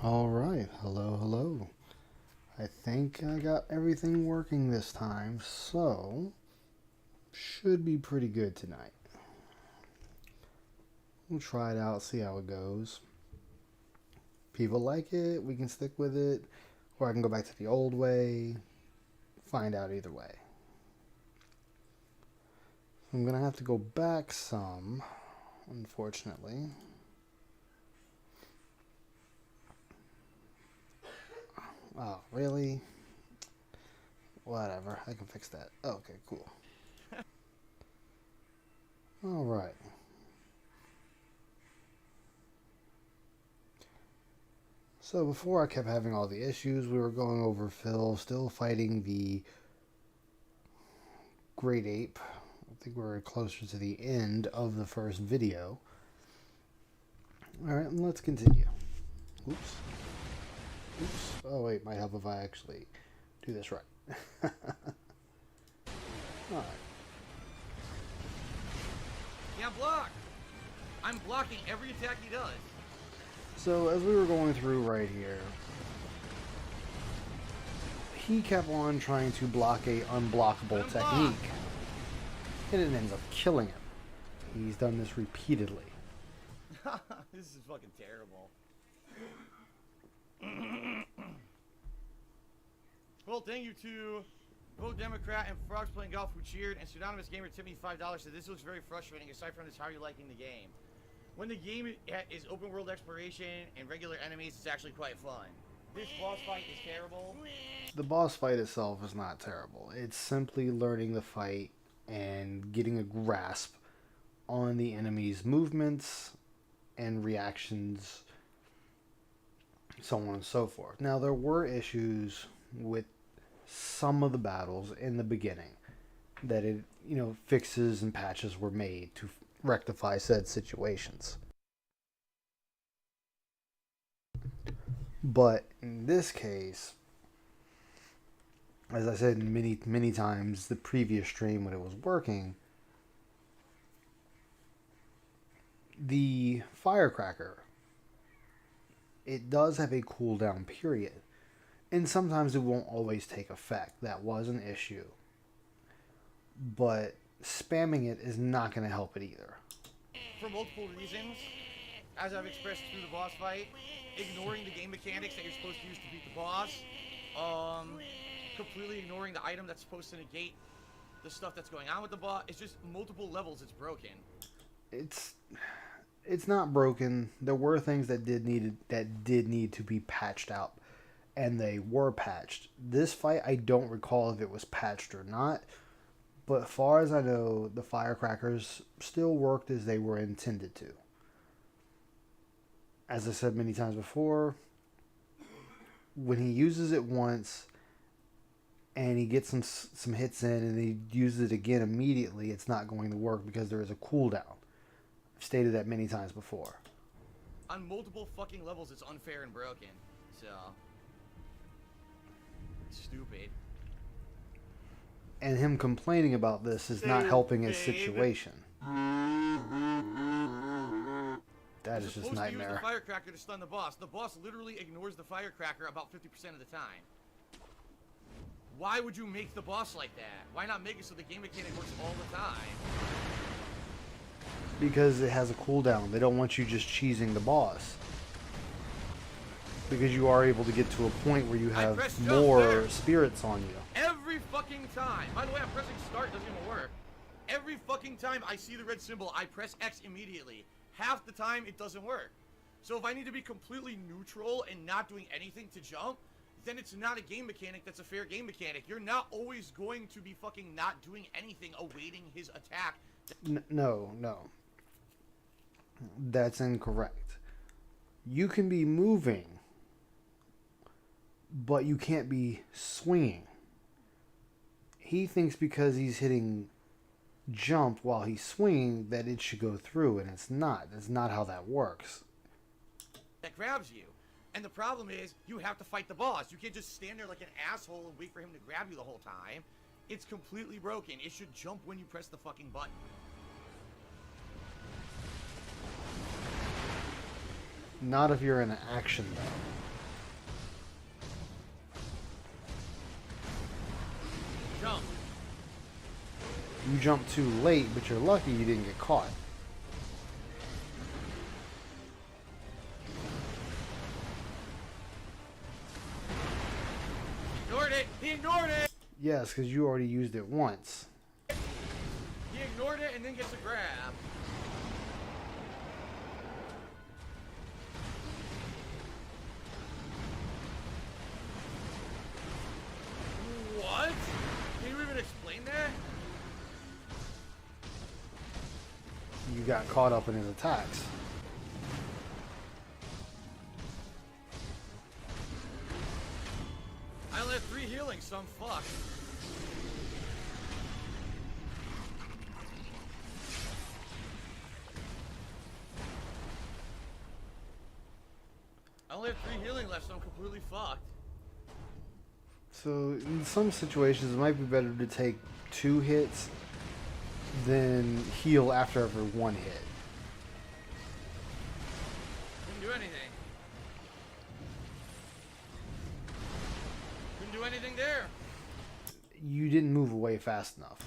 All right, hello, hello. I think I got everything working this time, so should be pretty good tonight. We'll try it out, see how it goes. People like it, we can stick with it, or I can go back to the old way. Find out either way. I'm gonna have to go back some, unfortunately. Oh, really? Whatever, I can fix that. Okay, cool. All right. So before I kept having all the issues, we were going over Phil, still fighting the Great Ape. I think we're closer to the end of the first video. All right, let's continue. Oops. Oops. Oh wait, might help if I actually do this right. All right. Yeah, block! I'm blocking every attack he does. So as we were going through right here, he kept on trying to block a unblockable technique, and it ends up killing him. He's done this repeatedly. This is fucking terrible. Well, thank you to Vote Democrat and Frogs Playing Golf who cheered, and Pseudonymous Gamer tipped me $5, said this looks very frustrating. Aside from this, how are you liking the game? When the game is open world exploration and regular enemies, it's actually quite fun. This boss fight is terrible. The boss fight itself is not terrible. It's simply learning the fight and getting a grasp on the enemy's movements and reactions, so on and so forth. Now, there were issues with some of the battles in the beginning that fixes and patches were made to rectify said situations. But in this case, as I said many times the previous stream when it was working, the firecracker, it does have a cooldown period, and sometimes it won't always take effect. That was an issue, but spamming it is not going to help it either. For multiple reasons, as I've expressed through the boss fight, ignoring the game mechanics that you're supposed to use to beat the boss, completely ignoring the item that's supposed to negate the stuff that's going on with the boss. It's just multiple levels. It's broken. It's not broken. There were things that did need to be patched out, and they were patched. This fight, I don't recall if it was patched or not, but as far as I know, the firecrackers still worked as they were intended to. As I said many times before, when he uses it once and he gets some hits in and he uses it again immediately, it's not going to work because there is a cooldown. I've stated that many times before. On multiple fucking levels, it's unfair and broken. So, stupid. And him complaining about this is not helping his situation. That is just nightmare. Use the firecracker to stun the boss. The boss literally ignores the firecracker about 50% of the time. Why would you make the boss like that? Why not make it so the game mechanic works all the time? Because it has a cooldown. They don't want you just cheesing the boss. Because you are able to get to a point where you have more spirits on you. Every fucking time. By the way, I'm pressing start, doesn't even work. Every fucking time I see the red symbol, I press X immediately. Half the time, it doesn't work. So if I need to be completely neutral and not doing anything to jump, then it's not a game mechanic that's a fair game mechanic. You're not always going to be fucking not doing anything, awaiting his attack. No. That's incorrect. You can be moving, but you can't be swinging. He thinks because he's hitting jump while he's swinging that it should go through, and it's not. That's not how that works. That grabs you. And the problem is, you have to fight the boss. You can't just stand there like an asshole and wait for him to grab you the whole time. It's completely broken. It should jump when you press the fucking button. Not if you're in action, though. Jump. You jumped too late, but you're lucky you didn't get caught. Ignored it! He ignored it! Yes, because you already used it once. He ignored it and then gets a grab. What? Can you even explain that? You got caught up in his attacks. I only have 3 healing, so I'm fucked. I only have 3 healing left, so I'm completely fucked. So in some situations, it might be better to take 2 hits than heal after every 1 hit. Couldn't do anything. Couldn't do anything there. You didn't move away fast enough.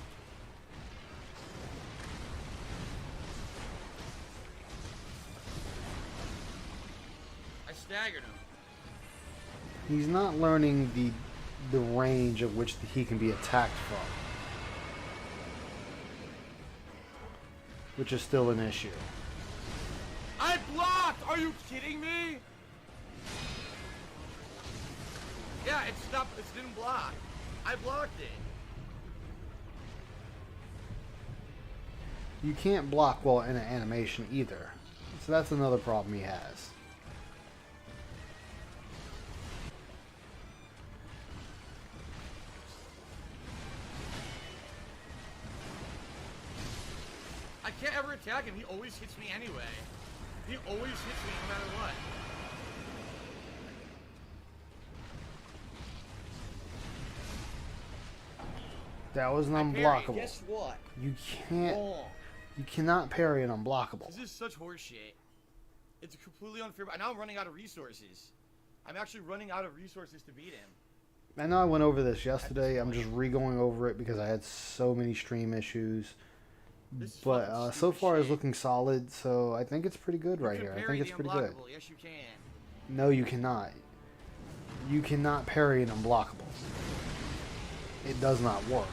I staggered him. He's not learning the range of which he can be attacked from, which is still an issue. I blocked! Are you kidding me? Yeah, it stopped. It didn't block. I blocked it. You can't block while in an animation either. So that's another problem he has. I can't ever attack him. He always hits me anyway. He always hits me no matter what. That was an I unblockable. parried. Guess what? You can't. Oh, You cannot parry an unblockable. this is such horseshit. It's completely unfair. Now I'm running out of resources. I'm actually running out of resources to beat him. I know I went over this yesterday. I'm just re-going over it because I had so many stream issues. This is But fucking so stupid far it's shit. looking solid, so I think it's pretty good right You here. can I parry think it's the pretty good. unblockable. Yes, you can. No, you cannot. You cannot parry an unblockable. it does not work.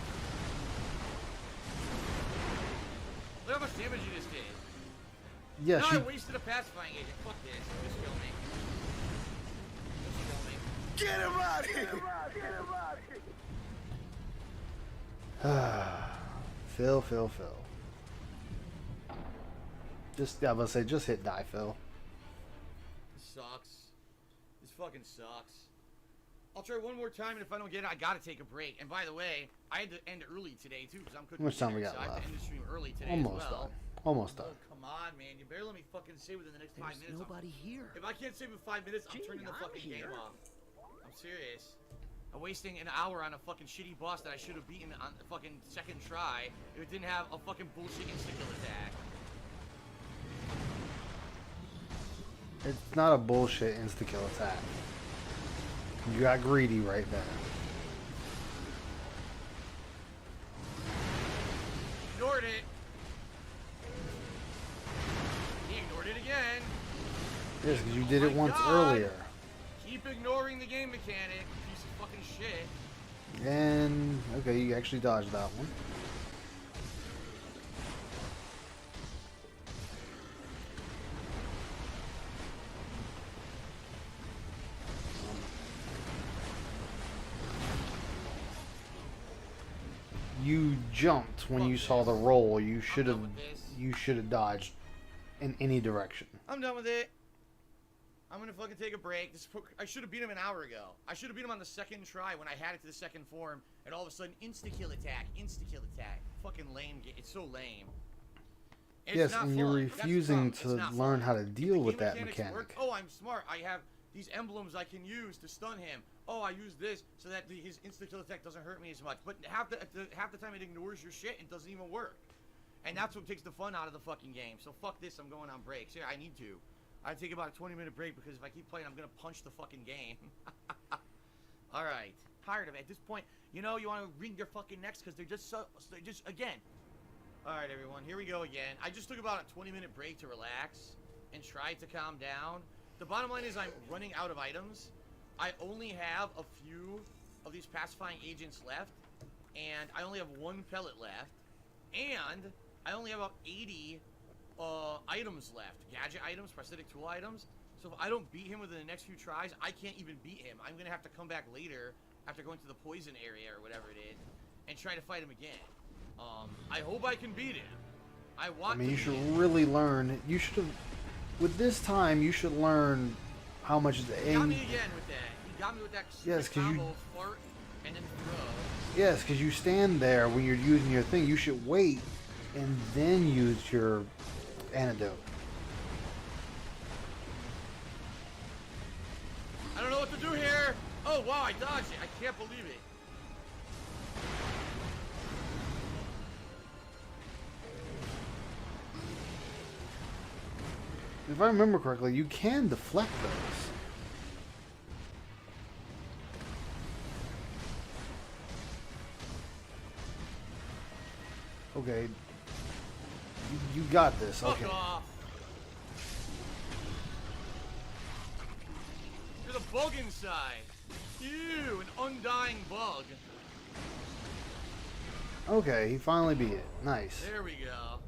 Look how much damage you just did. Yes, No, I you, wasted a pacifying agent. Fuck this. Just kill me. Just kill me. Get him out here! Phil. Just, I was gonna say, just hit die, Phil. This sucks. This fucking sucks. I'll try one more time, and if I don't get it, I gotta take a break. And by the way, I had to end early today too, because I'm cooking. How much time we dinner, got so I have to left? end the stream early today Almost as well. done. Almost done. Oh, come on, man. You better let me fucking say within the next 5 minutes. Nobody here. If I can't save in 5 minutes, I'm Gee, turning the I'm fucking here. game off. I'm serious. I'm wasting an hour on a fucking shitty boss that I should have beaten on the fucking second try if it didn't have a fucking bullshit insta-kill attack. It's not a bullshit insta-kill attack. You got greedy right there. Ignored it. He ignored it again. Yes, because you did it my once God. earlier. Keep ignoring the game mechanic, piece of fucking shit. And, okay, you actually dodged that one. You jumped when Fuck you saw the this. roll. You I'm should done have. with this. You should have dodged in any direction. I'm done with it. I'm gonna fucking take a break. I should have beat him an hour ago. I should have beat him on the second try when I had it to the second form, and all of a sudden, insta-kill attack. Fucking lame. It's so lame. And Yes, it's not and you're fun. That's the refusing problem. It's to not learn fun. how to If deal the with game that mechanics mechanic. work, oh, I'm smart. I have these emblems I can use to stun him. Oh, I use this so that his insta-kill attack doesn't hurt me as much. But half the time it ignores your shit and doesn't even work. And that's what takes the fun out of the fucking game. So fuck this, I'm going on breaks. Yeah, I need to. I take about a 20-minute break because if I keep playing, I'm gonna punch the fucking game. All right, tired of it. At this point, you know, you want to wring their fucking necks because they're just again. All right, everyone, here we go again. I just took about a 20-minute break to relax and try to calm down. The bottom line is I'm running out of items. I only have a few of these pacifying agents left, and I only have one pellet left, and I only have about 80 items left. Gadget items, prosthetic tool items. So if I don't beat him within the next few tries, I can't even beat him. I'm going to have to come back later after going to the poison area or whatever it is and try to fight him again. I hope I can beat him. I want I mean, to you beat should him. really learn. You should have. With this time, you should learn how much the He got aim. me again with that. He got me with that Yes, 'cause you- combo, fart, and then throw. Yes, because you stand there when you're using your thing. You should wait and then use your antidote. I don't know what to do here. Oh, wow, I dodged it. I can't believe it. If I remember correctly, you can deflect those. Okay. You got this. Fuck Okay. off. There's a bug inside. Ew, an undying bug. Okay, he finally beat it. Nice. There we go.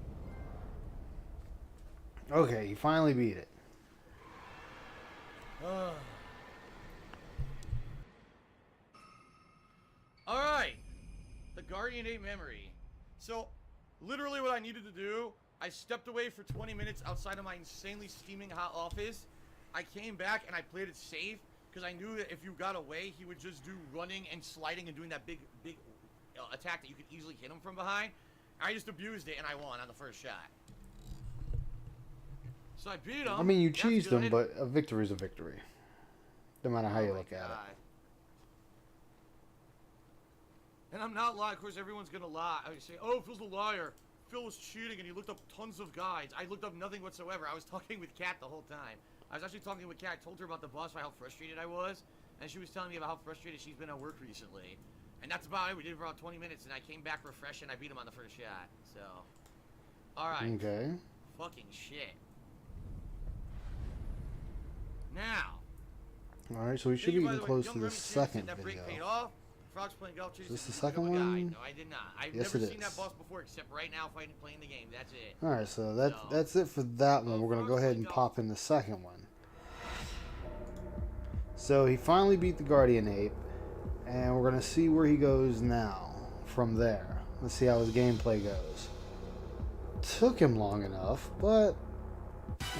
Okay, he finally beat it. Alright. The Guardian 8 memory. So, literally what I needed to do, I stepped away for 20 minutes outside of my insanely steaming hot office. I came back and I played it safe because I knew that if you got away, he would just do running and sliding and doing that big attack that you could easily hit him from behind. I just abused it and I won on the first shot. So I beat him. I mean, you That's cheesed him, good. but a victory is a victory. No matter how you Oh my look at it. God. And I'm not lying. Of course, everyone's gonna lie. I say, "Oh, Phil's a liar. Phil was cheating, and he looked up tons of guides." I looked up nothing whatsoever. I was talking with Kat the whole time. I was actually talking with Kat. I told her about the boss, how frustrated I was, and she was telling me about how frustrated she's been at work recently. And that's about it. We did it for about 20 minutes, and I came back refreshed, and I beat him on the first shot. So, all right. Okay. Fucking shit. Now. Alright, so we should Thank you, be by getting the way, close Young to the Remy Chance said second that break paid video. off. Frogs Playing Golf Cheers. Is this the Did you second pick up a guide? one? No, I did not. I've Yes, never it seen is. that boss before, except right now playing the game. That's it. Alright, so So- that's it for that one. We're gonna go Frogs ahead Playing and Golf. pop in the second one. So he finally beat the Guardian Ape, and we're gonna see where he goes now from there. Let's see how his gameplay goes. Took him long enough, but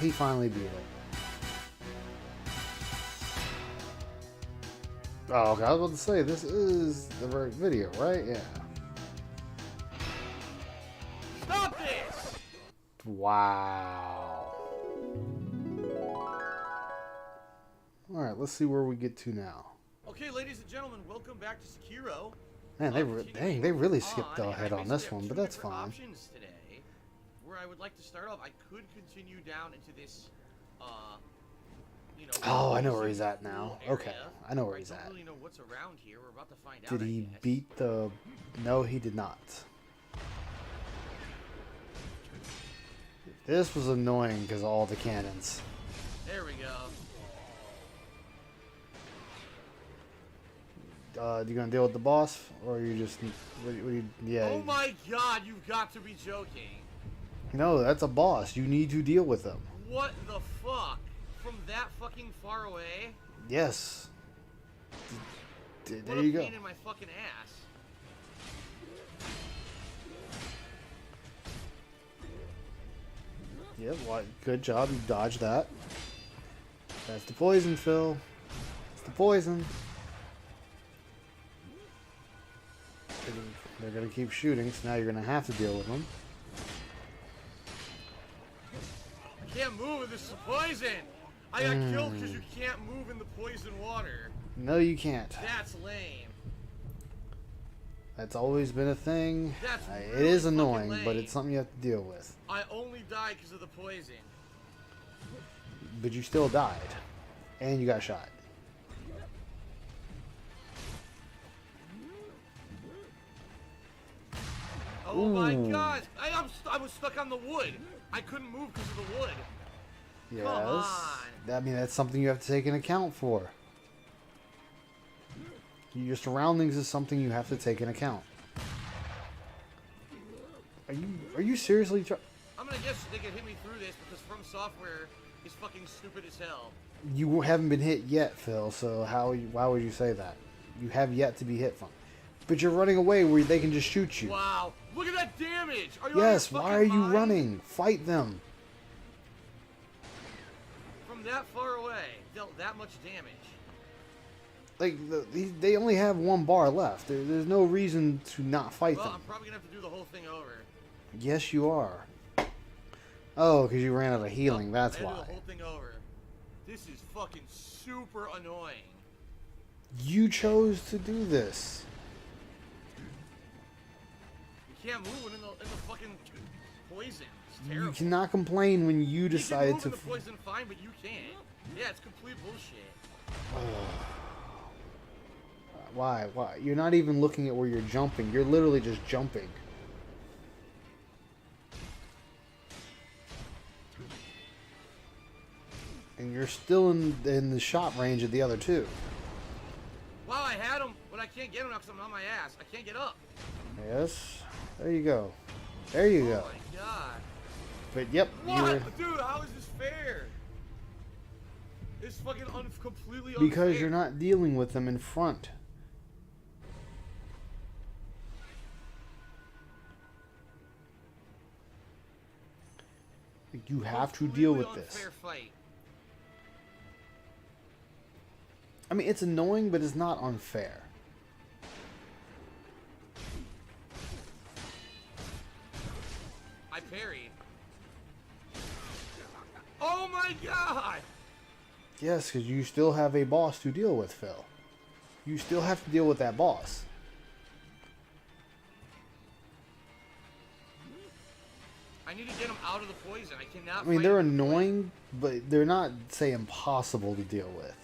he finally beat it. Oh, okay, I was about to say, this is the right video, right? Yeah. Stop this! Wow. Alright, let's see where we get to now. Okay, ladies and gentlemen, welcome back to Sekiro. Man, Continuing they really on, skipped and I ahead on basically this have one, two but that's different fine. Options today, where I would like to start off. I could continue down into this, you know. Oh, I know where poison he's at pool now. area. Okay, I know where he's I at. don't really know what's around here. We're about to find out. Did I he guess. beat the... No, he did not. This was annoying because of all the cannons. There we go. You gonna deal with the boss, or you just... yeah. Oh my God! You've got to be joking. No, that's a boss. You need to deal with him. What the fuck? From that fucking far away? Yes. What There a you go. pain in my fucking ass. Yep, good job. You dodged that. That's the poison, Phil. It's the poison. They're gonna keep shooting, so now you're gonna have to deal with them. I can't move in this poison. I got killed because you can't move in the poison water. No, you can't. That's lame. That's always been a thing. That's It really is fucking annoying, but lame. it's something you have to deal with. I only died because of the poison. But you still died, and you got shot. Oh my Ooh. God! I was stuck on the wood. I couldn't move because of the wood. Yes. on. I mean, that's something you have to take into account for. Your surroundings is something you have to take into account. Are you seriously trying? I'm gonna guess they could hit me through this because From Software is fucking stupid as hell. You haven't been hit yet, Phil. So why would you say that? You have yet to be hit from. But you're running away where they can just shoot you. Wow! Look at that damage! Are you Yes. out of your Why fucking are you mind? running? Fight them. From that far away, dealt that much damage. Like they only have one bar left. There's no reason to not fight Well, them. I'm probably gonna have to do the whole thing over. Yes, you are. Oh, because you ran out of healing. That's I had to why. do the whole thing over. This is fucking super annoying. You chose to do this. You can't move in the fucking poison. It's You terrible. cannot complain when you You decided can to. move in the poison fine, but you can't. Yeah, it's complete bullshit. Why? Why? You're not even looking at where you're jumping. You're literally just jumping. And you're still in the shot range of the other two. Wow, I had him, but I can't get him now because I'm on my ass. I can't get up. Yes. There you go. There you Oh go. my God. But yep, What? Dude, how is this fair? It's fucking completely unfair. because you're not dealing with them in front. You have to deal with Completely this. unfair fight. I mean, it's annoying, but it's not unfair. I parried. Oh my God! Yes, because you still have a boss to deal with, Phil. You still have to deal with that boss. I need to get him out of the poison. I cannot. I mean, fight they're him with the poison. annoying, but they're not, say, impossible to deal with.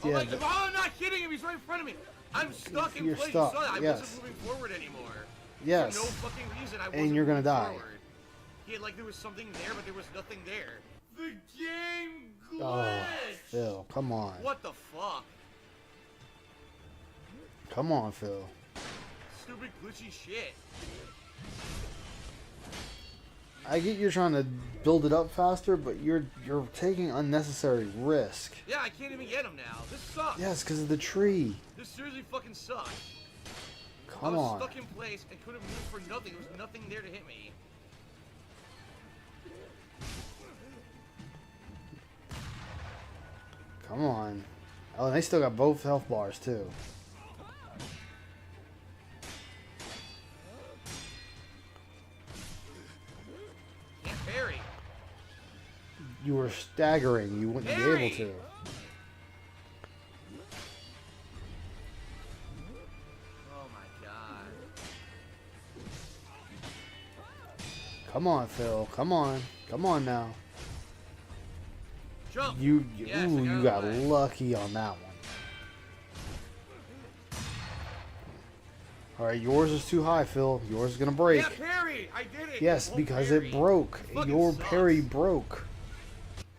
Oh Yeah, my god! Oh, I'm not kidding him. He's right in front of me. I'm stuck in You're place. stuck, You saw that. I yes. wasn't moving forward anymore. Yes. For no fucking reason. I And wasn't you're gonna moving die. forward. Yeah, like there was something there, but there was nothing there. The game glitched. Oh, Phil, come on. What the fuck? Come on, Phil. Stupid glitchy shit. I get you're trying to build it up faster, but you're taking unnecessary risk. Yeah, I can't even get him now. This sucks. Yes, because of the tree. This seriously fucking sucks. Come I was on. stuck in place and couldn't move for nothing. There was nothing there to hit me. Come on. Oh, and they still got both health bars, too. Can't parry. You were staggering. You wouldn't be Parry! able to. Oh my god. Come on, Phil. Come on. Come on now. Jump. You, Yes, I ooh, got you got away. lucky on that one. All right, yours is too high, Phil. Yours is gonna break. Yeah, parry. I did it. Yes, Won't because parry. it broke. It fucking Your sucks. parry broke.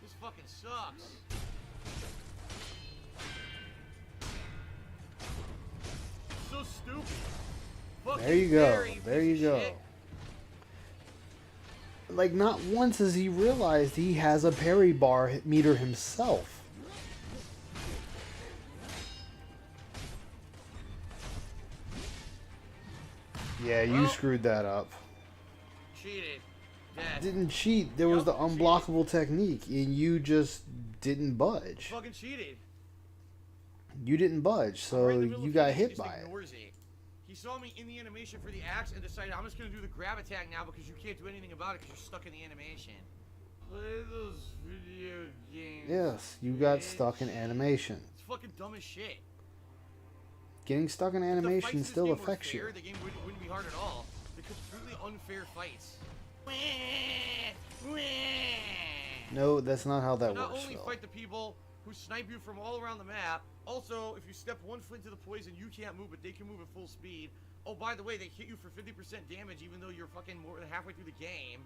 This fucking sucks. So stupid. Fucking There you go. parry, There piece you of go. shit. Like, not once has he realized he has a parry bar meter himself. Yeah, you Well- screwed that up. Cheated. Dead. Didn't cheat. There was Yup, the cheated. unblockable technique, and you just didn't budge. Fucking cheated. You didn't budge, so Right in the middle you of got hitting, hit just by it. ignores it. He saw me in the animation for the axe and decided I'm just gonna do the grab attack now because you can't do anything about it because you're stuck in the animation. Play those video games. Yes, you got bitch. stuck in animation. It's fucking dumb as shit. Getting stuck in If the fights animation in this still game were affects fair, you. The game wouldn't be hard at all. They're completely unfair fights. No, that's not how that So not works, only Phil. fight the people who snipe you from all around the map, also, if you step one foot into the poison, you can't move, but they can move at full speed. Oh, by the way, they hit you for 50% damage even though you're fucking more than halfway through the game.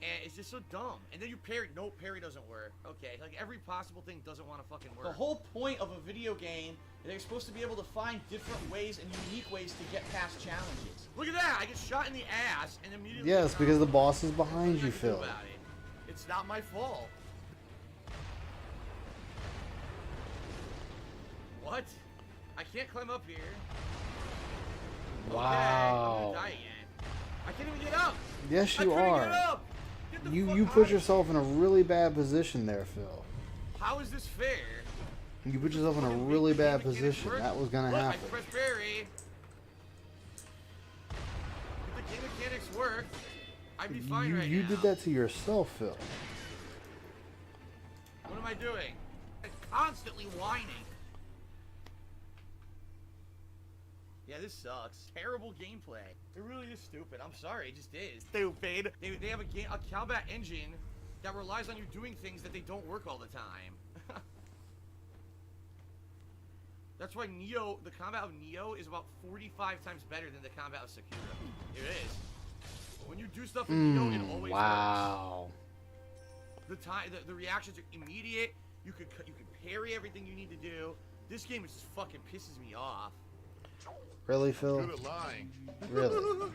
And it's just so dumb. And then you parry. No, parry doesn't work. Okay, like every possible thing doesn't want to fucking work. The whole point of a video game is that you're supposed to be able to find different ways and unique ways to get past challenges. Look at that! I get shot in the ass and immediately. Yes, because the boss is behind Nothing you, I can do Phil. about it. It's not my fault. What? I can't climb up here. Okay, I'm Wow. gonna die again. I can't even get up. Yes, I you couldn't are. Get up. Get the You fuck you out put of yourself in a really bad position there, Phil. How is this fair? You put yourself in a Fucking really make bad the mechanics position. work. That was gonna Look, happen. I pressed parry. If the game mechanics worked, I'd be fine right You now. did that to yourself, Phil. What am I doing? I'm constantly whining. Yeah, this sucks. Terrible gameplay. It really is stupid. I'm sorry, it just is. Stupid. They have a combat engine that relies on you doing things that they don't work all the time. That's why Neo, the combat of Neo is about 45 times better than the combat of Sekiro. It is. When you do stuff in Neo, it always works. Wow. The reactions are immediate. You could parry everything you need to do. This game just fucking pisses me off. Really, Phil? Good at lying. Really?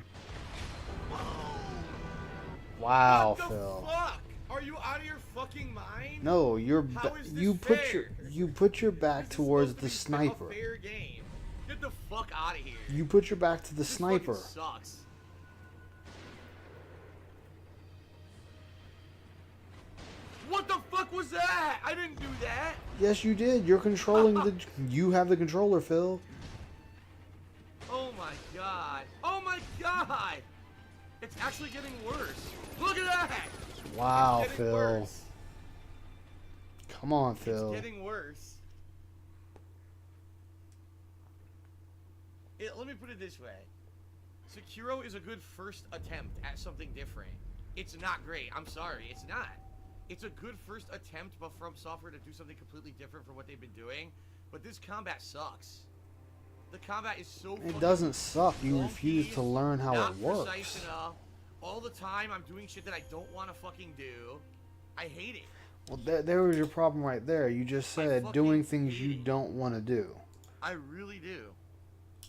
Wow, What the Phil. fuck? Are you out of your fucking mind? No, How is this you put fair? your back This is towards supposed the to be sniper. A fair game. Get the fuck out of here. You put your back to the This sniper. fucking sucks. What the fuck was that? I didn't do that. Yes, you did. You're controlling the. You have the controller, Phil. Oh my god. Oh my god. It's actually getting worse. Look at that. Wow, It's getting Phil. worse. Come on, Phil. It's getting worse. Let me put it this way. Sekiro is a good first attempt at something different. It's not great. I'm sorry. It's not. It's a good first attempt, but From Software to do something completely different from what they've been doing. But this combat sucks. The combat is so. It doesn't suck. You wonky, refuse to learn how not it works. precise enough. All the time, I'm doing shit that I don't want to fucking do. I hate it. Well, there was your problem right there. You just said doing things you don't want to do. I really do.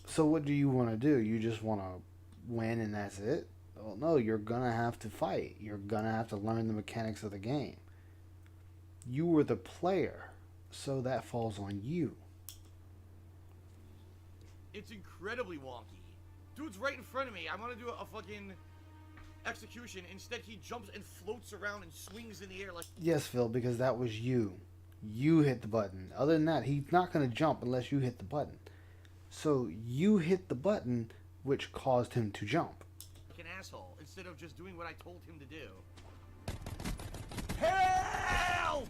So what do you want to do? You just want to win and that's it? Well, no, you're going to have to fight. You're going to have to learn the mechanics of the game. You were the player, so that falls on you. It's incredibly wonky. Dude's right in front of me. I want to do a fucking execution. Instead, he jumps and floats around and swings in the air like... Yes, Phil, because that was you. You hit the button. Other than that, he's not going to jump unless you hit the button. So you hit the button, which caused him to jump. Like an asshole, instead of just doing what I told him to do. Help!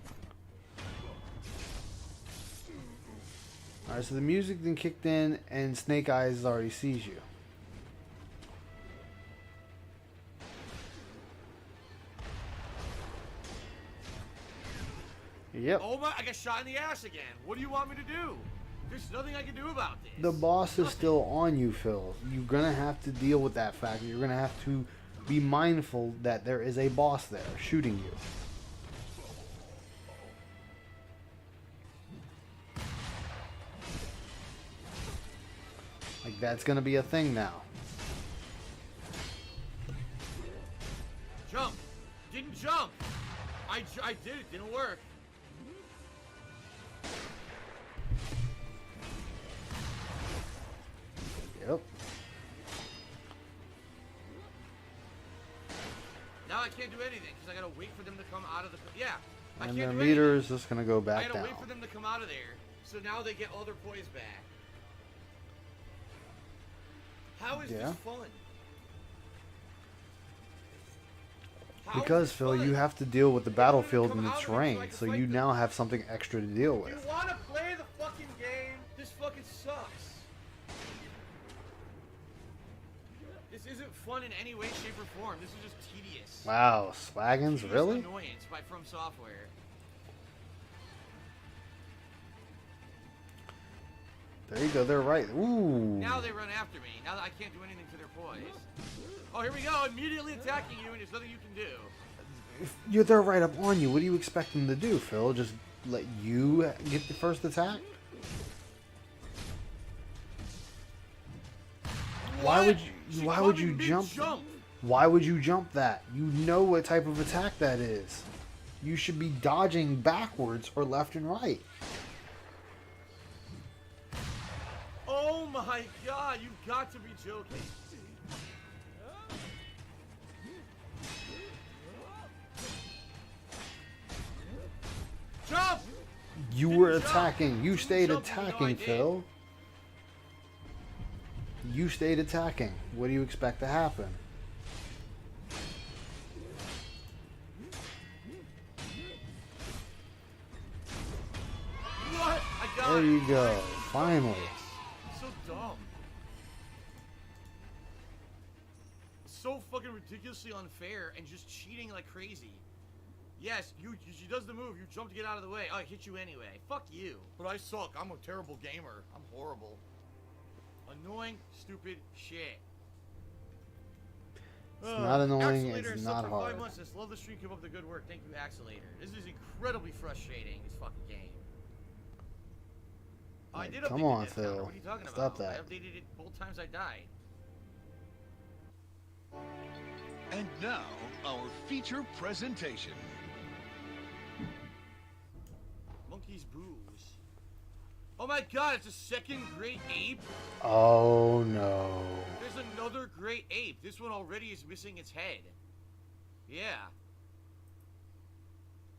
Alright, so the music then kicked in, and Snake Eyes already sees you. Yep. Oh my, I got shot in the ass again. What do you want me to do? There's nothing I can do about this. The boss is still on you, Phil. You're going to have to deal with that fact. You're going to have to be mindful that there is a boss there shooting you. Like, that's going to be a thing now. Jump! Didn't jump! I did it, didn't work. Yep. Now I can't do anything because I gotta wait for them to come out of the... Yeah, I And can't their do meter anything. is just going to go I back gotta down. wait for them to come out of there. So now they get all their poise back. How is Yeah. this fun? How is Because, this Phil, fun? you have to deal with the battlefield come and the out of it so I terrain, can so fight you them. now have something extra to deal Do with. you want to play the fucking game? This fucking sucks. This isn't fun in any way, shape, or form. This is just tedious. Wow, Swaggins, Tedious really? Annoyance by From Software. There you go, they're right. Ooh. Now they run after me. Now that I can't do anything to their poise. Oh, here we go. Immediately attacking you, and there's nothing you can do. They're right up on you. What do you expect them to do, Phil? Just let you get the first attack? Why What? would She you? Why caught would me you jump? mid-jump. Why would you jump that? You know what type of attack that is. You should be dodging backwards or left and right. Oh my god, you've got to be joking. Jump! You Didn't were jump. attacking. You Didn't stayed jump, even though I attacking, did. Phil. You stayed attacking. What do you expect to happen? What? I got There it. you go. Finally. Finally. So dumb. So fucking ridiculously unfair and just cheating like crazy. Yes, she does the move. You jump to get out of the way. Oh, I hit you anyway. Fuck you. But I suck. I'm a terrible gamer. I'm horrible. Annoying, stupid shit. It's not annoying, Axelator it's subbed not for hard. 5 months. Says, love the stream. Keep up the good work. Thank you, Axelator. This is incredibly frustrating, this fucking game. Oh, I Like, did come update on, the death counter. Phil. What are you talking Stop about? that. I updated it both times I died. And now, our feature presentation. Monkey's Booze. Oh my god, it's a second great ape? Oh no. There's another great ape. This one already is missing its head. Yeah.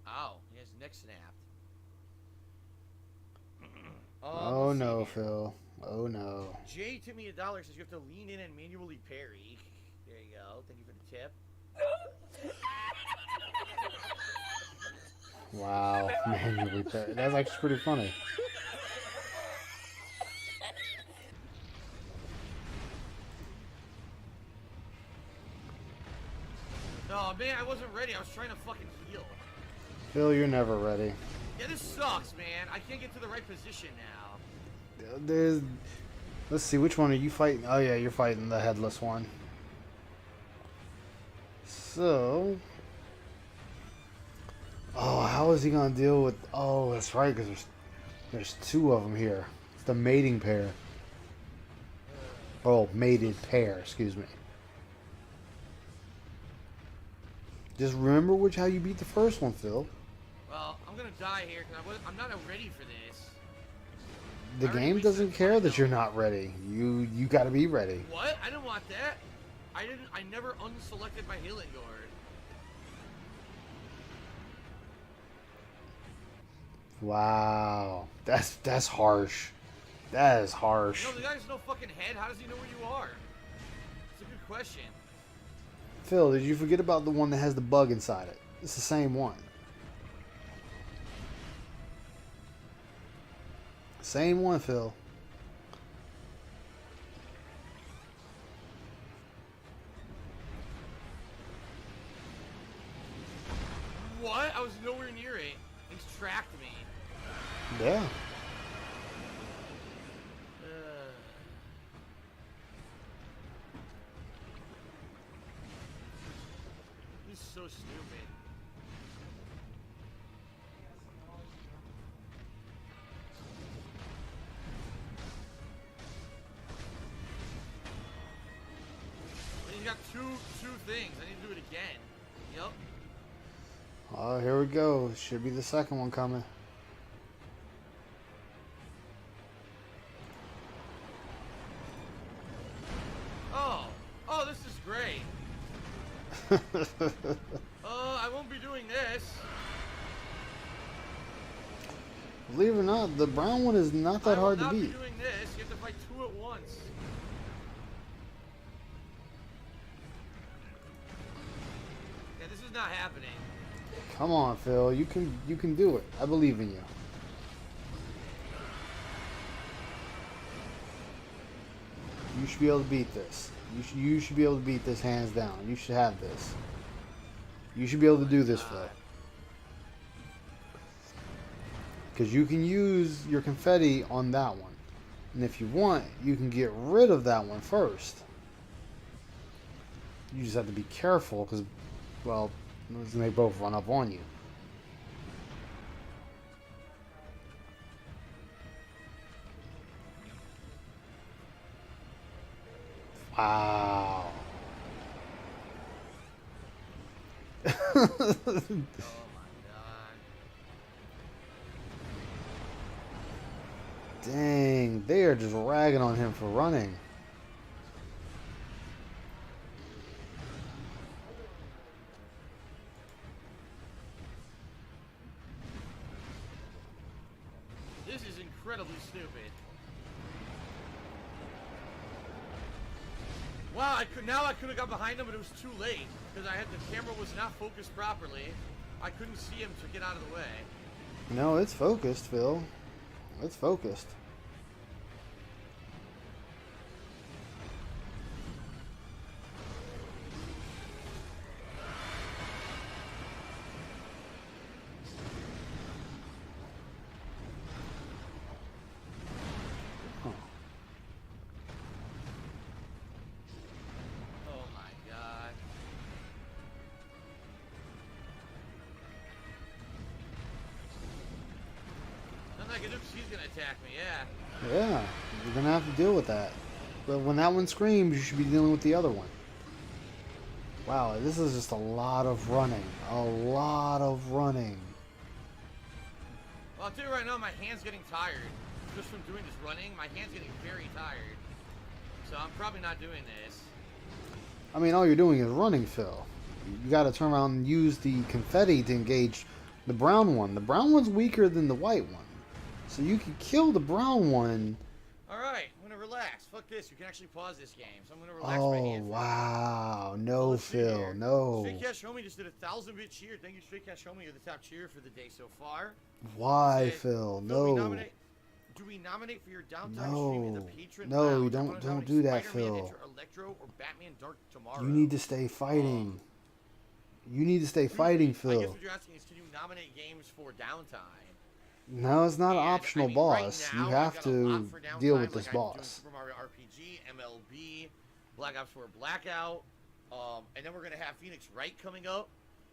Ow, he has neck snapped. Oh let's see no, here. Phil. Oh no. Jay tipped me $1. Says you have to lean in and manually parry. There you go. Thank you for the tip. Wow. Manually parry. That's actually pretty funny. Oh man, I wasn't ready. I was trying to fucking heal. Phil, you're never ready. Yeah, this sucks, man. I can't get to the right position now. There's. Let's see, which one are you fighting? Oh yeah, you're fighting the headless one. So. Oh, how is he gonna deal with? Oh, that's right, because there's two of them here. It's the mating pair. Oh, mated pair. Excuse me. Just remember how you beat the first one, Phil. Well, I'm gonna die here because I'm not ready for this. The I already game wasted doesn't care that time. you're not ready. You got to be ready. What? I didn't want that. I never unselected my healing guard. Wow, that's harsh. That is harsh. No, the guy has no fucking head. How does he know where you are? It's a good question. Phil, did you forget about the one that has the bug inside it? It's the same one. Same one, Phil. What? I was nowhere near it. He's tracked me. Yeah. He's so stupid. He's got two things. I need to do it again. Yep. Oh, here we go. Should be the second one coming. Oh, this is great. I won't be doing this. Believe it or not, the brown one is not that hard to I will not beat. be doing this. You have to fight two at once. Yeah, this is not happening. Come on, Phil. You can do it. I believe in you. You should be able to beat this. You should be able to beat this hands down. You should have this. You should be able to do this, Phil. Because you can use your confetti on that one. And if you want, you can get rid of that one first. You just have to be careful because, well, they both run up on you. Wow. Oh my god. Dang, they are just ragging on him for running. This is incredibly stupid. Wow, I could have got behind him, but it was too late because the camera was not focused properly. I couldn't see him to get out of the way. No, it's focused, Phil. It's focused. Oh my god. Nothing I can do 'cause he's gonna attack me, yeah. Yeah, you're gonna have to deal with that. But when that one screams, you should be dealing with the other one. Wow, this is just a lot of running. A lot of running. Well, I'll tell you right now, my hand's getting tired. Just from doing this running, my hand's getting very tired. So I'm probably not doing this. I mean, all you're doing is running, Phil. You gotta turn around and use the confetti to engage the brown one. The brown one's weaker than the white one. So you can kill the brown one. Alright, I'm gonna relax. Fuck this, you can actually pause this game. So I'm gonna relax my Oh, hand. wow. Well, No, let's see Phil. here. No. Straight Cash Homie just did a 1,000-bit cheer. Thank you, Straight Cash Homie. You're the top cheer for the day so far. Why, Said, Phil? Do we nominate for your downtime streaming the No. patron No, lounge? I don't- wanna don't nominate do that, Spider-Man Phil. Enter Electro or Batman Dark Tomorrow. You need to stay fighting. You need to stay fighting, I guess Phil. what you're asking is, can you nominate games for downtime? No, it's not an And, optional I mean, right boss. now, You I've have got a lot to for deal downtime, with this like I'm doing boss. Super Mario RPG, MLB, Black Ops 4 Blackout, and then we're gonna have Phoenix Wright coming up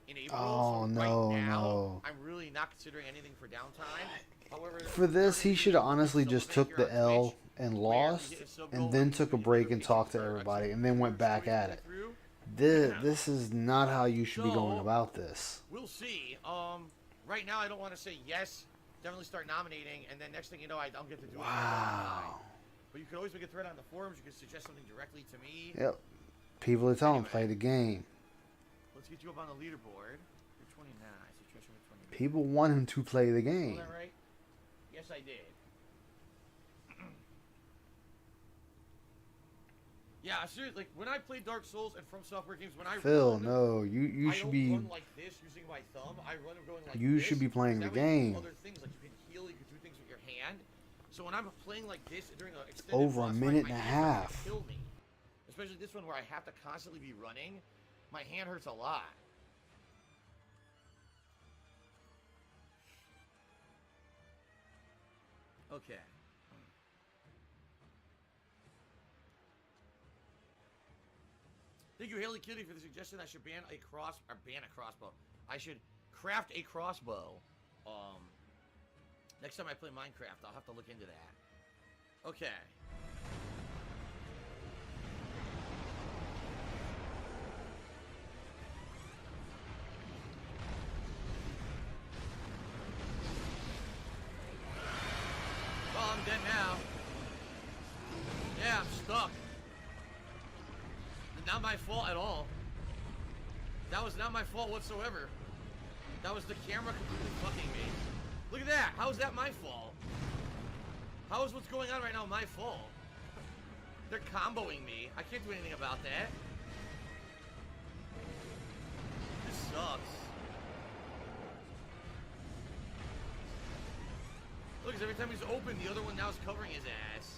in April. Oh, so no, right now, no. I'm really not considering anything for downtime. However, For this, he should have honestly Sub just event took here the on L Twitch, and where we lost, hit a sub and goal then and took a we break do and a talked to picture for everybody, Xbox and then went back stories at to it. go through. This is not how you should be going So, about this. We'll see. Right now I don't want to say yes. Definitely start nominating, and then next thing you know, I don't get to do it. Wow. But you can always make a thread on the forums. You can suggest something directly to me. Yep. People are telling Anyway. play the game. Let's get you up on the leaderboard. You're 29. Situation with 29. People want him to play the Is game. that right? Yes, I did. Yeah, seriously. Like when I play Dark Souls and From Software games, when I Phil, run, no, you I should don't be. run like this using my thumb. I run going like You this, should be playing because the that way you can game. do other things like you can heal, you can do things with your hand. So when I'm playing like this during an extended Over a boss minute fight, and a my hand starts half. to kill me. Especially this one where I have to constantly be running. My hand hurts a lot. Okay. Thank you, Haley Kitty, for the suggestion I should ban a crossbow. I should craft a crossbow. Next time I play Minecraft, I'll have to look into that. Okay. Well, I'm dead now. Yeah, I'm stuck. Not my fault at all. That was not my fault whatsoever. That was the camera completely fucking me. Look at that. How is that my fault? How is what's going on right now my fault? They're comboing me. I can't do anything about that. This sucks. Look, 'cause every time he's open, the other one now is covering his ass.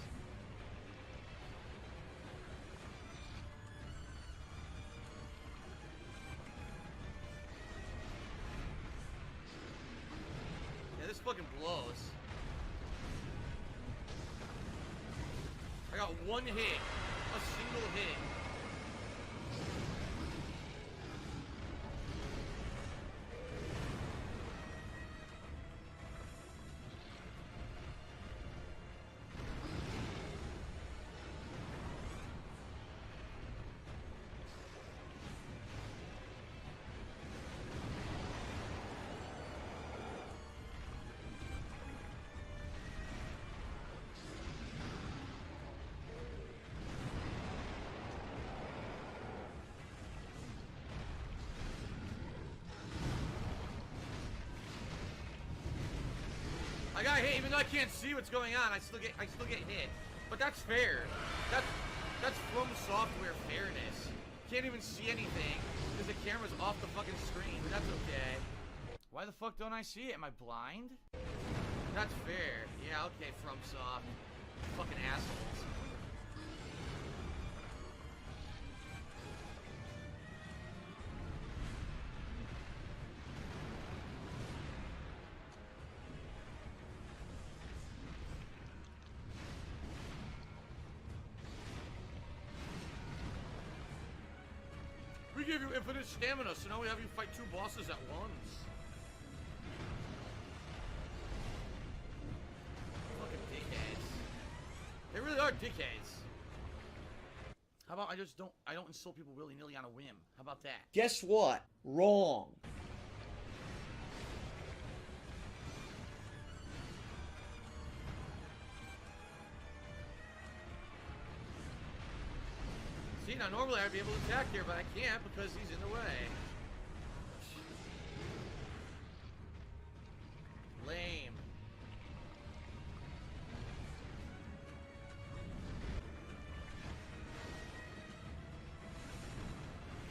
Yeah, this fucking blows. I got one hit. A single hit. I got hit even though I can't see what's going on. I still get hit. But that's fair. That's From Software fairness. Can't even see anything because the camera's off the fucking screen. But that's okay. Why the fuck don't I see it? Am I blind? That's fair. Yeah, okay, FromSoft. Fucking assholes. We gave you infinite stamina, so now we have you fight two bosses at once. Fucking dickheads. They really are dickheads. How about I don't insult people willy-nilly on a whim? How about that? Guess what? Wrong. See, now normally I'd be able to attack here, but I can't because he's in the way. Lame.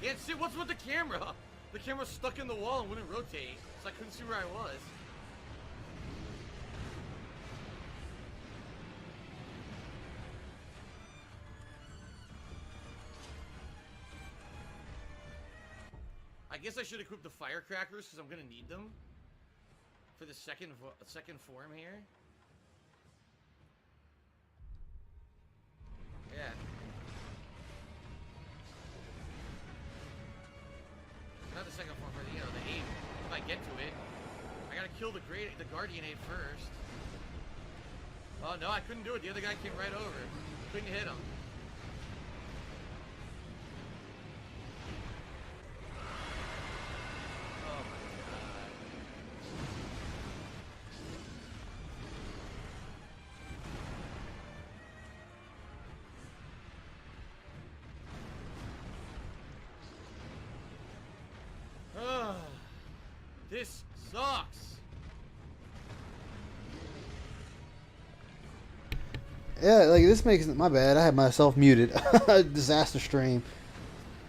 Can't see what's with the camera. The camera's stuck in the wall and wouldn't rotate, so I couldn't see where I was. I I guess I should equip the firecrackers because I'm gonna need them for the second form here. Yeah. Not the second form, but the ape. If I get to it, I gotta kill the guardian ape first. Oh no, I couldn't do it. The other guy came right over. Couldn't hit him. Oh my god. This sucks. Yeah, like this makes my bad. I had myself muted. Disaster stream.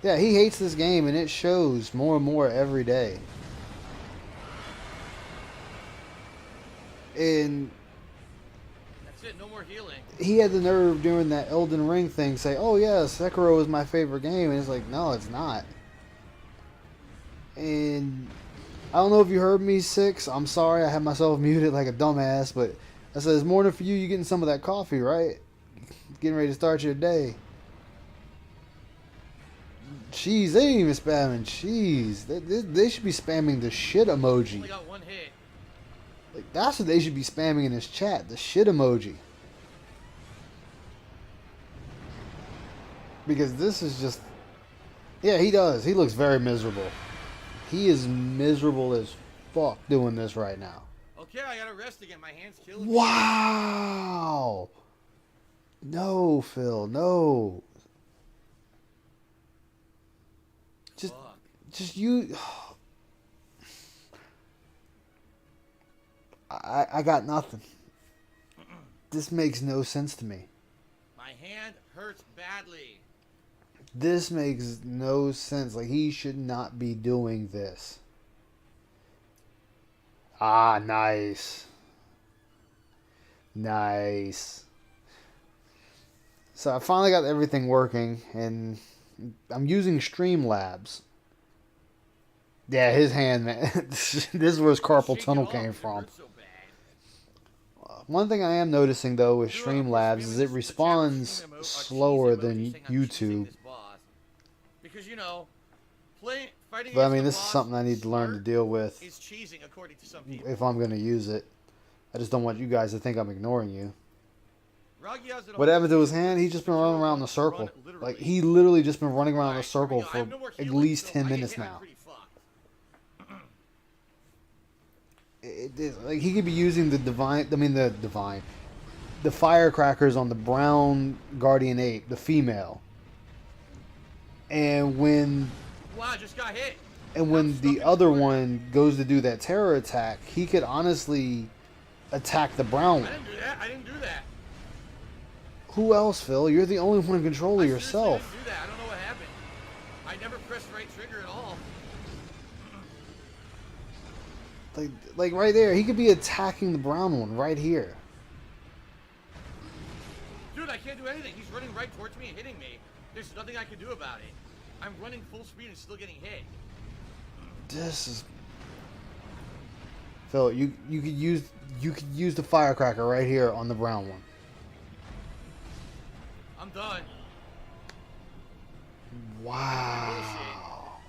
Yeah, he hates this game, and it shows more and more every day. And That's it. No more healing. he had the nerve during that Elden Ring thing say, "Oh yeah, Sekiro is my favorite game," and it's like, no, it's not. And I don't know if you heard me, Six. I'm sorry, I had myself muted like a dumbass, but I said, it's morning for you. You getting some of that coffee, right? Getting ready to start your day. Jeez, they ain't even spamming cheese. They should be spamming the shit emoji. Only got one hit. Like, that's what they should be spamming in this chat. The shit emoji. Because this is just... Yeah, he does. He looks very miserable. He is miserable as fuck doing this right now. Okay, I gotta rest again. My hand's killing me. Wow! No, Phil, no. Fuck. Just you... I got nothing. This makes no sense to me. My hand hurts badly. This makes no sense. Like, he should not be doing this. Ah, nice. Nice. So I finally got everything working, and I'm using Streamlabs. Yeah, his hand, man. This is where his carpal Shake it tunnel off, came it from. hurts so bad. One thing I am noticing, though, with Dude, I'm Streamlabs is it spamming the responds chat with slower cheese than emoji saying I'm cheesing YouTube. this boss. Because, fighting But I against mean, the this is boss something I need to learn to smart deal with is cheesing, according to some people. if I'm going to use it. I just don't want you guys to think I'm ignoring you. Raggy has it all What happened to his season. hand? He's just been running around in a circle. Run, literally. Like, he literally just been running around in a Alright, circle I for have no more at healing, least so 10 if I get minutes hit, I'm now. pretty fucked. Like, he could be using the the firecrackers on the brown guardian ape, the female. And when Wow, I just got hit. the other one goes to do that terror attack, he could honestly attack the brown I one. didn't do that. I didn't do that. Who else, Phil? You're the only one in control I of seriously yourself. didn't do that. I don't know what happened. I never pressed right trigger at all. Like right there, he could be attacking the brown one right here. Dude, I can't do anything. He's running right towards me and hitting me. There's nothing I can do about it. I'm running full speed and still getting hit. This is Phil. You could use the firecracker right here on the brown one. I'm done. Wow.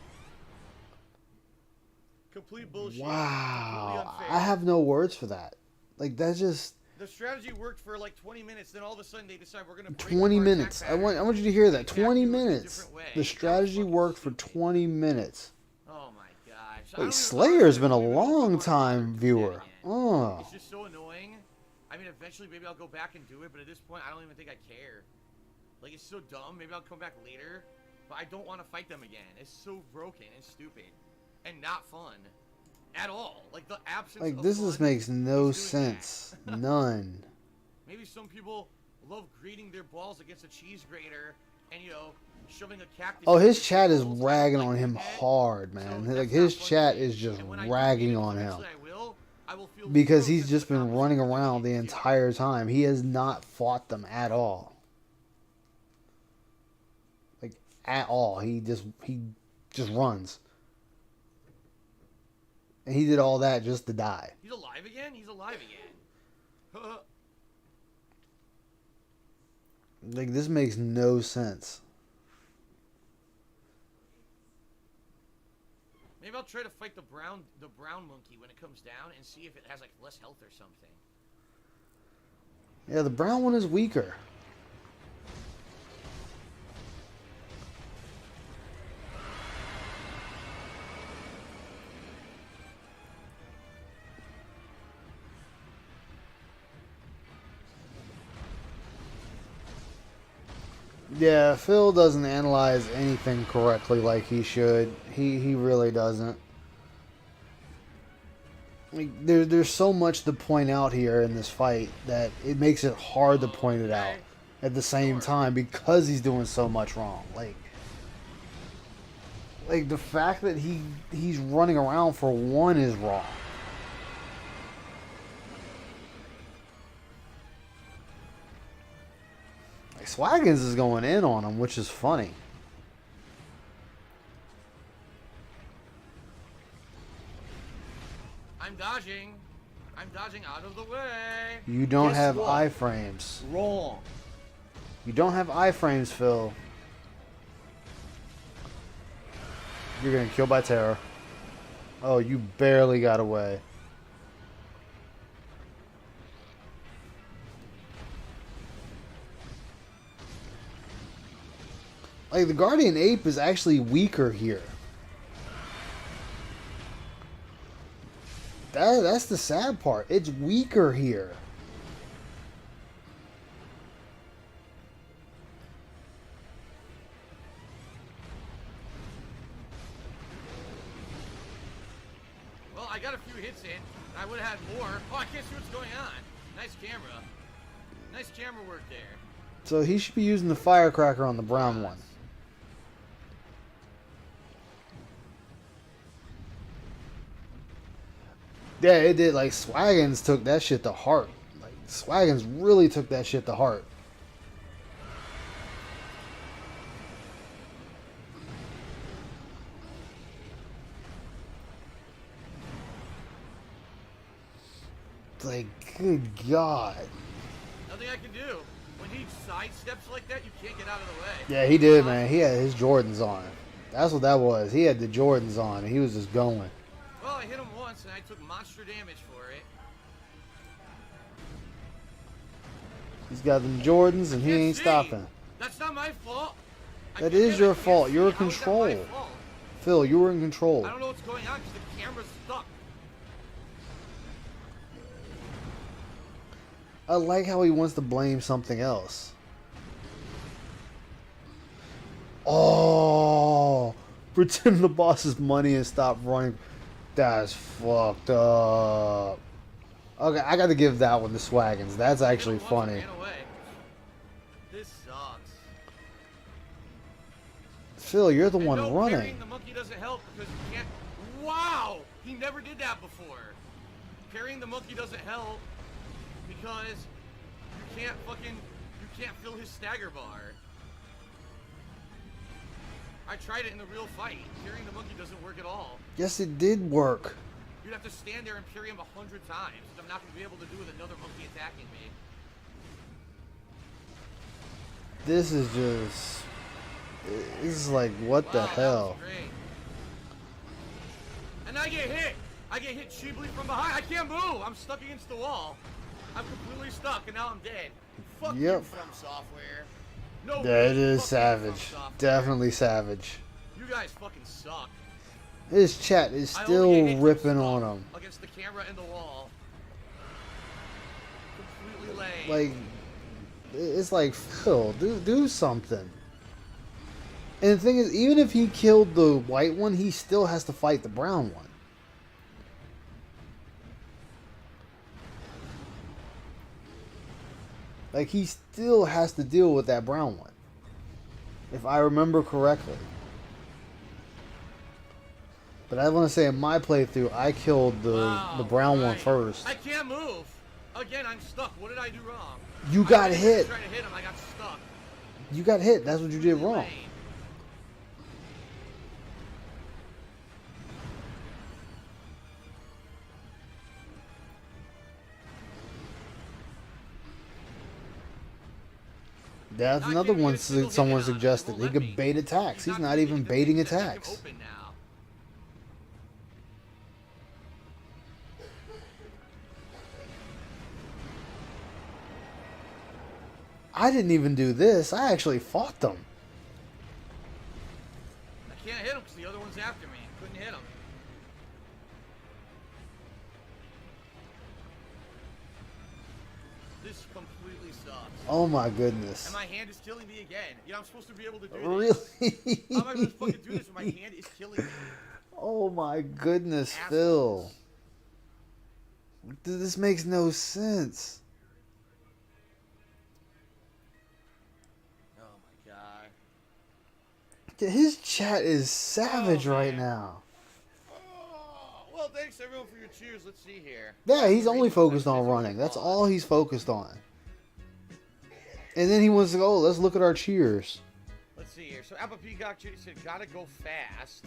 Complete bullshit. Completely Wow. unfair. I have no words for that. Like, that's just The strategy worked for like 20 minutes, then all of a sudden they decide we're gonna break 20 apart minutes. attack I want patterns you to hear that. and attack 20 you in a minutes. different way. The That was strategy fucking worked for stupid. 20 minutes. Oh my gosh. I don't Wait, even Slayer's been a maybe I'll go long back time and do viewer. that again. Oh. It's just so annoying. I mean, eventually maybe I'll go back and do it, but at this point I don't even think I care. Like, it's so dumb. Maybe I'll come back later, but I don't want to fight them again. It's so broken and stupid and not fun at all. Like, the absence Like, of this fun just makes no is doing that. sense. None. Maybe some people love grating their balls against a cheese grater and, shoving a cactus. Oh, his in chat is their balls, ragging like on him that. hard, So man. that's Like, not his fun to chat me. is just And when I do ragging beat it, on him. eventually I will feel Because no he's sense just of been running accomplishment around the against you. entire time. He has not fought them at all. Like, at all. He just runs. And he did all that just to die. He's alive again? He's alive again. Like, this makes no sense. Maybe I'll try to fight the brown monkey when it comes down and see if it has like less health or something. Yeah, the brown one is weaker. Yeah, Phil doesn't analyze anything correctly like he should. He really doesn't. Like, there's so much to point out here in this fight that it makes it hard to point it out at the same time because he's doing so much wrong. Like the fact that he's running around for one is wrong. Like, Swaggins is going in on him, which is funny. I'm dodging. I'm dodging out of the way. You don't Guess have what? iframes. Wrong. You don't have iframes, Phil. You're getting killed by terror. Oh, you barely got away. Like, the Guardian Ape is actually weaker here. That's the sad part. It's weaker here. Well, I got a few hits in. I would have had more. Oh, I can't see what's going on. Nice camera. Nice camera work there. So he should be using the firecracker on the brown one. Yeah, it did. Like, Swaggins took that shit to heart. Like, Swaggins really took that shit to heart. It's like, good God. Nothing I can do. When he sidesteps like that, you can't get out of the way. Yeah, he did, man. He had his Jordans on. That's what that was. He had the Jordans on, and he was just going. Well, I hit him once, and I took monster damage for it. He's got them Jordans, and he Can't ain't see. stopping. That's not my fault. That is your fault. You're in control. How is that my fault? Phil, you were in control. I don't know what's going on because the camera's stuck. I like how he wants to blame something else. Oh, pretend the boss's money and stop running. That's fucked up. Okay, I got to give that one to Swaggins. That's actually Hit him once and funny. ran away. This sucks. Phil, you're the And one no, running. Parrying the monkey doesn't help because you can't. Wow! He never did that before. Parrying the monkey doesn't help because you can't fill his stagger bar. I tried it in the real fight. Parrying the monkey doesn't work at all. Yes, it did work. You'd have to stand there and parry him 100 times. I'm not going to be able to do with another monkey attacking me. This is just... This is like, what the Wow, hell? that was great. And I get hit. I get hit cheaply from behind. I can't move. I'm stuck against the wall. I'm completely stuck, and now I'm dead. Fuck you, Yep. From Software. No, That really, is fuck you, savage. From Software. Definitely savage. You guys fucking suck. His chat is I still only get hit from ripping stuck on him. against the camera and the wall. Completely lame. Like, it's like, Phil, do something. And the thing is, even if he killed the white one, he still has to fight the brown one. Like, he still has to deal with that brown one. If I remember correctly. But I want to say in my playthrough, I killed the brown one right. first. I can't move. Again, I'm stuck. What did I do wrong? You got I hit. tried to hit him. I got stuck. You got hit. That's what you did wrong. Lame. That's Not another giving me one a single hit someone on him. He suggested. won't He let could me. bait attacks. He's not giving me even the baiting things that make him attacks. open now. I didn't even do this. I actually fought them. I can't hit him because the other one's after me. Couldn't hit him. This completely sucks. Oh my goodness. And my hand is killing me again. You know, I'm supposed to be able to do Really? this. How am I supposed to fucking do this when my hand is killing me? Oh my goodness, Assholes. Phil. This makes no sense. Oh my god. His chat is savage Oh, right man. now. Oh, well, thanks everyone for your cheers. Let's see here. Yeah, he's only Reading focused on messages running. That's on. all he's focused on. And then he wants to go, oh, let's look at our cheers. Let's see here. So Apple Peacock said, gotta go fast.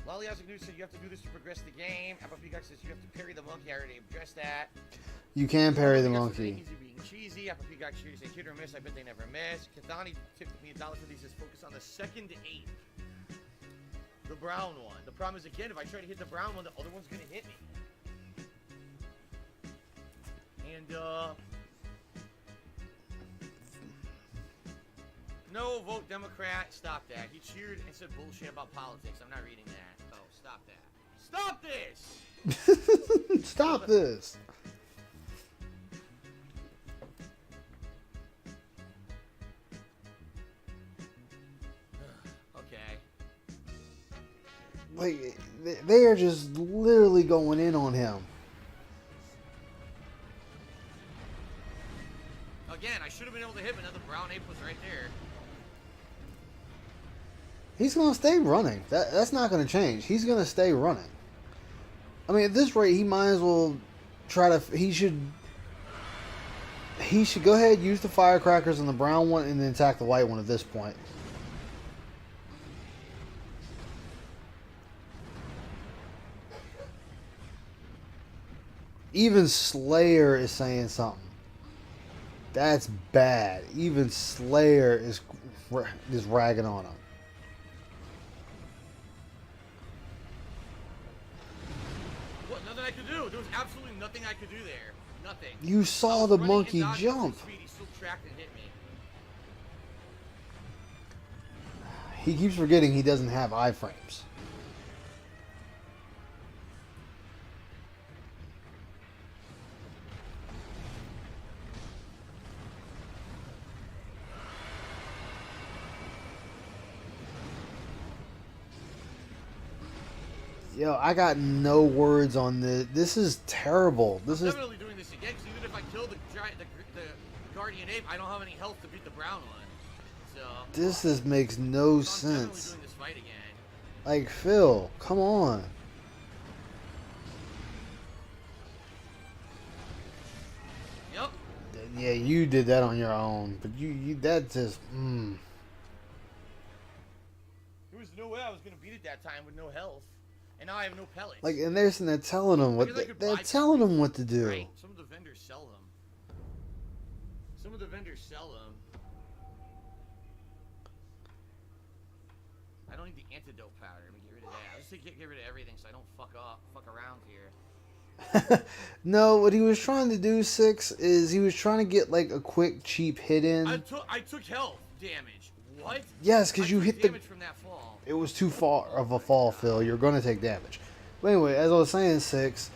Lolly Isaac News said you have to do this to progress the game. Apple Peacock says you have to parry the monkey. I already addressed that. You can parry the Apple Peacock says monkey. Easy being cheesy. Apple Peacock cheers say hit or miss. I bet they never miss. Kathani tipped me $1 for these. Says focus on the second ape. The brown one. The problem is, again, if I try to hit the brown one, the other one's gonna hit me. And no, vote Democrat. Stop that. He cheered and said bullshit about politics. I'm not reading that. Oh, stop that. Stop this! Stop this. Okay. Like, they are just literally going in on him. Again, I should have been able to hit him. Another brown ape was right there. He's going to stay running. That's not going to change. He's going to stay running. I mean, at this rate, he might as well try to... He should go ahead, use the firecrackers on the brown one, and then attack the white one at this point. Even Slayer is saying something. That's bad. Even Slayer is ragging on him. What? Nothing I could do. There was absolutely nothing I could do there. Nothing. You I saw was the running monkey and dodging with jump. speed. He still tracked and hit me. He keeps forgetting he doesn't have iframes. Yo, I got no words on this. This is terrible. This I'm is definitely doing this again, because even if I kill the giant, the guardian ape, I don't have any health to beat the brown one. So this is makes no so I'm definitely sense. doing this fight again. Like, Phil, come on. Yep. Yeah, you did that on your own, but you that just There was no way I was gonna beat it that time with no health, and now I have no pellets. like, and they're telling him what I guess I could they're buy telling him what to do. Right. Some of the vendors sell them. Some of the vendors sell them. I don't need the antidote powder. Let me get rid of that. I just get rid of everything so I don't fuck around here. No, what he was trying to do, Six, is he was trying to get like a quick, cheap hit in. I took health damage. What? Yes, because I you took hit the. damage from that fall. It was too far of a fall, Phil. You're going to take damage. But anyway, as I was saying, Six,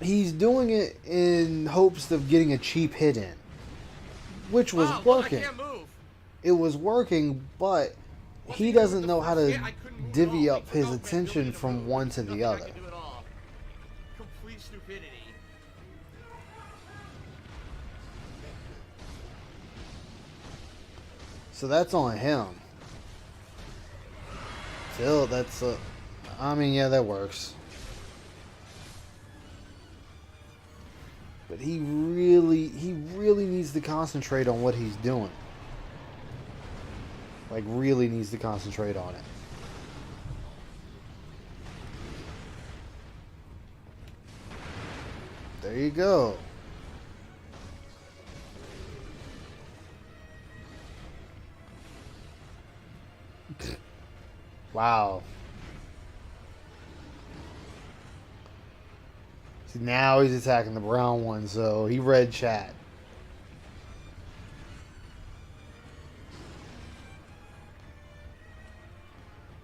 he's doing it in hopes of getting a cheap hit in, which was Look, working. I can't move. It was working, but Well, he see, doesn't the know how first to hit, I couldn't move at divvy all. up They his took out my attention ability to from move. one to Nothing the I other. could do at all. Complete stupidity. So that's on him. Phil, that's I mean, yeah, that works. But he really needs to concentrate on what he's doing. Like, really needs to concentrate on it. There you go. Wow. See, now he's attacking the brown one, so he read chat.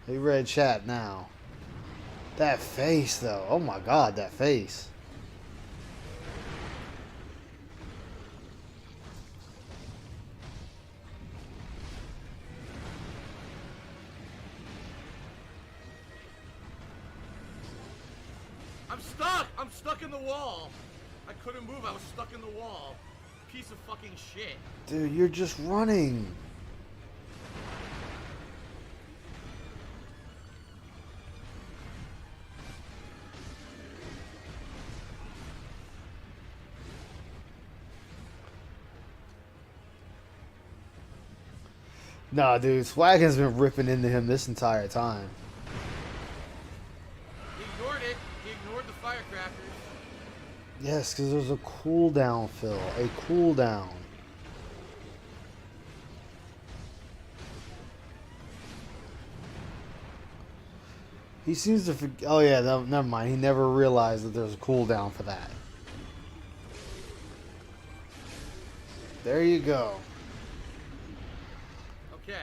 He read chat now. That face, though. Oh my god, that face. I'm stuck! I'm stuck in the wall! I couldn't move, I was stuck in the wall. Piece of fucking shit. Dude, you're just running. Nah, dude, Swaggin's been ripping into him this entire time. He ignored it. He ignored the firecrackers. Yes, because there's a cooldown, Phil. A cooldown. He seems to forget. Oh, yeah, no, never mind. He never realized that there's a cooldown for that. There you go. Okay.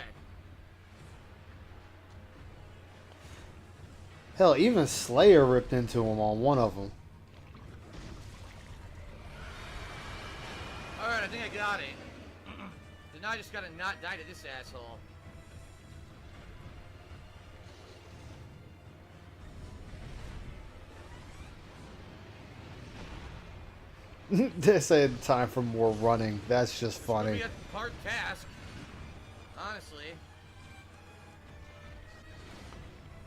Hell, even Slayer ripped into him on one of them. Alright, I think I got it. So now I just gotta not die to this asshole. They said time for more running. That's just It's gonna funny. be a hard task. Honestly.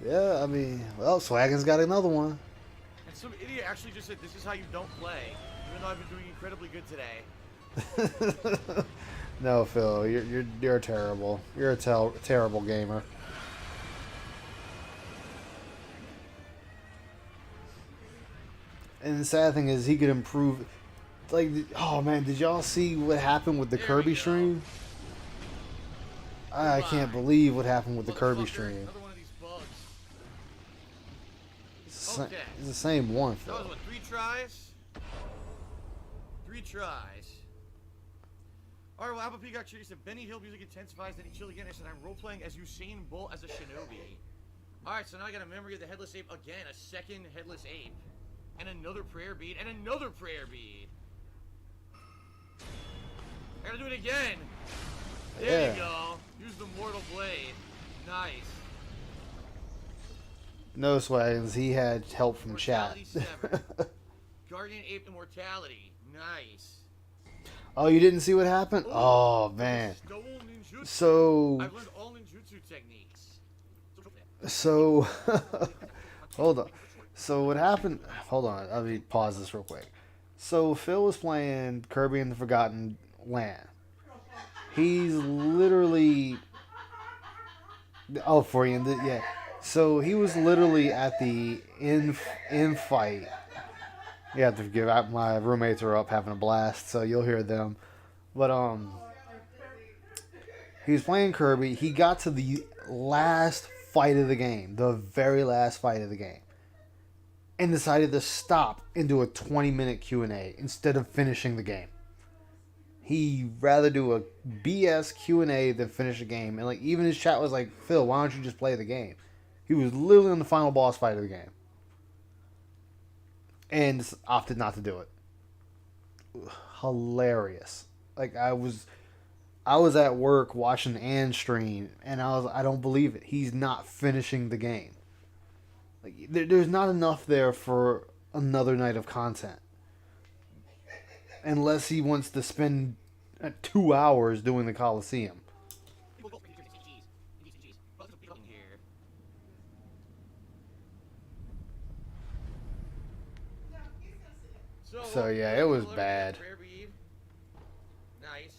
Yeah, I mean, well, Swaggin's got another one. And some idiot actually just said, this is how you don't play. Even though I've been doing incredibly good today. No, Phil, you're terrible. You're a terrible gamer. And the sad thing is, he could improve. Like, oh man, did y'all see what happened with the There we Kirby go. stream? I can't believe what happened with the Kirby Motherfucker, stream. Another one of these bugs. It's Okay. the same one, That was Phil. what, 3 tries? 3 tries. Alright, well, Apple Peacock Tree said Benny Hill music intensifies, then he chilled again. I said, I'm role-playing as Usain Bolt as a shinobi. Alright, so now I got a memory of the headless ape again, a second headless ape. And another prayer bead, and another prayer bead. I gotta do it again. There Yeah. you go. Use the mortal blade. Nice. No, Swaggins, he had help from chat. Mortality 7. Guardian ape immortality. Nice. Oh, you didn't see what happened? Ooh, Oh, the man. Stone ninjutsu. So, I've learned all ninjutsu techniques. so, hold on. So what happened? Hold on. Let me pause this real quick. So Phil was playing Kirby and the Forgotten Land. He's literally. Oh, for you, yeah. So he was literally at the in fight. You have to forgive. My roommates are up having a blast, so you'll hear them. But he was playing Kirby. He got to the last fight of the game, the very last fight of the game, and decided to stop and do a 20-minute Q&A instead of finishing the game. He rather do a BS Q&A than finish a game. And like even his chat was like, Phil, why don't you just play the game? He was literally on the final boss fight of the game. And opted not to do it. Hilarious. Like I was at work watching Ann stream and I don't believe it. He's not finishing the game. Like there's not enough there for another night of content. Unless he wants to spend 2 hours doing the Coliseum. So, yeah, it was bad. Nice.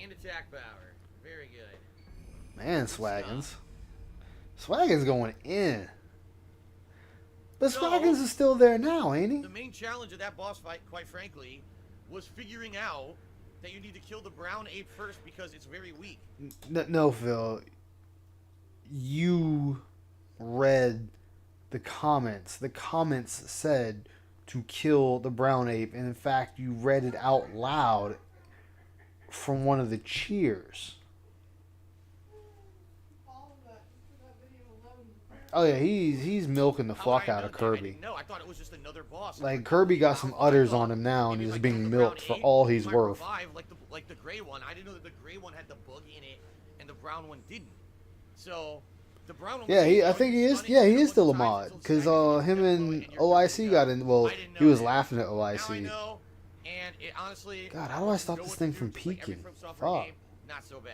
And attack power. Very good. Man, Swaggins. Swaggins going in. But So- Swaggins is still there now, ain't he? The main challenge of that boss fight, quite frankly, was figuring out that you need to kill the brown ape first because it's very weak. No, Phil. You read the comments. The comments said to kill the brown ape, and in fact, you read it out loud from one of the cheers. Oh yeah, he's milking the How would fuck I out know of that? I Kirby. didn't know. I thought it was just another boss. Like Kirby got some udders on him now, and Maybe he's like being the brown milked for ape, all he's might worth. revive like the gray one. I didn't know that the gray one had the bug in it, and the brown one didn't. So the brown one. Yeah, I think he is. Yeah, he is still a mod because him and OIC got in. Well, he was laughing at Now I OIC. know, and it honestly. God, how do I stop know this what thing to from do, just like every peaking? From Software Fuck. game, not so bad.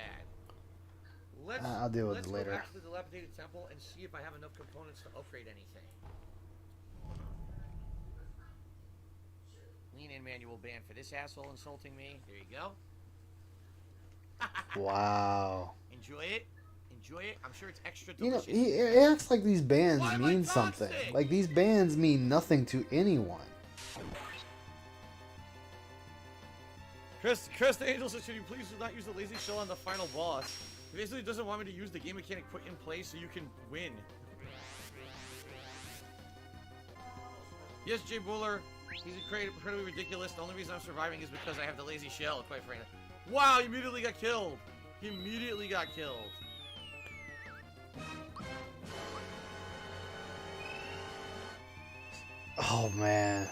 Let's, I'll deal with let's it go later. back to the dilapidated temple and see if I have enough components to upgrade anything. Lean in manual ban for this asshole insulting me. There you go. Wow. Enjoy it. Enjoy it. I'm sure it's extra You know, delicious. he acts like these bands Why am I mean toxic? something. Like these bands mean nothing to anyone. Chris the Angel says, should you please do not use the lazy shell on the final boss? He basically doesn't want me to use the game mechanic put in place so you can win. Yes, Jay Buller, he's incredibly ridiculous. The only reason I'm surviving is because I have the lazy shell, quite frankly. Wow, he immediately got killed. He immediately got killed. Oh man.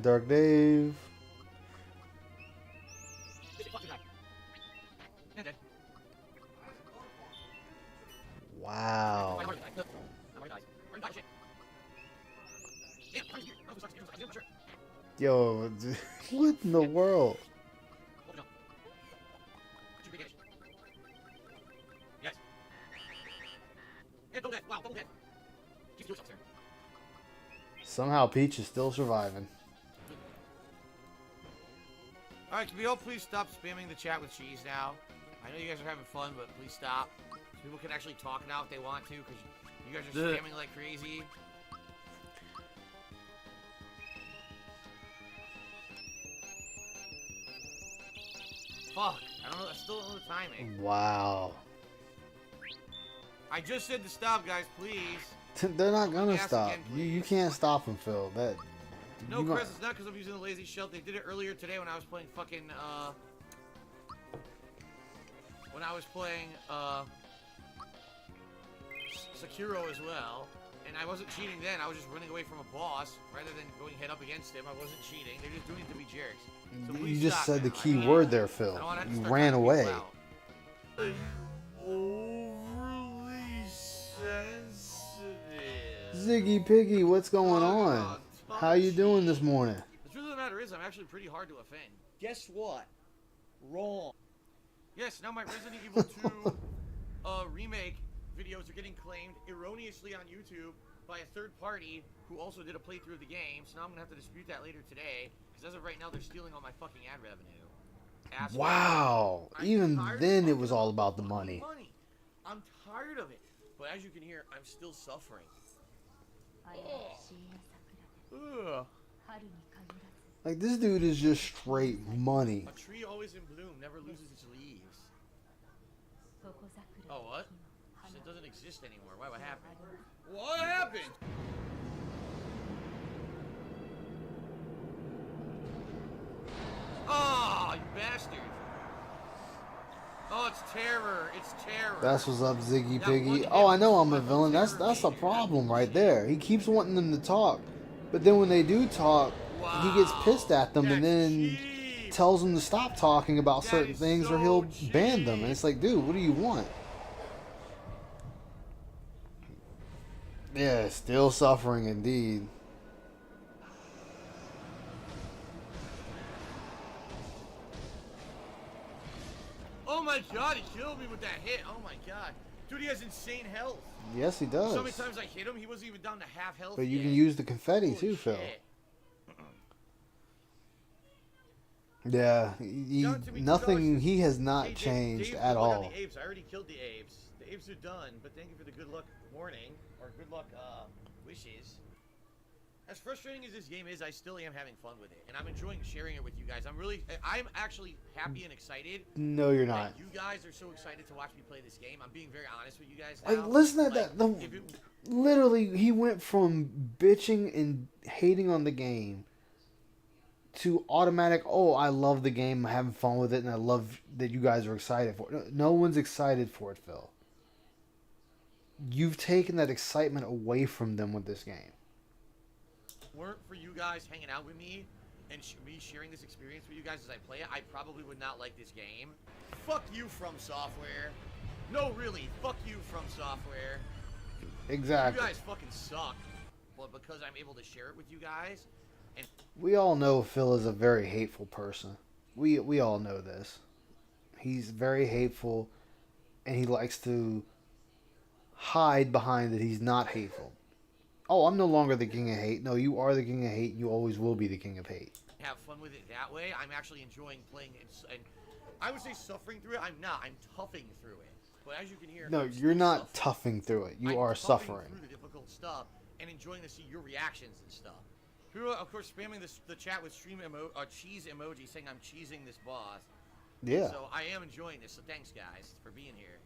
Dark Dave. Wow. Yo, what in the world? Somehow Peach is still surviving. Alright, can we all please stop spamming the chat with cheese now? I know you guys are having fun, but please stop. So people can actually talk now if they want to, because you guys are spamming like crazy. Fuck, I don't know, I still don't know the timing. Wow. I just said to stop, guys, please. They're not gonna Ask stop. again, You please. can't stop them, Phil. That. No, you got- Chris, it's not because I'm using the lazy shell. They did it earlier today when I was playing fucking, when I was playing, Sekiro as well. And I wasn't cheating then. I was just running away from a boss rather than going head up against him. I wasn't cheating. They're just doing it to be jerks. So You please just stop said the now. I key can't- word there, I Phil. don't wanna You start ran calling people away. out. Overly sensitive. Ziggy Piggy, what's going Talk on? about How you doing this touchy. morning? The truth of the matter is, I'm actually pretty hard to offend. Guess what? Wrong. Yes, now my Resident Evil 2 remake videos are getting claimed erroneously on YouTube by a third party who also did a playthrough of the game. So now I'm gonna have to dispute that later today, because as of right now, they're stealing all my fucking ad revenue. Assholes. Wow. I'm Even tired then, of it was fucking all about the money. money. I'm tired of it. But as you can hear, I'm still suffering. Ugh. Like this dude is just straight money. A tree always in bloom never loses its leaves. Oh, what? She said it doesn't exist anymore. Why? What happened? What happened? Oh, you bastard! Oh, it's terror. It's terror. That's what's up, Ziggy That Piggy. one Oh, I hit know was I'm a fucking villain. That's a problem right there. He keeps wanting them to talk, but then when they do talk, he gets pissed at them and That's then cheap. tells them to stop talking about That certain is things or so he'll ban them. And cheap. it's like, dude, what do you want? Yeah, still suffering indeed. Oh my god, he killed me with that hit. Oh my god. Dude, he has insane health. Yes, he does. So many times I hit him, he wasn't even down to half health. But you yet. can use the confetti Holy too, Phil. shit. Yeah, John, to me, nothing. $2. He has not Hey, Dave, changed Dave, at look on all. The apes. I already killed the apes. The Apes are done, but thank you for the good luck warning, or good luck, wishes. As frustrating as this game is, I still am having fun with it, and I'm enjoying sharing it with you guys. I'm actually happy and excited. No, you're not. That you guys are so excited to watch me play this game. I'm being very honest with you guys Like, now. listen to Like, that. Literally, he went from bitching and hating on the game to automatic, oh, I love the game, I'm having fun with it, and I love that you guys are excited for it. No one's excited for it, Phil. You've taken that excitement away from them with this game. Weren't for you guys hanging out with me and me sharing this experience with you guys as I play it, I probably would not like this game. Fuck you, From Software. No, really, fuck you, From Software. Exactly. You guys fucking suck. But because I'm able to share it with you guys, and We all know Phil is a very hateful person. We all know this. He's very hateful, and he likes to hide behind that he's not hateful. Oh, I'm no longer the king of hate. No, you are the king of hate, and you always will be the king of hate. have fun with it that way, I'm actually enjoying playing it. And I would say suffering through it. I'm not. I'm toughing through it. But as you can hear, No, I'm you're still not suffering. toughing through it. You I'm are toughing suffering. through the difficult stuff and enjoying to see your reactions and stuff. People are, of course, spamming the chat with cheese emoji saying I'm cheesing this boss. Yeah. So I am enjoying this. So thanks, guys, for being here.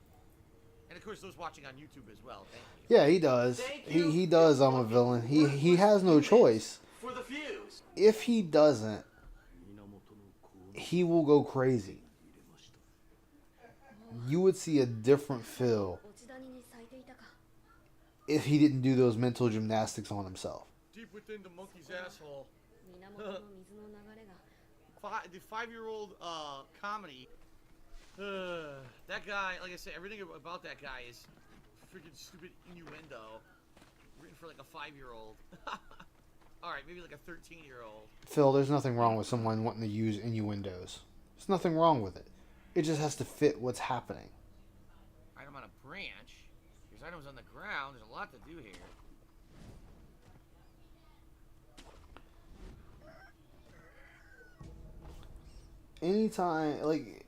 And of course, those watching on YouTube as well. Thank you. Yeah, he does. Thank you. He does. I'm a villain. He has no choice. For the views. If he doesn't, he will go crazy. You would see a different Phil if he didn't do those mental gymnastics on himself. Deep within the monkey's asshole. The 5-year-old comedy. That guy, like I said, everything about that guy is freaking stupid innuendo. Written for like a 5-year-old. Alright, maybe like a 13-year-old. Phil, there's nothing wrong with someone wanting to use innuendos. There's nothing wrong with it. It just has to fit what's happening. Item on a branch. There's items on the ground. There's a lot to do here.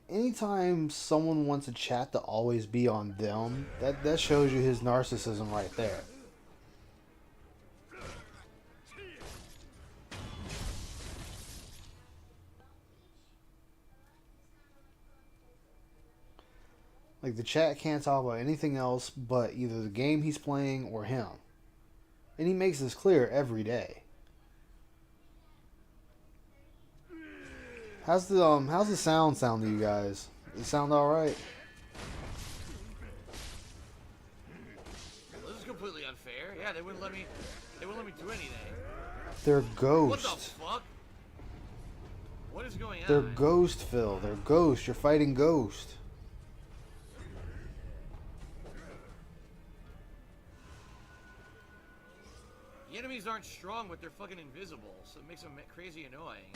Anytime someone wants a chat to always be on them, that shows you his narcissism right there. Like, the chat can't talk about anything else but either the game he's playing or him. And he makes this clear every day. How's the sound to you guys? Does it sound alright? Well, this is completely unfair. Yeah, they wouldn't let me do anything. They're What the ghosts. fuck? What is going on? They're ghost, Phil. They're ghost. You're fighting ghost. The enemies aren't strong, but they're fucking invisible, so it makes them crazy annoying.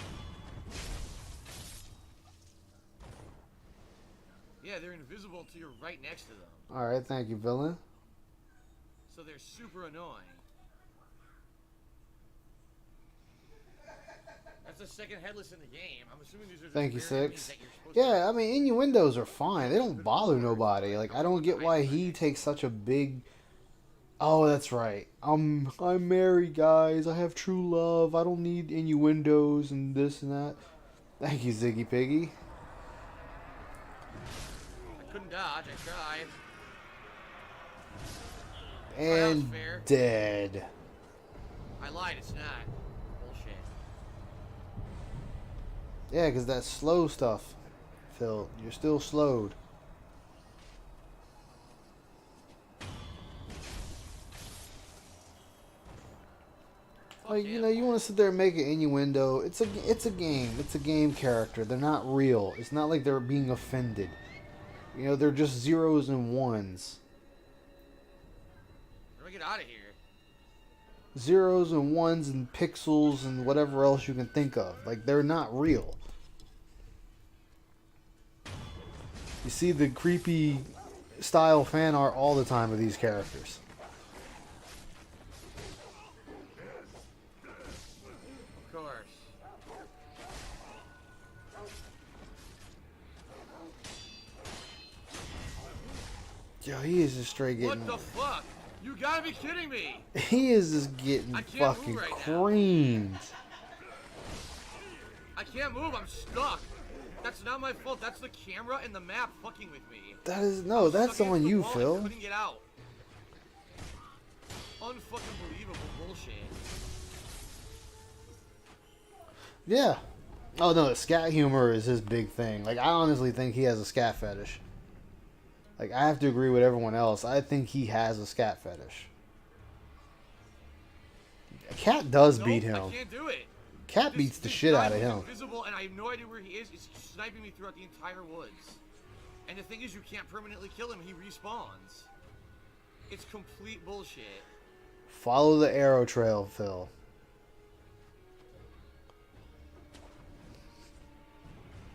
Yeah, they're invisible until you're right next to them. Alright, thank you, villain. So they're super annoying. That's the second headless in the game. I'm assuming these are just Thank you, rare enemies 6. that you're supposed to- Yeah, I mean, innuendos are fine. They don't bother nobody. Like, I don't get why he takes such a big... Oh, that's right. I'm married, guys. I have true love. I don't need innuendos and this and that. Thank you, Ziggy Piggy. I couldn't dodge, I tried. And was fair. dead. I lied, it's not. Bullshit. Yeah, because that slow stuff, Phil. You're still slowed. Like, you know, you want to sit there and make an innuendo. It's a game. It's a game character. They're not real. It's not like they're being offended. You know, they're just zeros and ones. How do I get out of here? Zeros and ones and pixels and whatever else you can think of. Like, they're not real. You see the creepy style fan art all the time of these characters. Of course. Yo, he is just straight What getting. the fuck? You gotta be kidding me! He is just getting I can't fucking move right now. creamed. I can't move, I'm stuck. That's not my fault, that's the camera and the map fucking with me. That is no, that's Stuck on against the you, wall, I Phil. couldn't get out. Unfucking believable bullshit. Yeah. Oh no, scat humor is his big thing. Like I honestly think he has a scat fetish. Like I have to agree with everyone else. I think he has a scat fetish. Cat does beat Nope, him. I can't do it. Cat beats the shit guy out of who's him. Invisible, and I have no idea where he is. It's sniping me throughout the entire woods. And the thing is, you can't permanently kill him. He respawns. It's complete bullshit. Follow the arrow trail, Phil.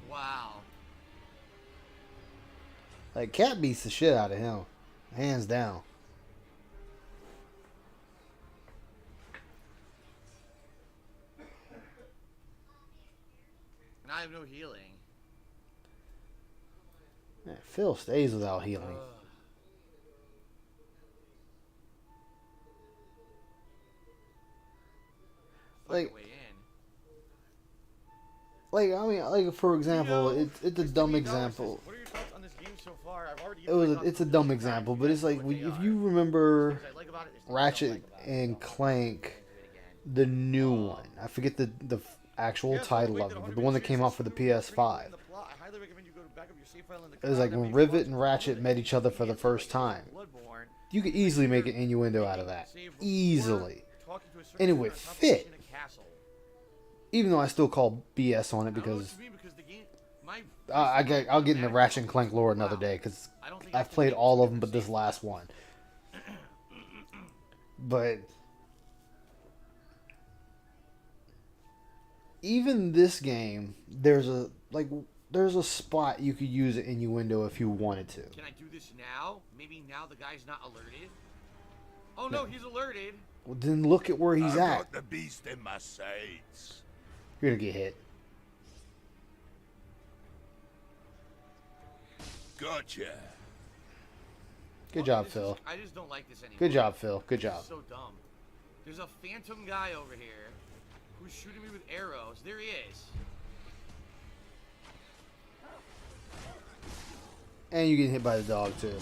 Wow. Like Cat beats the shit out of him, hands down. And I have no healing. Man, Phil stays without healing. Ugh. Like- Fucking way in. Like I mean, like for example, Yo, it's a Mr. dumb Meat example. Dollars says, what are your thoughts on this game so far? I've already It's a dumb example, but it's like if you remember Ratchet and Clank, the new one. I forget the actual title of it, but the one that came out for the PS5. It was like when Rivet and Ratchet met each other for the first time. You could easily make an innuendo out of that. Easily. And it would fit. Even though I still call BS on it because I'll get into Ratchet and Clank lore another day because I've played all of them but this last one. But even this game, there's a spot you could use an innuendo if you wanted to. Can I do this now? Maybe now the guy's not alerted? Oh no, he's alerted. Well, then look at where he's I've at. got the beast in my sights. You're gonna get hit. Gotcha. Good job, Phil. I just don't like this anymore. Good job, Phil. Good job. This is so dumb. There's a phantom guy over here who's shooting me with arrows. There he is. And you get hit by the dog too.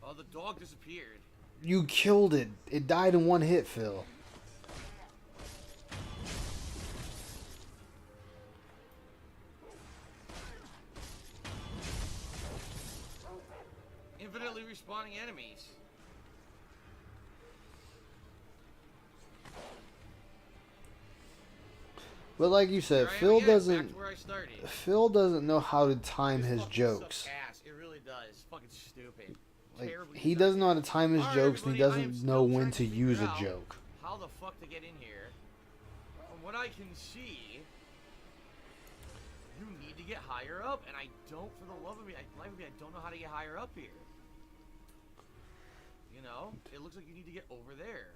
Oh, the dog disappeared. You killed it. It died in one hit, Phil. Infinitely respawning enemies. But like you said, Here I am Phil again, back doesn't. to where I started. Phil doesn't know how to time This his fucking jokes. sucks ass. It really does. Fucking stupid. Like Terribly he sucks. doesn't know how to time his Alright, jokes, and he everybody, I am doesn't still know trying when to to figure use a out joke. How the fuck to get in here? From what I can see, you need to get higher up, and I don't, for the love of me, I don't know how to get higher up here. You know, it looks like you need to get over there.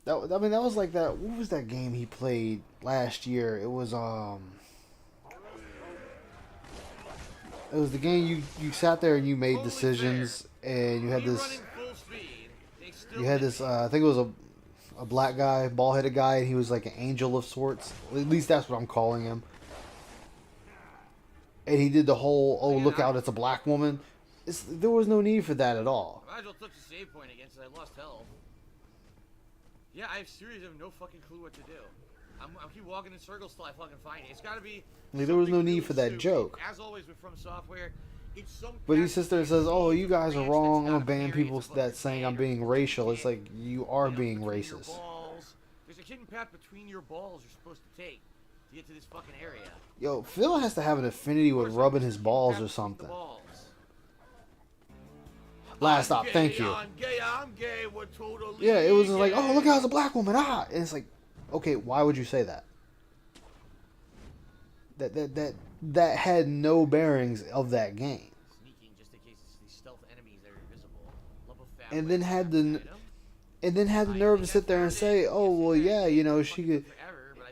I mean, that was like that. What was that game he played last year? It was It was the game you sat there and you made Totally decisions, and you had Me this. running full speed, they still You had hit this. me. I think it was a black guy, bald-headed guy, and he was like an angel of sorts. At least that's what I'm calling him. And he did the whole, oh, look out, it's a black woman. There was no need for that at all. Might as well touch the save point again since I lost health. Yeah, I seriously have no fucking clue what to do. I'm keep walking in circles till I fucking find it. It's gotta be. Like, there was no something need really for that stupid. joke. As always with From Software, it's some. But he cat sits there and with says, "Oh, you guys are branch wrong. that's I'm got gonna a ban berry, people it's a fucking that saying I'm kid, being or racial." It's kid, like you are you know, being between your racist. balls. There's a hidden path between your balls you're supposed to take to get to this fucking area. Yo, Phil has to have an affinity with There's rubbing a his hidden balls path or between the something. balls. Last I'm stop, gay, thank you. I'm gay, we're totally Yeah, it was just like, gay. oh, look out, it's a black woman, ah! And it's like, okay, why would you say that? That had no bearings of that game. Sneaking just in case it's these stealth enemies that are invisible. Love of fat And then women, had the item. and then had the nerve to sit there and say, oh, well, yeah, you know, she could.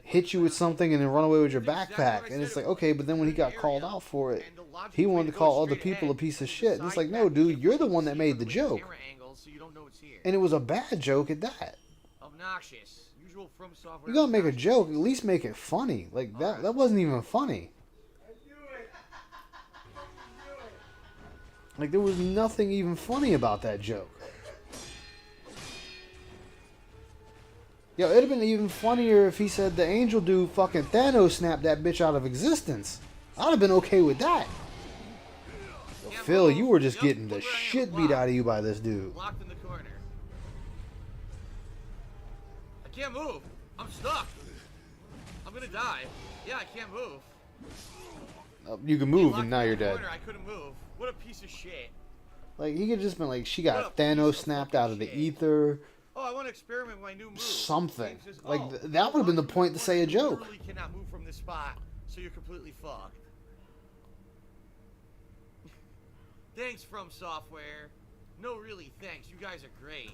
hit you with something and then run away with your That's exactly backpack. what I And it's said. like, okay, but then when he got Area, called out for it, and the logical he way wanted to go call is other straight people a ahead. piece of There's shit. a And it's side like, no, path dude, you you're the can't one that see made from the the joke. camera angles, so you don't know what's here. And it was a bad joke at that. Obnoxious. Usual From Software. You're gonna make a obnoxious. joke, at least make it funny. Like that wasn't even funny. Like there was nothing even funny about that joke. Yo, it'd have been even funnier if he said the angel dude fucking Thanos snapped that bitch out of existence. I'd have been okay with that. Yo, Can't Phil, move. you were just Yep, getting the look where I am. shit beat Locked. out of you by this dude. Locked in the corner. I can't move. I'm stuck. I'm gonna die. Yeah, I can't move. You can He move locked and me now in you're the dead. corner. I couldn't move. What a piece of shit. Like he could just been like, she What got a piece Thanos of snapped fucking out of the shit. ether. Oh, I want to experiment with my new move. Something. Game says, Like, oh, that would've been the locked in point to say a corner. joke. You literally cannot move from this spot, so you're completely fucked. Thanks, From Software. No, really, thanks. You guys are great.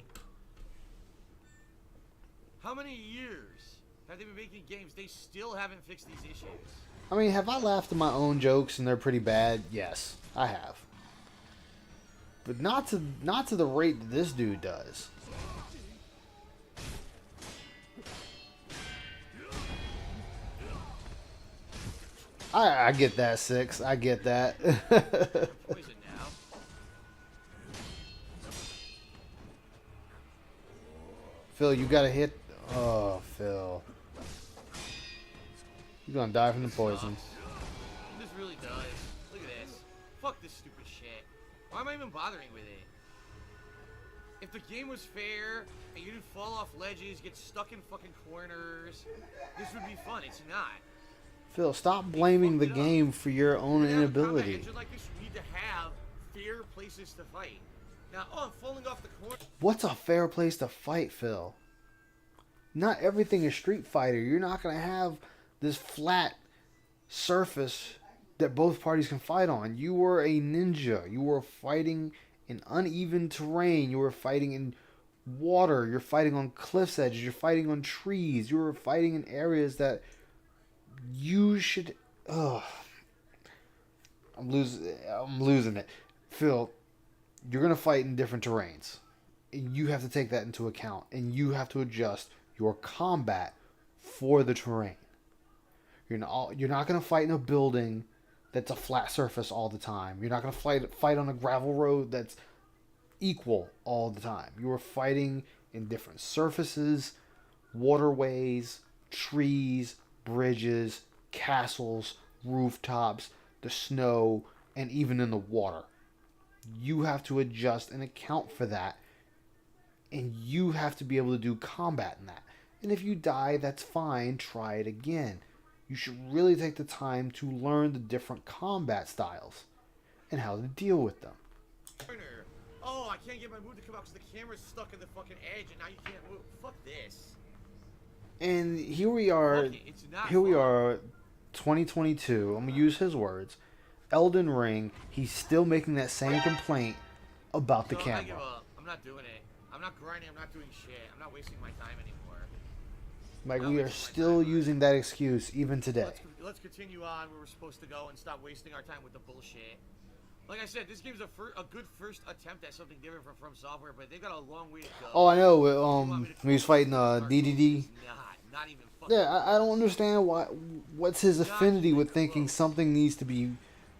How many years have they been making games? They still haven't fixed these issues. I mean, have I laughed at my own jokes and they're pretty bad? Yes, I have. But not to the rate that this dude does. I get that, Six. I get that. Poison now. Phil, you gotta hit. Oh, Phil. You're gonna die from the poison. This really does. Look at this. Fuck this stupid shit. Why am I even bothering with it? If the game was fair and you didn't fall off ledges, get stuck in fucking corners, this would be fun. It's not. Phil, stop blaming the game for your own When you have a combat inability. engine like this, you need to have fair places to fight. Now, oh, I'm falling off the corner. What's a fair place to fight, Phil? Not everything is Street Fighter. You're not going to have this flat surface that both parties can fight on. You were a ninja. You were fighting in uneven terrain. You were fighting in water. You're fighting on cliff's edges. You're fighting on trees. You were fighting in areas that you should... Ugh. I'm losing it. Phil, you're going to fight in different terrains. And you have to take that into account. And you have to adjust your combat for the terrain. You're not going to fight in a building that's a flat surface all the time. You're not going to fight on a gravel road that's equal all the time. You are fighting in different surfaces, waterways, trees, bridges, castles, rooftops, the snow, and even in the water. You have to adjust and account for that. And you have to be able to do combat in that. And if you die, that's fine. Try it again. You should really take the time to learn the different combat styles and how to deal with them. Corner. Oh, I can't get my move to come out because the camera's stuck in the fucking edge and now you can't move. Fuck this. And here we are. Fuck it, it's not Here we fun. are, 2022. I'm gonna use his words. Elden Ring. He's still making that same complaint about the No, I camera. give up. I'm not doing it. I'm not grinding. I'm not doing shit. I'm not wasting my time anymore. Like No, we are it's my still time. using that excuse even today. Let's continue on where we're supposed to go and stop wasting our time with the bullshit. Like I said, this game's a good first attempt at something different from Software, but they've got a long way to go. Oh, I know. You want me to When he was fighting Dark Souls DDD. is not even fucking. Yeah, I don't understand what's his affinity with thinking something needs to be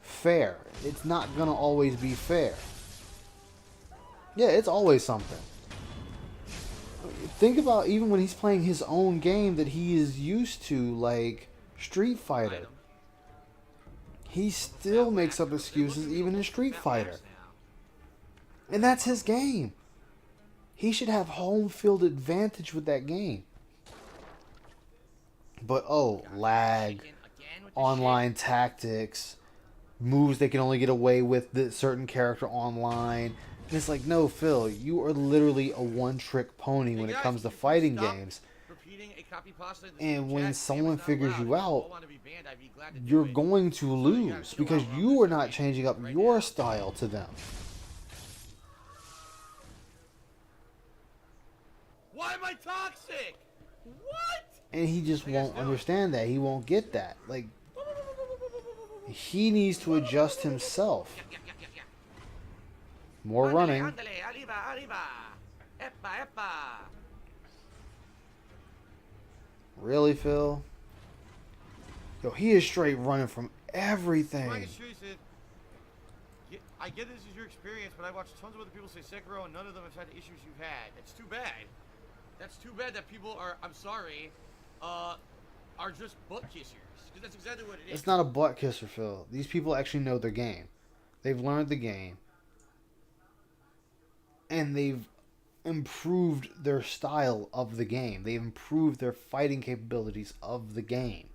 fair. It's not gonna always be fair. Yeah, it's always something. Think about even when he's playing his own game that he is used to, like Street Fighter. Item. He still makes up excuses even in Street Fighter. And that's his game. He should have home field advantage with that game. But oh, lag, online tactics, moves they can only get away with the certain character online. And it's like, no, Phil, you are literally a one-trick pony when it comes to fighting games. And when someone figures you out, you're going to lose because you are not changing up your style to them. Why am I toxic? What? And he just won't understand that. He won't get that. Like, he needs to adjust himself. More running. Ándale, arriba, arriba. Epa, epa. Really, Phil? Yo, he is straight running from everything. Ryan Street said, I get this is your experience, but I watched tons of other people say Sekiro, and none of them have had the issues you've had. It's too bad. That's too bad that people are, I'm sorry, are just butt kissers. Because that's exactly what it is. It's not a butt kisser, Phil. These people actually know their game. They've learned the game. And they've improved their style of the game. They've improved their fighting capabilities of the game.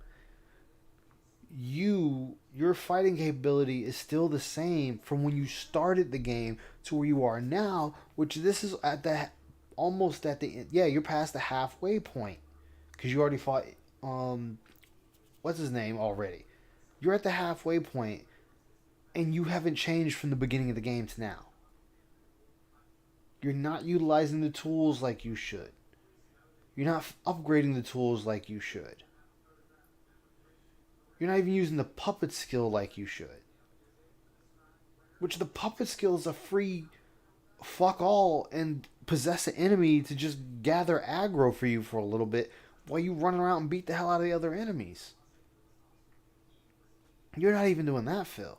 Your fighting capability is still the same from when you started the game to where you are now, which this is at the almost at the end. Yeah, you're past the halfway point because you already fought what's his name already. You're at the halfway point and you haven't changed from the beginning of the game to now. You're not utilizing the tools like you should. You're not upgrading the tools like you should. You're not even using the puppet skill like you should. Which the puppet skill is a free fuck all and possess an enemy to just gather aggro for you for a little bit while you run around and beat the hell out of the other enemies. You're not even doing that, Phil.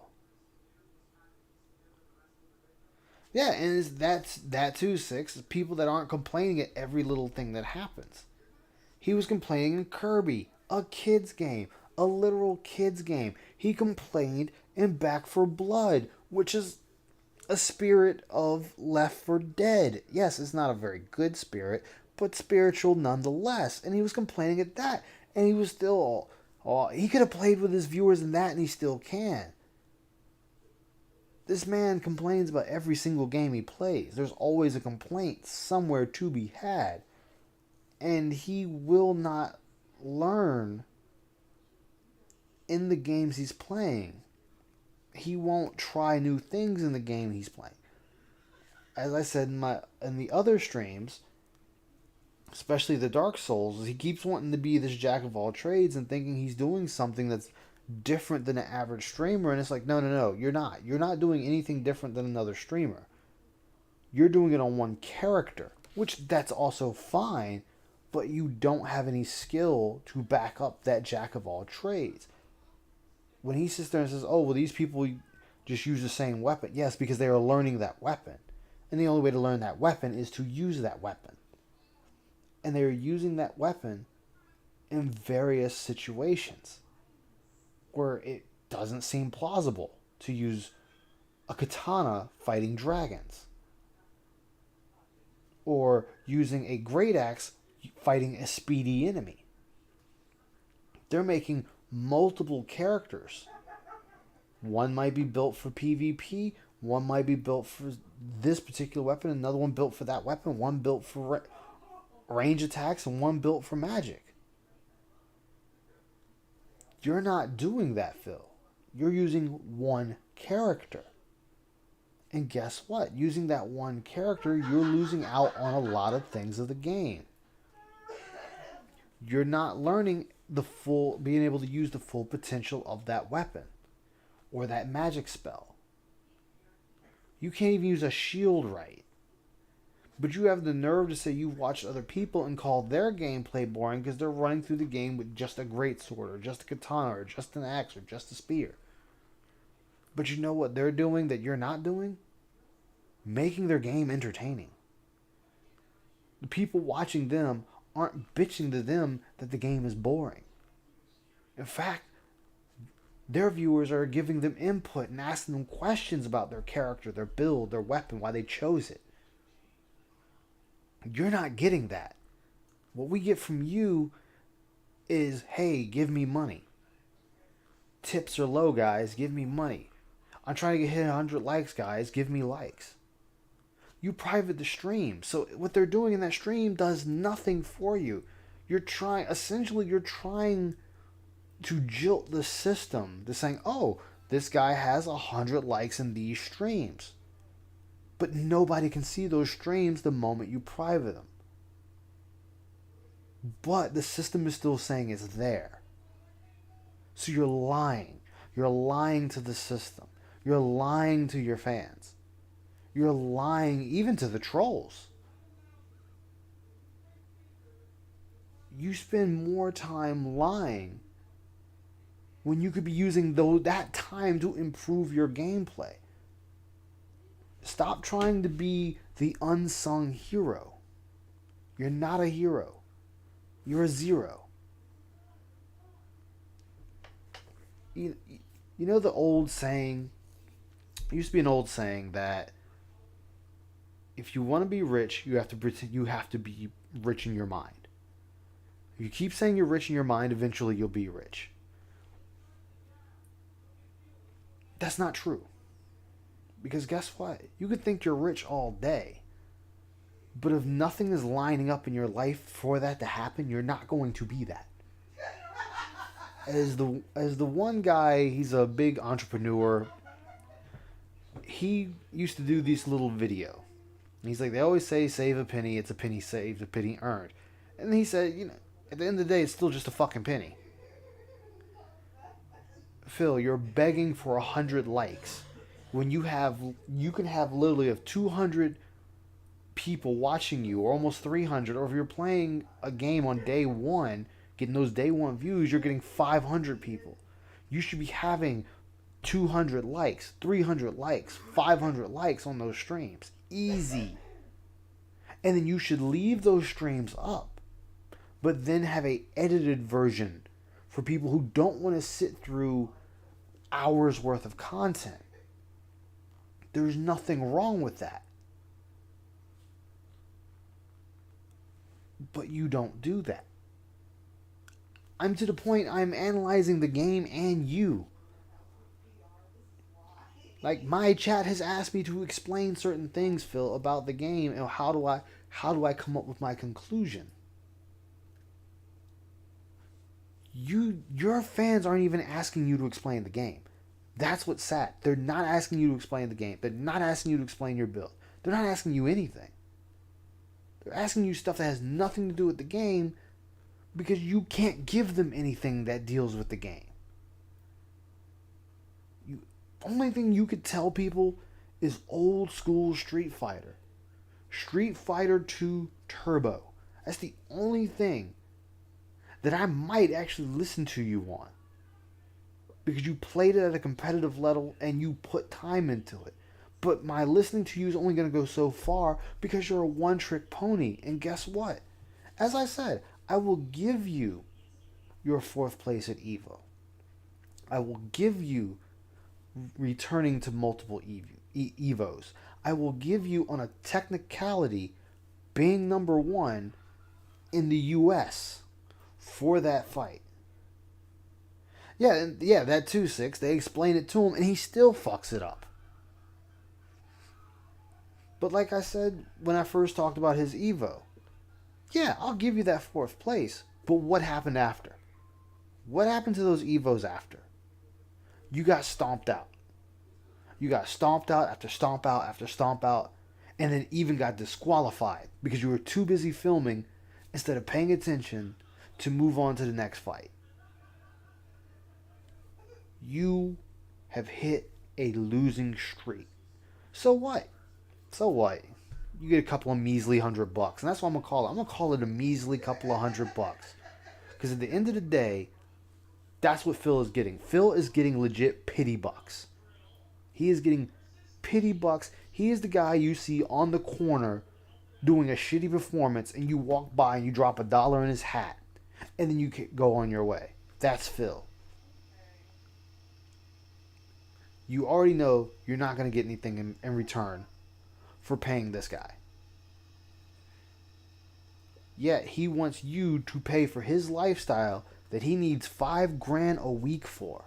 Yeah, and that's that too, Six. People that aren't complaining at every little thing that happens. He was complaining in Kirby, a kid's game, a literal kid's game. He complained in Back 4 Blood, which is a spirit of Left 4 Dead. Yes, it's not a very good spirit, but spiritual nonetheless. And he was complaining at that, and he was still, he could have played with his viewers in that, and he still can. This man complains about every single game he plays. There's always a complaint somewhere to be had. And he will not learn in the games he's playing. He won't try new things in the game he's playing. As I said in the other streams, especially the Dark Souls, he keeps wanting to be this jack of all trades and thinking he's doing something that's different than an average streamer, and it's like, no, you're not. You're not doing anything different than another streamer. You're doing it on one character, which that's also fine, but you don't have any skill to back up that jack of all trades. When he sits there and says, oh, well, these people just use the same weapon. Yes, because they are learning that weapon. And the only way to learn that weapon is to use that weapon. And they're using that weapon in various situations where it doesn't seem plausible to use a katana fighting dragons, or using a great axe fighting a speedy enemy. They're making multiple characters. One might be built for PvP, one might be built for this particular weapon, another one built for that weapon, one built for range attacks, and one built for magic. You're not doing that, Phil. You're using one character. And guess what? Using that one character, you're losing out on a lot of things of the game. You're not learning being able to use the full potential of that weapon or that magic spell. You can't even use a shield right. But you have the nerve to say you've watched other people and call their gameplay boring because they're running through the game with just a greatsword or just a katana or just an axe or just a spear. But you know what they're doing that you're not doing? Making their game entertaining. The people watching them aren't bitching to them that the game is boring. In fact, their viewers are giving them input and asking them questions about their character, their build, their weapon, why they chose it. You're not getting that. What we get from you is, hey, give me money. Tips are low, guys. Give me money. I'm trying to get hit 100 likes, guys. Give me likes. You private the stream. So what they're doing in that stream does nothing for you. You're trying to jilt the system to saying, oh, this guy has 100 likes in these streams. But nobody can see those streams the moment you private them. but the system is still saying it's there. So you're lying. You're lying to the system. You're lying to your fans. You're lying even to the trolls. You spend more time lying when you could be using that time to improve your gameplay. Stop trying to be the unsung hero. You're not a hero. You're a zero. You know the old saying, it used to be an old saying that if you want to be rich, you have to be rich in your mind. If you keep saying you're rich in your mind, eventually you'll be rich. That's not true. Because guess what? You could think you're rich all day, but if nothing is lining up in your life for that to happen, you're not going to be that. As the one guy, he's a big entrepreneur. He used to do this little video. He's like, they always say, save a penny, it's a penny saved, a penny earned. And he said, at the end of the day, it's still just a fucking penny. Phil, you're begging for 100 likes when you can have literally of 200 people watching you, or almost 300, or if you're playing a game on day one, getting those day one views, you're getting 500 people. You should be having 200 likes, 300 likes, 500 likes on those streams. Easy. And then you should leave those streams up, but then have a edited version for people who don't want to sit through hours worth of content. There's nothing wrong with that. But you don't do that. I'm to the point I'm analyzing the game and you. Like, my chat has asked me to explain certain things, Phil, about the game, and how do I come up with my conclusion? Your fans aren't even asking you to explain the game. That's what's sad. They're not asking you to explain the game. They're not asking you to explain your build. They're not asking you anything. They're asking you stuff that has nothing to do with the game because you can't give them anything that deals with the game. Only thing you could tell people is old school Street Fighter. Street Fighter 2 Turbo. That's the only thing that I might actually listen to you on. Because you played it at a competitive level and you put time into it. But my listening to you is only going to go so far because you're a one-trick pony. And guess what? As I said, I will give you your 4th place at EVO. I will give you returning to multiple EVOs. I will give you, on a technicality, being number 1 in the US for that fight. Yeah, that 2-6, they explain it to him and he still fucks it up. But like I said when I first talked about his EVO, yeah, I'll give you that 4th place, but what happened after? What happened to those EVOs after? You got stomped out. You got stomped out after stomp out after stomp out, and then even got disqualified because you were too busy filming instead of paying attention to move on to the next fight. You have hit a losing streak. So what? You get a couple of measly $100, and that's what I'm gonna call it. I'm gonna call it a measly couple of $100, because at the end of the day, that's what Phil is getting. Phil is getting legit pity bucks. He is getting pity bucks. He is the guy you see on the corner doing a shitty performance, and you walk by and you drop $1 in his hat, and then you go on your way. That's Phil. You already know you're not going to get anything in return for paying this guy. Yet he wants you to pay for his lifestyle that he needs $5,000 a week for.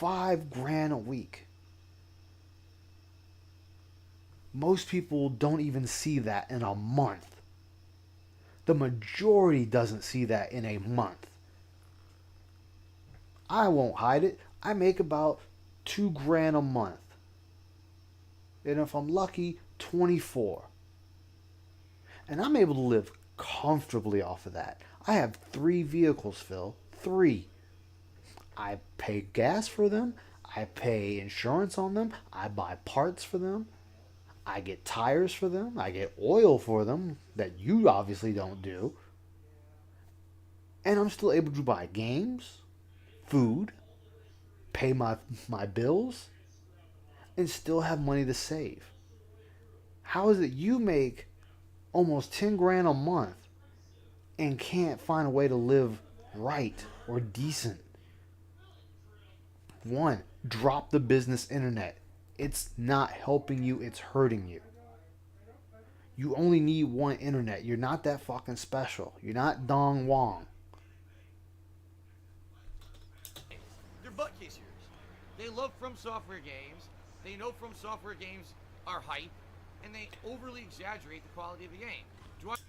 $5,000 a week. Most people don't even see that in a month. The majority doesn't see that in a month. I won't hide it. I make about $2,000 a month. And if I'm lucky, 24. And I'm able to live comfortably off of that. I have 3 vehicles, Phil. 3. I pay gas for them. I pay insurance on them. I buy parts for them. I get tires for them. I get oil for them that you obviously don't do. And I'm still able to buy games, food, pay my bills, and still have money to save. How is it you make almost 10 grand a month and can't find a way to live right or decent? 1, drop the business internet. It's not helping you, it's hurting you. You only need one internet. You're not that fucking special. You're not Dong Wong. They're butt kissers. They love From Software games. They know From Software games are hype, and they overly exaggerate the quality of the game.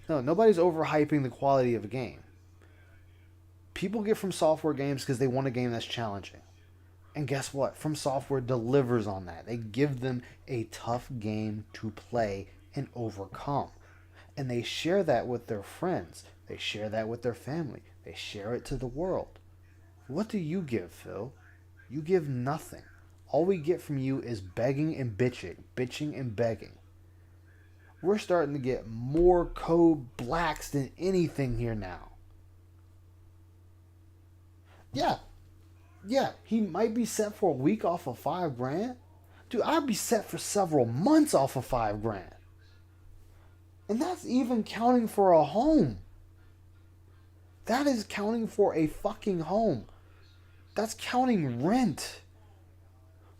No, nobody's overhyping the quality of a game. People get From Software games because they want a game that's challenging. And guess what? From Software delivers on that. They give them a tough game to play and overcome. And they share that with their friends. They share that with their family. They share it to the world. What do you give, Phil? You give nothing. All we get from you is begging and bitching and begging. We're starting to get more code blacks than anything here now. Yeah, he might be set for a week off of 5 grand. Dude, I'd be set for several months off of 5 grand. And that's even counting for a home. That is counting for a fucking home. That's counting rent.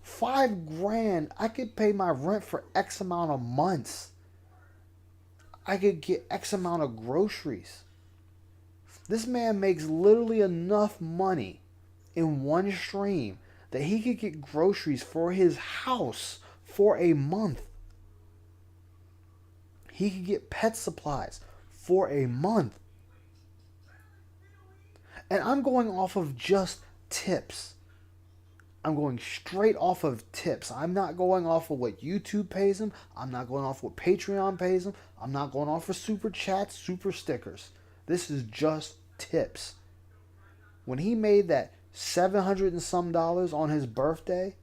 5 grand, I could pay my rent for X amount of months. I could get X amount of groceries. This man makes literally enough money in one stream that he could get groceries for his house for a month. He could get pet supplies for a month. And I'm going off of just tips. I'm going straight off of tips. I'm not going off of what YouTube pays him. I'm not going off what Patreon pays him. I'm not going off for super chats, super stickers. This is just tips. When he made that $700 and some on his birthday,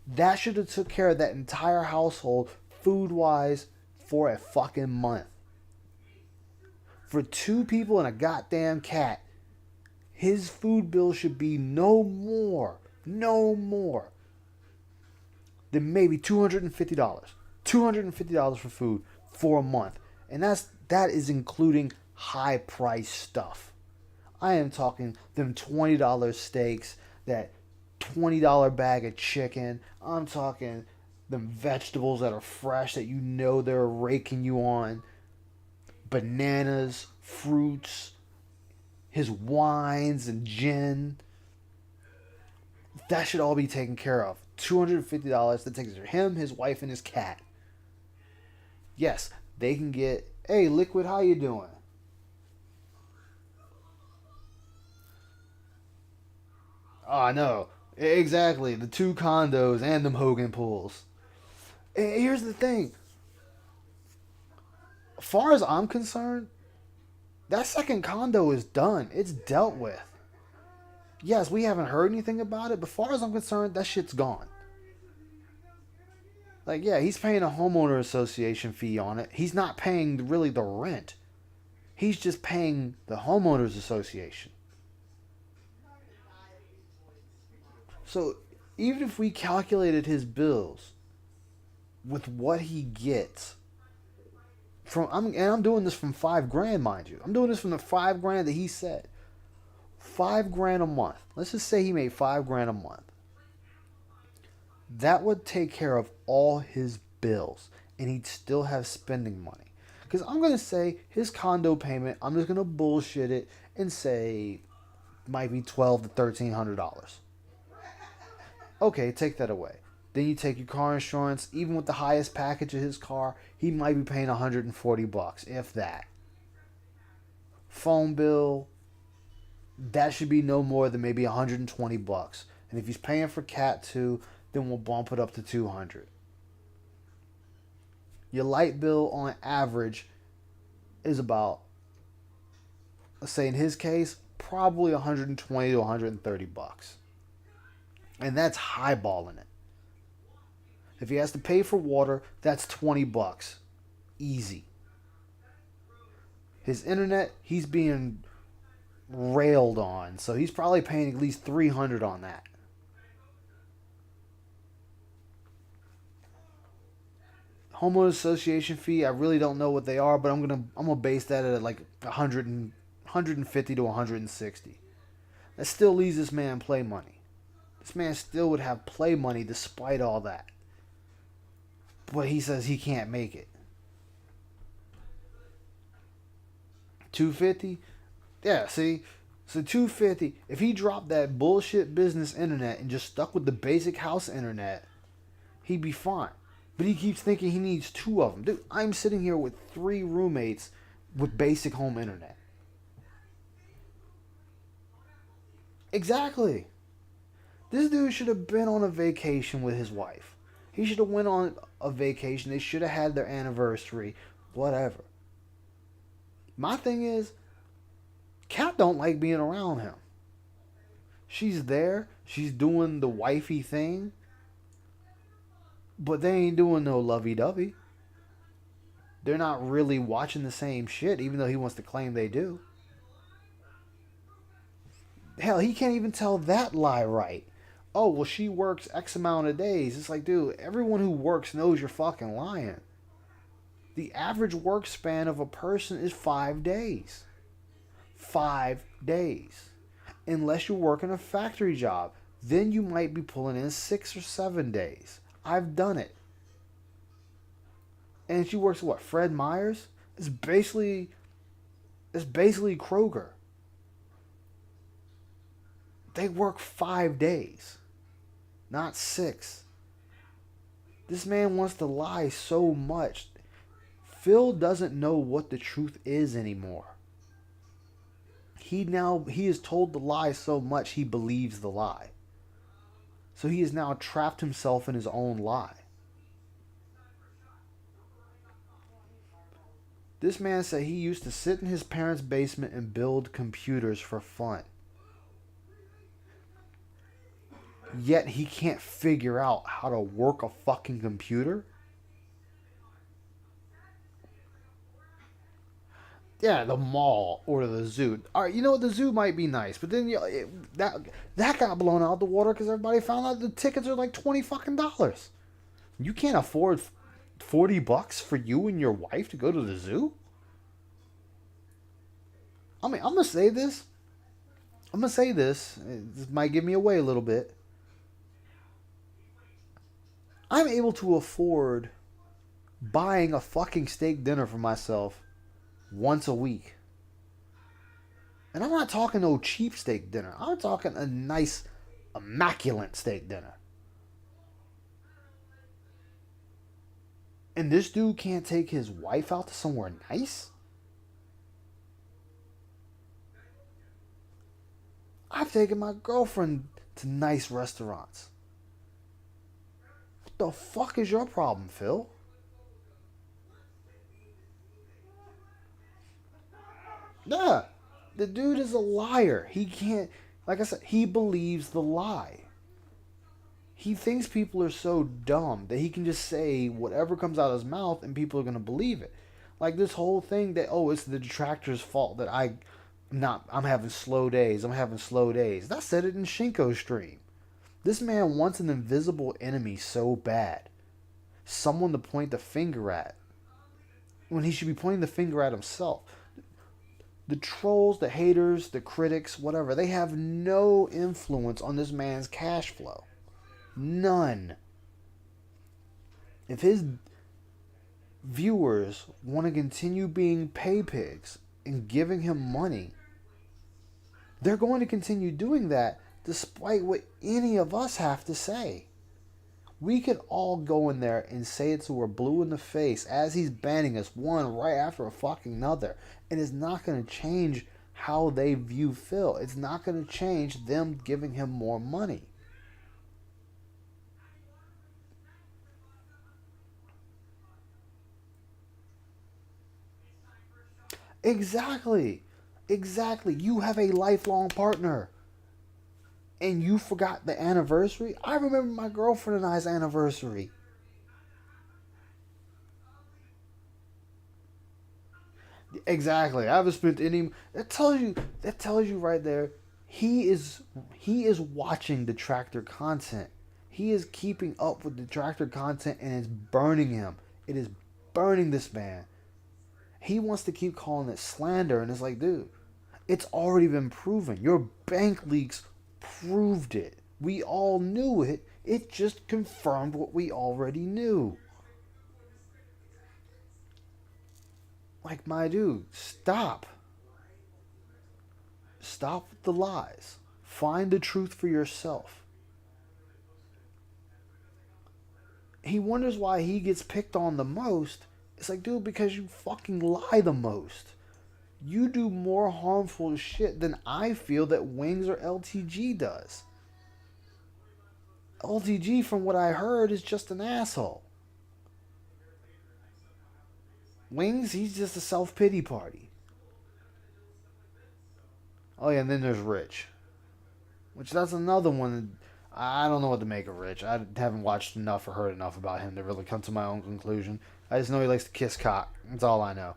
that should have took care of that entire household food-wise for a fucking month. For 2 people and a goddamn cat, his food bill should be no more than maybe $250. $250 for food for a month. And that is including high price stuff. I am talking them $20 steaks, that $20 bag of chicken. I'm talking them vegetables that are fresh that you know they're raking you on. Bananas, fruits, his wines and gin. That should all be taken care of. $250 that takes care of him, his wife, and his cat. Yes, they can get, hey, Liquid, how you doing? Oh, no. Exactly. The 2 condos and them Hogan pools. And here's the thing. As far as I'm concerned, that second condo is done. It's dealt with. Yes, we haven't heard anything about it, but as far as I'm concerned, that shit's gone. Like, yeah, he's paying a homeowner association fee on it. He's not paying really the rent. He's just paying the homeowners association. So, even if we calculated his bills with what he gets from, I'm doing this from 5 grand, mind you. I'm doing this from the 5 grand that he said. 5 grand a month. Let's just say he made 5 grand a month. That would take care of all his bills, and he'd still have spending money. Because I'm going to say his condo payment, I'm just going to bullshit it and say might be $1,200 to $1,300. Okay, take that away. Then you take your car insurance. Even with the highest package of his car, he might be paying $140, if that. Phone bill, that should be no more than maybe $120. And if he's paying for Cat 2, then we'll bump it up to $200. Your light bill on average is about let's say in his case, probably 120 to 130 bucks. And that's highballing it. If he has to pay for water, that's 20 bucks. Easy. His internet, he's being railed on, so he's probably paying at least 300 on that. Homeowners association fee, I really don't know what they are, but I'm gonna base that at like 150 to 160. That still leaves this man play money. This man still would have play money despite all that. But he says he can't make it. 250? Yeah, see? So 250, if he dropped that bullshit business internet and just stuck with the basic house internet, he'd be fine. But he keeps thinking he needs 2 of them. Dude, I'm sitting here with 3 roommates with basic home internet. Exactly. This dude should have been on a vacation with his wife. He should have went on a vacation. They should have had their anniversary. Whatever. My thing is, Kat don't like being around him. She's there. She's doing the wifey thing. But they ain't doing no lovey-dovey. They're not really watching the same shit, even though he wants to claim they do. Hell, he can't even tell that lie right. Oh, well, she works X amount of days. It's like, dude, everyone who works knows you're fucking lying. The average work span of a person is 5 days. 5 days. Unless you're working a factory job. Then you might be pulling in 6 or 7 days. I've done it. And she works what? Fred Meyer's? It's basically Kroger. They work 5 days. Not 6. This man wants to lie so much. Phil doesn't know what the truth is anymore. He is told the lie so much he believes the lie. So he has now trapped himself in his own lie. This man said he used to sit in his parents' basement and build computers for fun. Yet he can't figure out how to work a fucking computer? Yeah, the mall or the zoo. All right, you know what? The zoo might be nice, but then that got blown out the water because everybody found out the tickets are like $20 fucking. You can't afford $40 for you and your wife to go to the zoo. I mean, I'm gonna say this. This might give me away a little bit. I'm able to afford buying a fucking steak dinner for myself once a week. And I'm not talking no cheap steak dinner. I'm talking a nice, immaculate steak dinner. And this dude can't take his wife out to somewhere nice? I've taken my girlfriend to nice restaurants. What the fuck is your problem, Phil? Yeah, the dude is a liar. He can't, like I said, he believes the lie. He thinks people are so dumb that he can just say whatever comes out of his mouth and people are going to believe it. Like this whole thing that, oh, it's the detractor's fault that I'm having slow days. I said it in Shinko's stream. This man wants an invisible enemy so bad. Someone to point the finger at. When he should be pointing the finger at himself. The trolls, the haters, the critics, whatever, they have no influence on this man's cash flow. None. If his viewers want to continue being pay pigs and giving him money, they're going to continue doing that despite what any of us have to say. We could all go in there and say it so we're blue in the face as he's banning us one right after a fucking another. And it's not going to change how they view Phil. It's not going to change them giving him more money. Exactly. Exactly. You have a lifelong partner. And you forgot the anniversary? I remember my girlfriend and I's anniversary. Exactly. I haven't spent any. That tells you right there. He is watching detractor content. He is keeping up with detractor content, and it's burning him. It is burning this man. He wants to keep calling it slander, and it's like, dude, it's already been proven. Your bank leaks proved it. We all knew it. It just confirmed what we already knew. Like, my dude, stop. Stop with the lies. Find the truth for yourself. He wonders why he gets picked on the most. It's like, dude, because you fucking lie the most. You do more harmful shit than I feel that Wings or LTG does. LTG, from what I heard, is just an asshole. Wings, he's just a self-pity party. Oh yeah, and then there's Rich. Which, that's another one. I don't know what to make of Rich. I haven't watched enough or heard enough about him to really come to my own conclusion. I just know he likes to kiss cock. That's all I know.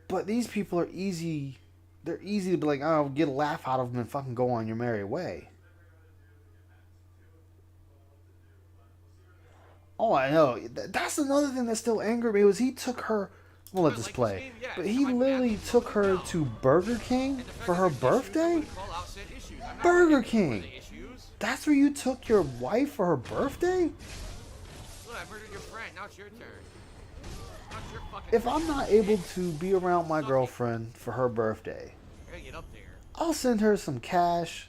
But these people are easy. They're easy to be like, oh, get a laugh out of them and fucking go on your merry way. Oh, I know. That's another thing that still angered me was he took her. We'll let this play. But he literally took her to Burger King for her birthday? Burger King! That's where you took your wife for her birthday? Look, I murdered your friend. Now it's your turn. Now it's your fucking If I'm not able to be around my girlfriend for her birthday, I gotta get up there. I'll send her some cash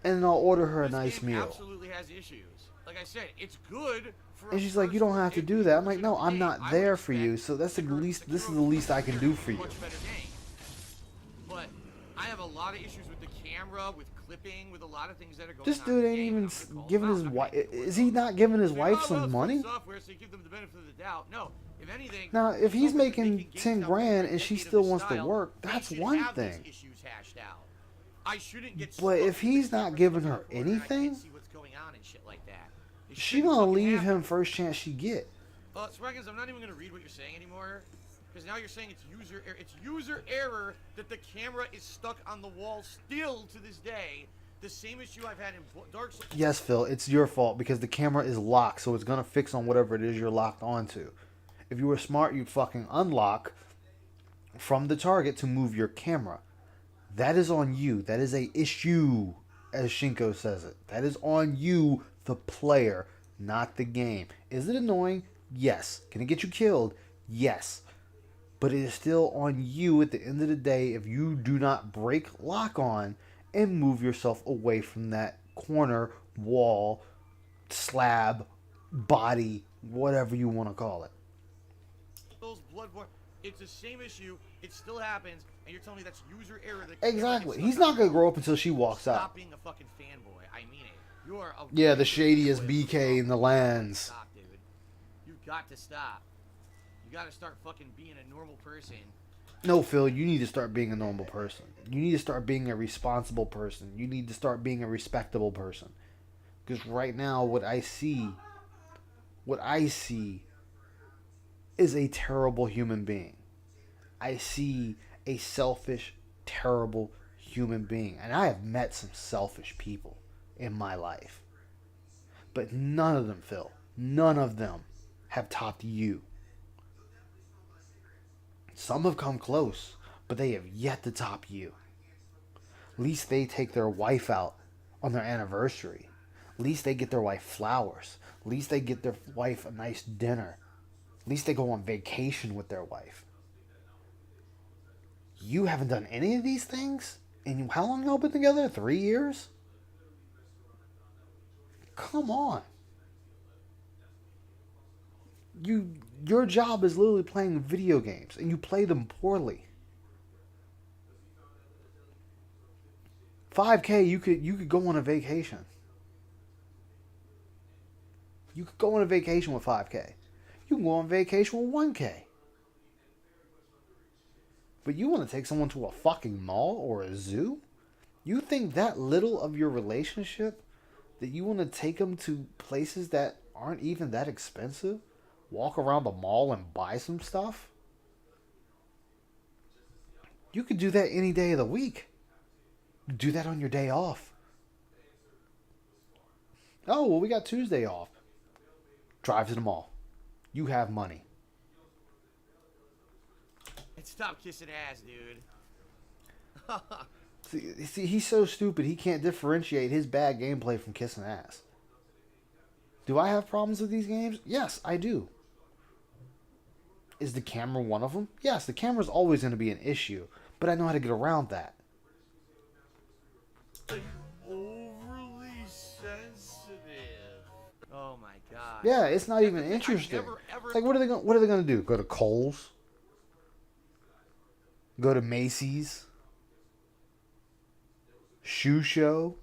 and I'll order her a This nice game meal. absolutely has issues. Like I said, it's good for And a she's like, you don't have to do that. I'm like, no, I'm game. not I would there for you, expect so that's the Sekiro- least. This is Sekiro the least I can do is for a you. much better game. But I have a lot of issues with the camera, with clipping, with a lot of things that are going This on. dude in the ain't game. even I'm gonna call giving them his out. I'm wife. gonna get Is he not giving his Say, wife oh, well, some it's free money? software, so you give them the benefit of the doubt. No, if anything. Now, if he's Microsoft making games 10 out grand for and she decade of still this wants to style, work, they that's should one have these thing. issues hashed out. I shouldn't get But stuck if with he's the not camera giving stuck in her the corner and I can't anything, see what's going on and shit like that. It she shouldn't gonna fucking leave happen. him first chance she get. Swaggins, I'm not even gonna read what you're saying anymore, because now you're saying it's user error that the camera is stuck on the wall still to this day. The same issue I've had in Dark Souls. Yes, Phil, it's your fault because the camera is locked, so it's gonna fix on whatever it is you're locked onto. If you were smart, you'd fucking unlock from the target to move your camera. That is on you. That is a issue, as Shinko says it. That is on you, the player, not the game. Is it annoying? Yes. Can it get you killed? Yes. But it is still on you at the end of the day if you do not break lock on and move yourself away from that corner, wall, slab, body, whatever you want to call it. Bloodborne, it's the same issue. It still happens, and you're telling me that's user error. Exactly. He's not going to grow up until she walks Stop out. being a fucking fanboy. I mean it. You are a Yeah, the racist shadiest boy. BK in the lands. Stop, dude. You've got to stop. You got to start fucking being a normal person. No, Phil, you need to start being a normal person. You need to start being a responsible person. You need to start being a respectable person. Because right now, what I see is a terrible human being. I see a selfish, terrible human being. And I have met some selfish people in my life. But none of them, Phil, none of them have topped you. Some have come close, but they have yet to top you. At least they take their wife out on their anniversary. At least they get their wife flowers. At least they get their wife a nice dinner. At least they go on vacation with their wife. You haven't done any of these things? And how long y'all been together? 3 years? Come on. Your job is literally playing video games, and you play them poorly. 5K, you could go on a vacation. You could go on a vacation with 5K. You You can go on vacation with 1K. But you want to take someone to a fucking mall or a zoo? You think that little of your relationship that you want to take them to places that aren't even that expensive? Walk around the mall and buy some stuff? You could do that any day of the week. Do that on your day off. Oh, well, we got Tuesday off. Drive to the mall. You have money. And stop kissing ass, dude. See, he's so stupid he can't differentiate his bad gameplay from kissing ass. Do I have problems with these games? Yes, I do. Is the camera one of them? Yes, the camera's always going to be an issue, but I know how to get around that. Overly sensitive. Oh my god. Yeah, it's not even interesting. Like, what are they going to do? Go to Kohl's? Go to Macy's? Shoe show?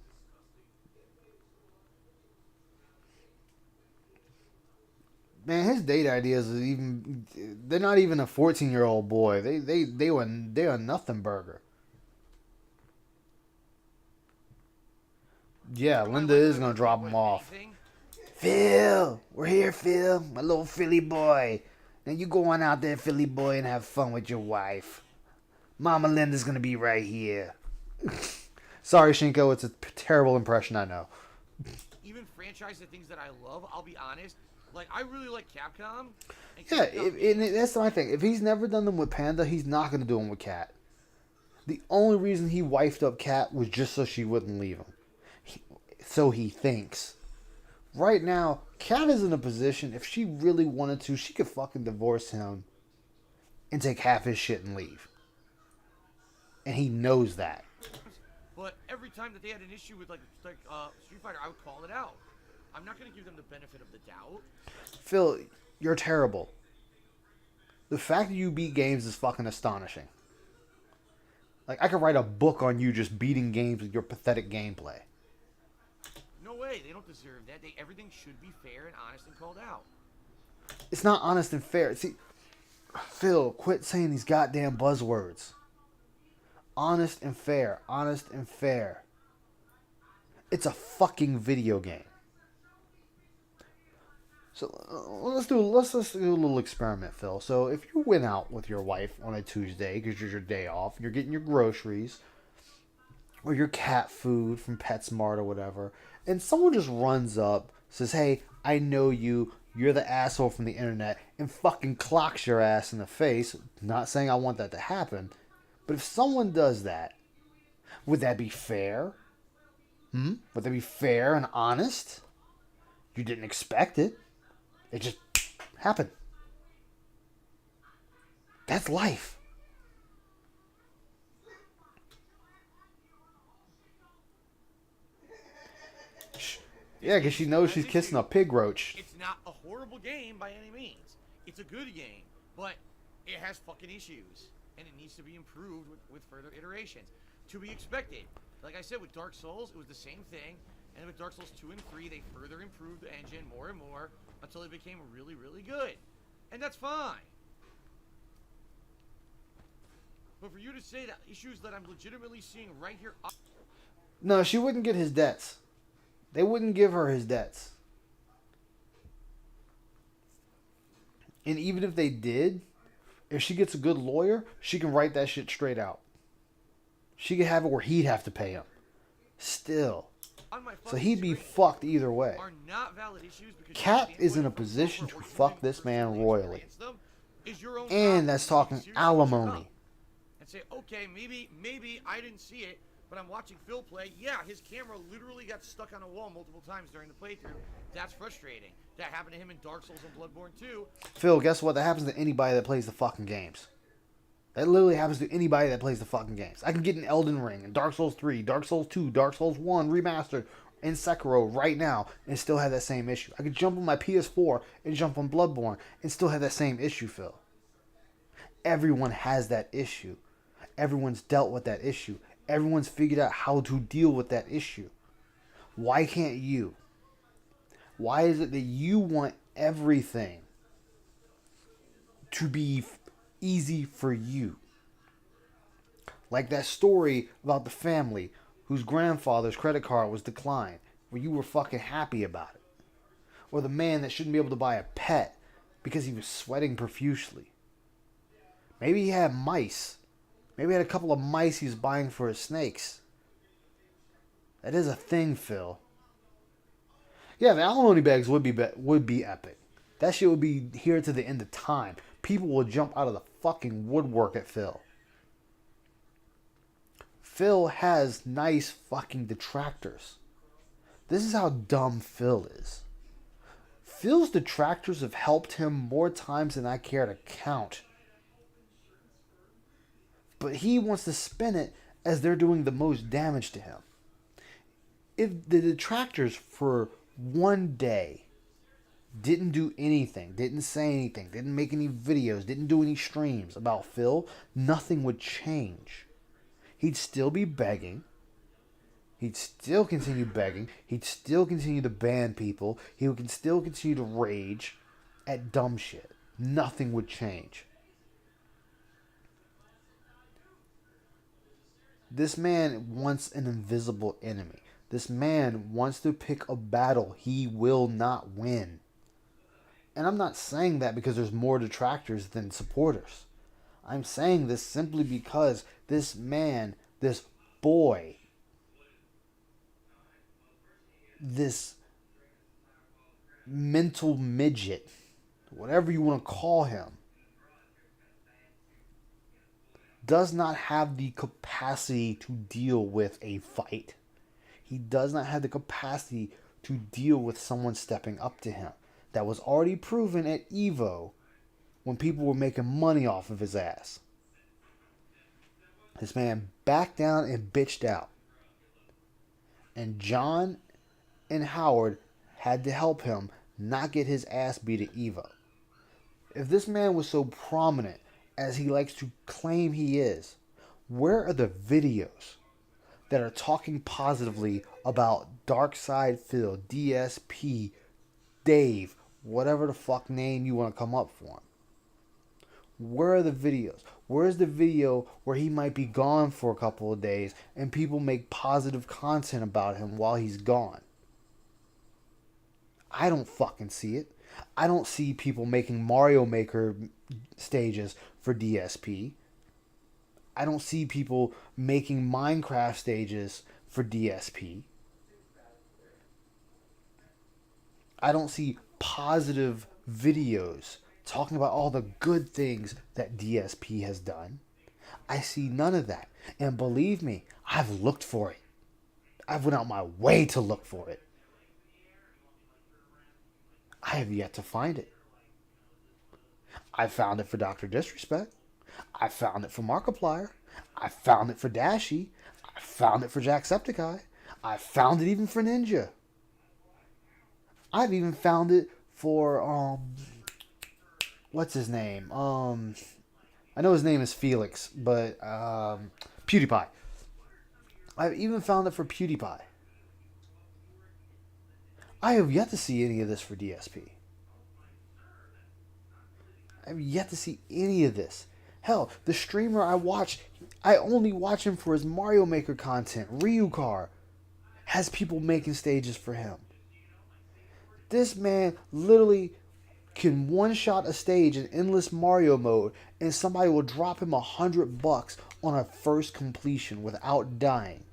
Man, his date ideas is even, they're not even a 14-year-old boy. They were nothing burger. Yeah, Linda is going to drop him off. Phil, we're here, Phil, my little Philly boy. Now you go on out there, Philly boy, and have fun with your wife. Mama Linda's going to be right here. Sorry, Shinko, it's a terrible impression, I know. Even franchise the things that I love, I'll be honest. Like, I really like Capcom. And Yeah, Capcom that's my thing. If he's never done them with Panda, he's not going to do them with Cat. The only reason he wifed up Cat was just so she wouldn't leave him. So he thinks. Right now, Cat is in a position, if she really wanted to, she could fucking divorce him and take half his shit and leave. And he knows that. But every time that they had an issue with like Street Fighter, I would call it out. I'm not going to give them the benefit of the doubt. Phil, you're terrible. The fact that you beat games is fucking astonishing. Like, I could write a book on you just beating games with your pathetic gameplay. No way, they don't deserve that. Everything should be fair and honest and called out. It's not honest and fair. See, Phil, quit saying these goddamn buzzwords. Honest and fair. Honest and fair. It's a fucking video game. So let's do a little experiment, Phil. So if you went out with your wife on a Tuesday because it's your day off, you're getting your groceries or your cat food from PetSmart or whatever, and someone just runs up, says, "Hey, I know you. You're the asshole from the internet," and fucking clocks your ass in the face. Not saying I want that to happen, but if someone does that, would that be fair? Would that be fair and honest? You didn't expect it. It just happened. That's life. Yeah, because she knows she's kissing a pig roach. It's not a horrible game by any means. It's a good game, but it has fucking issues, and it needs to be improved with further iterations. To be expected. Like I said, with Dark Souls, it was the same thing, and with Dark Souls 2 and 3, they further improved the engine more and more until it became really, really good. And that's fine. But for you to say that issues that I'm legitimately seeing right here... No, she wouldn't get his debts. They wouldn't give her his debts. And even if they did, if she gets a good lawyer, she can write that shit straight out. She could have it where he'd have to pay him. Still. So he'd be fucked either way. Are not valid issues because Cat is in a position to fuck this man royally. And that's talking alimony. And say, okay, maybe I didn't see it, but I'm watching Phil play. Yeah, his camera literally got stuck on a wall multiple times during the playthrough. That's frustrating. That happened to him in Dark Souls and Bloodborne 2. Phil, guess what? That happens to anybody that plays the fucking games. That literally happens to anybody that plays the fucking games. I can get an Elden Ring, and Dark Souls 3, Dark Souls 2, Dark Souls 1 Remastered, and Sekiro right now, and still have that same issue. I could jump on my PS4 and jump on Bloodborne, and still have that same issue, Phil. Everyone has that issue. Everyone's dealt with that issue. Everyone's figured out how to deal with that issue. Why can't you? Why is it that you want everything to be easy for you. Like that story about the family whose grandfather's credit card was declined, where you were fucking happy about it. Or the man that shouldn't be able to buy a pet because he was sweating profusely. Maybe he had mice. Maybe he had a couple of mice he was buying for his snakes. That is a thing, Phil. Yeah, the alimony bags would be epic. That shit would be here to the end of time. People will jump out of the fucking woodwork at Phil. Phil has nice fucking detractors. This is how dumb Phil is. Phil's detractors have helped him more times than I care to count. But he wants to spin it as they're doing the most damage to him. If the detractors for one day didn't do anything, didn't say anything, didn't make any videos, didn't do any streams about Phil, nothing would change. He'd still be begging. He'd still continue begging. He'd still continue to ban people. He would still continue to rage at dumb shit. Nothing would change. This man wants an invisible enemy. This man wants to pick a battle he will not win. And I'm not saying that because there's more detractors than supporters. I'm saying this simply because this man, this boy, this mental midget, whatever you want to call him, does not have the capacity to deal with a fight. He does not have the capacity to deal with someone stepping up to him. That was already proven at EVO when people were making money off of his ass. This man backed down and bitched out. And John and Howard had to help him not get his ass beat at EVO. If this man was so prominent as he likes to claim he is, where are the videos that are talking positively about Darkside Phil, DSP, Dave, whatever the fuck name you want to come up for him? Where are the videos? Where's the video where he might be gone for a couple of days and people make positive content about him while he's gone? I don't fucking see it. I don't see people making Mario Maker stages for DSP. I don't see people making Minecraft stages for DSP. I don't see positive videos talking about all the good things that DSP has done. I see none of that. And believe me, I've looked for it. I've went out my way to look for it. I have yet to find it. I found it for Dr. Disrespect. I found it for Markiplier. I found it for Dashie. I found it for Jacksepticeye. I found it even for Ninja. I've even found it for what's his name? I know his name is Felix, but PewDiePie. I've even found it for PewDiePie. I have yet to see any of this for DSP. I have yet to see any of this. Hell, the streamer I watch, I only watch him for his Mario Maker content. Ryucar has people making stages for him. This man literally can one-shot a stage in endless Mario mode and somebody will drop him $100 on a first completion without dying.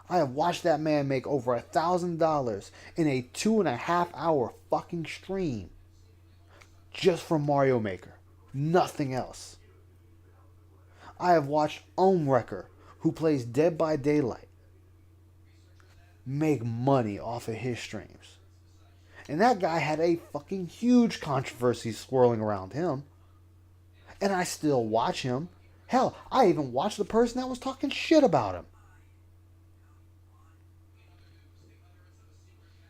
I have watched that man make over $1,000 in a 2.5 hour fucking stream just from Mario Maker. Nothing else. I have watched Wrecker, who plays Dead by Daylight, make money off of his streams. And that guy had a fucking huge controversy swirling around him. And I still watch him. Hell, I even watched the person that was talking shit about him.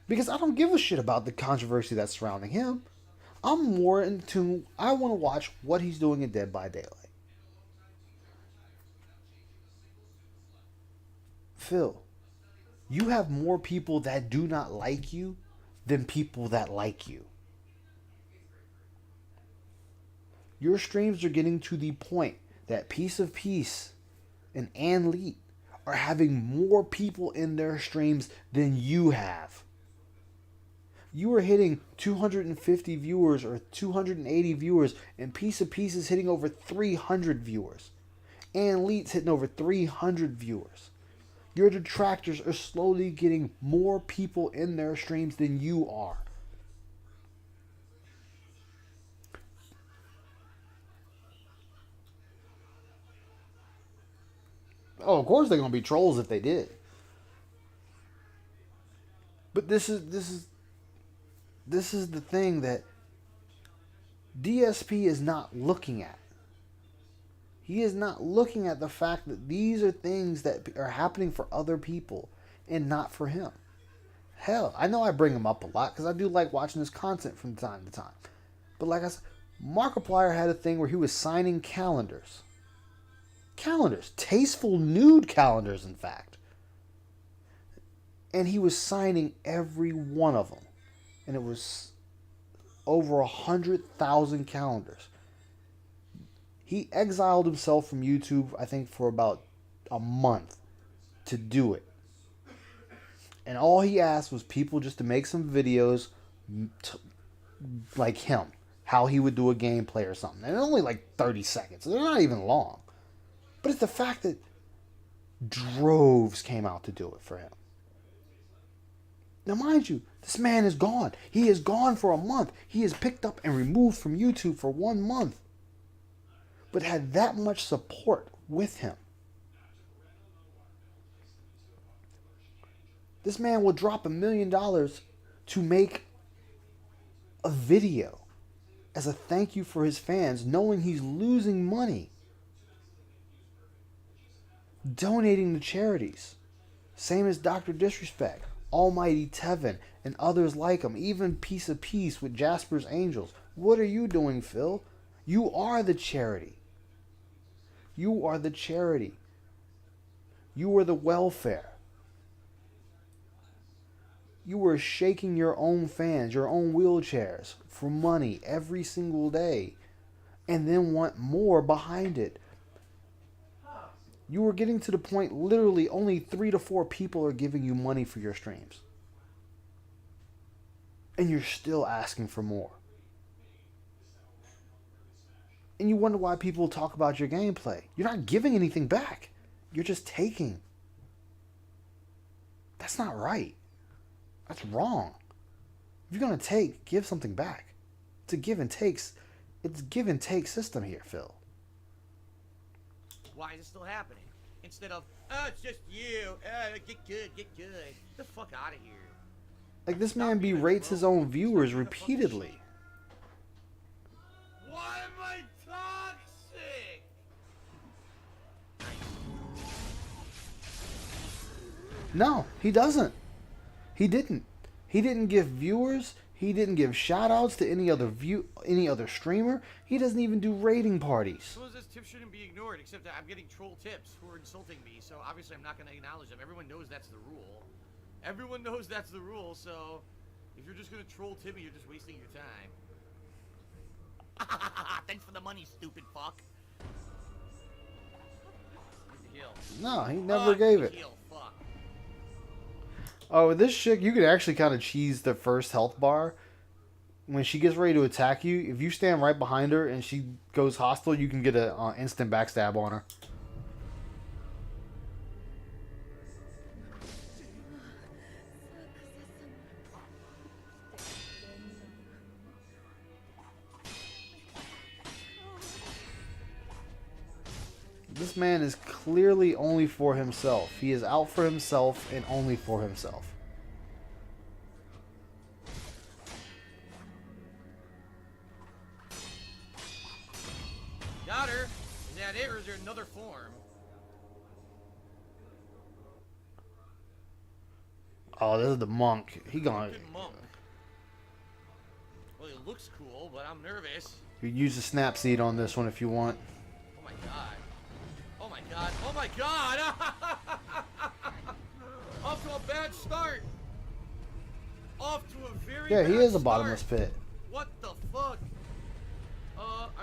Because I don't give a shit about the controversy that's surrounding him. I'm more into, I want to watch what he's doing in Dead by Daylight. Phil, you have more people that do not like you than people that like you. Your streams are getting to the point that Piece of Peace and Ann Leet are having more people in their streams than you have. You are hitting 250 viewers or 280 viewers, and Piece of Peace is hitting over 300 viewers. Ann Leet's hitting over 300 viewers. Your detractors are slowly getting more people in their streams than you are. Oh, of course they're gonna be trolls if they did. But this is the thing that DSP is not looking at. He is not looking at the fact that these are things that are happening for other people and not for him. Hell, I know I bring him up a lot because I do like watching his content from time to time. But like I said, Markiplier had a thing where he was signing calendars. Calendars. Tasteful nude calendars, in fact. And he was signing every one of them. And it was over 100,000 calendars. He exiled himself from YouTube, I think, for about a month to do it. And all he asked was people just to make some videos like him. How he would do a gameplay or something. And they're only like 30 seconds. They're not even long. But it's the fact that droves came out to do it for him. Now, mind you, this man is gone. He is gone for a month. He is picked up and removed from YouTube for 1 month. But had that much support with him. This man will drop $1 million to make a video as a thank you for his fans, knowing he's losing money. Donating to charities. Same as Dr. Disrespect, Almighty Tevin, and others like him. Even Piece of Peace with Jasper's Angels. What are you doing, Phil? You are the charity. You are the charity. You are the welfare. You are shaking your own fans, your own wheelchairs for money every single day. And then want more behind it. You are getting to the point literally only 3 to 4 people are giving you money for your streams. And you're still asking for more. And you wonder why people talk about your gameplay. You're not giving anything back. You're just taking. That's not right. That's wrong. If you're going to take, give something back. It's a give and takes. It's a give and take system here, Phil. Why is it still happening? Instead of, oh, it's just you. Get good, get good. Get the fuck out of here. Like, this man berates his own viewers repeatedly. Why am I toxic? No, he doesn't. He didn't. He didn't give viewers. He didn't give shout-outs to any other streamer. He doesn't even do rating parties. Suppose this tip shouldn't be ignored, except that I'm getting troll tips who are insulting me, so obviously I'm not going to acknowledge them. Everyone knows that's the rule. Everyone knows that's the rule, so if you're just going to troll Timmy, you're just wasting your time. Thanks for the money, stupid fuck. Where's the heal? No, he never gave it. Heal, fuck. Oh, with this chick, you can actually kind of cheese the first health bar. When she gets ready to attack you, if you stand right behind her and she goes hostile, you can get an instant backstab on her. This man is clearly only for himself. He is out for himself and only for himself. Got her. Is that it, or is there another form? Oh, this is the monk. He gonna Good monk. Well, it looks cool, but I'm nervous. you use the snap seed on this one if you want. Oh my god. Oh my god. Oh my god! Off to a bad start. Off to a very Yeah, bad he is a start. bottomless pit. What the fuck?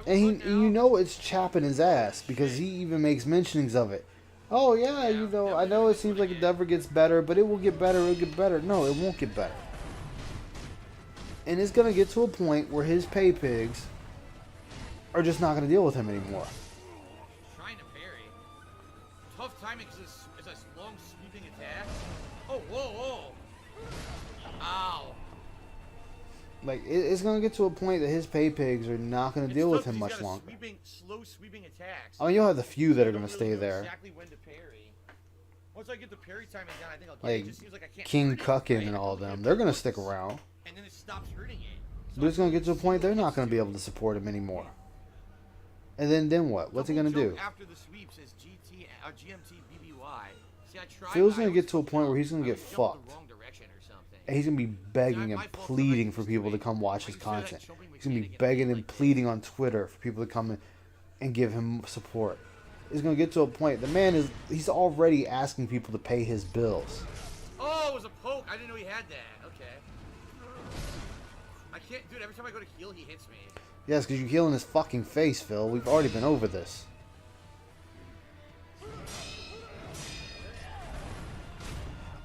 And will look now. you know it's chapping his ass because he even makes mentionings of it. Oh yeah, you know, I know it seems like it never gets better, but it will get better, it'll get better. No, it won't get better. And it's gonna get to a point where his pay pigs are just not gonna deal with him anymore. Trying to parry. Tough timing because it's a long sweeping attack. Oh, whoa, whoa. Ow. Like it's gonna get to a point that his pay pigs are not gonna deal with him much longer. Slow sweeping attacks. I mean, you'll have the few that are You gonna don't stay really know there, Exactly when to parry. Once I get the parry timing down, I think I'll get it. like It just seems like I can't King hurt it, Cuckin right? and all of I'm them. gonna They're do gonna this, stick around, and then it stops hurting it. So but it's gonna I get to a see point what they're it not needs gonna to be do. able to support him anymore. And then what? What's he Double gonna jump do? After the sweeps is GMT BBY. See, I tried. Phil's I gonna always get to a point where he's gonna I get always jump fucked. the wrong direction or something. And he's gonna be begging and pleading for people to come watch his content. He's gonna be begging and pleading on Twitter for people to come in and give him support. It's gonna get to a point. The man he's already asking people to pay his bills. Oh, it was a poke. I didn't know he had that. Okay. I can't, dude. Every time I go to heal, he hits me. Yes, because you heal in his fucking face, Phil. We've already been over this.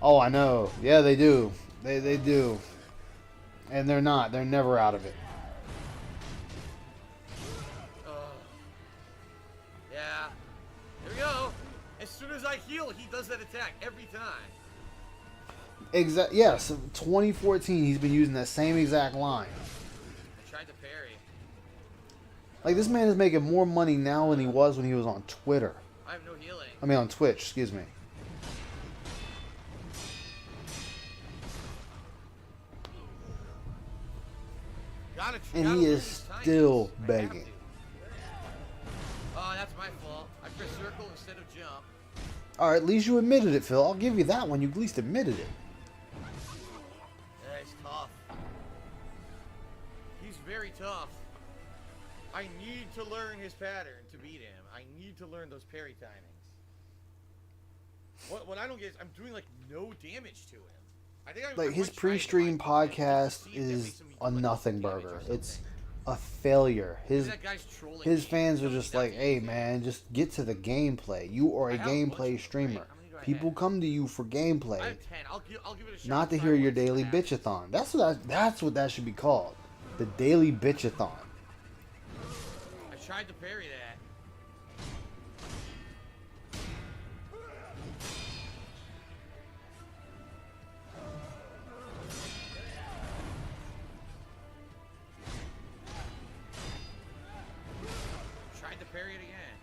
Oh, I know. Yeah, they do. They do. And they're not. They're never out of it. Yeah. There we go. As soon as I heal, he does that attack every time. Yes, 2014, he's been using that same exact line. I tried to parry. Like, this man is making more money now than he was when he was on Twitter. I have no healing. I mean, on Twitch, excuse me. And he is still begging. Oh, that's my fault. I pressed circle instead of jump. Alright, at least you admitted it, Phil. I'll give you that one. You at least admitted it. Yeah, he's tough. He's very tough. I need to learn his pattern to beat him. I need to learn those parry timings. What I don't get is I'm doing like no damage to him. I think Like, I his might try it pre-stream just to podcast see if that is makes him do, a like, nothing damage or burger. something. It's a failure. Maybe that guy's trolling His me. fans are He's just like, definitely hey man, just get to the gameplay. You are I a have a bunch of gameplay them, streamer. right? How many do I People have? come to you for I gameplay, have 10. I'll give it a shot. not to Try hear your once, see daily what happens. bitchathon. That's what that should be called. The daily bitchathon. I tried to parry that. Tried to parry it again.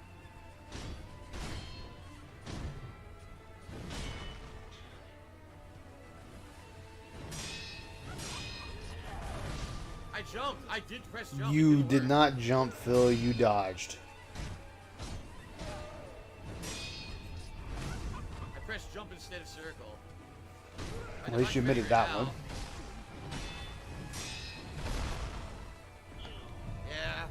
I jumped. I did press jump. It You didn't did work. not jump, Phil. You dodged. I pressed jump instead of circle. At least you admitted that one. Yeah.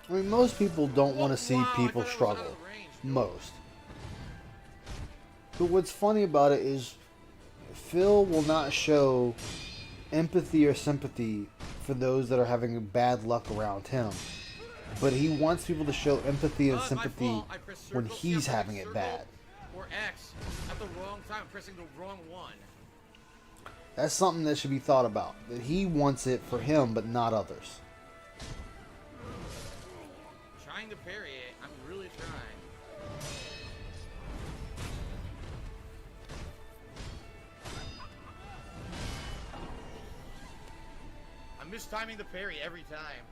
I mean, most people don't want to see Wow, I people thought I was out of struggle. the range. Most. But what's funny about it is Phil will not show empathy or sympathy for those that are having bad luck around him. But he wants people to show empathy and Oh, it's my sympathy fault. I pressed when circle. he's See, I'm having pressing it bad. circle or X at the wrong time. I'm pressing the wrong one. That's something that should be thought about. That he wants it for him, but not others. Trying to parry it. I'm really trying. I'm mistiming the parry every time.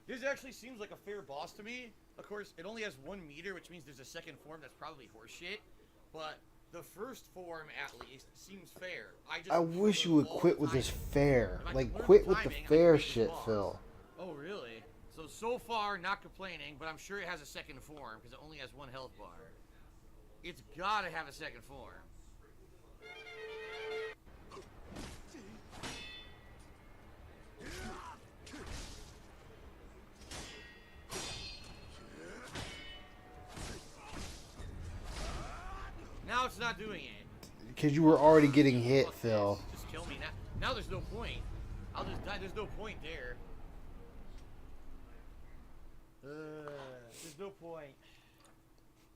This actually seems like a fair boss to me. Of course, it only has 1 meter, which means there's a second form that's probably horseshit. But the first form, at least, seems fair. I wish you would quit with this fair. If I Like, could learn quit the with the timing, I fair could beat this shit, boss. Phil. Oh, really? So far, not complaining, but I'm sure it has a second form, because it only has 1 health bar. It's gotta have a second form. not doing it? Because you were already getting hit, Fuck Phil. this. Just kill me now. Now there's no point. I'll just die. There's no point there. There's no point.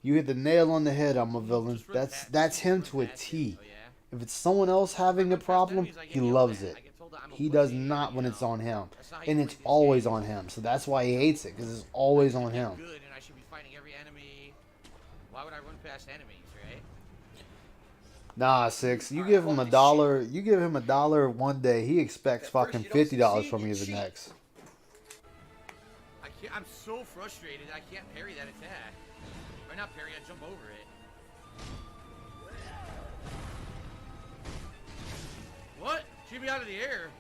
You hit the nail on the head. I'm a villain. Just run past- That's him just to run a past T. it. Oh, yeah? If it's someone else having a Past problem, enemies, I get he yelled loves at. it. I get told that I'm a He does pussy, not you when it's know. on him. That's not how you And play it's this always game. on him. So that's why he hates it, because it's always on him. Good, and I should be fighting every enemy. Why would I run past enemies, right? Nah, Six. You give him $1. You give him $1 one day, he expects At first fucking you don't $50 succeed, from you you the cheat. next. I can't. I'm so frustrated. I can't parry that attack. Or not parry. I jump over it. What? Shoot me out of the air.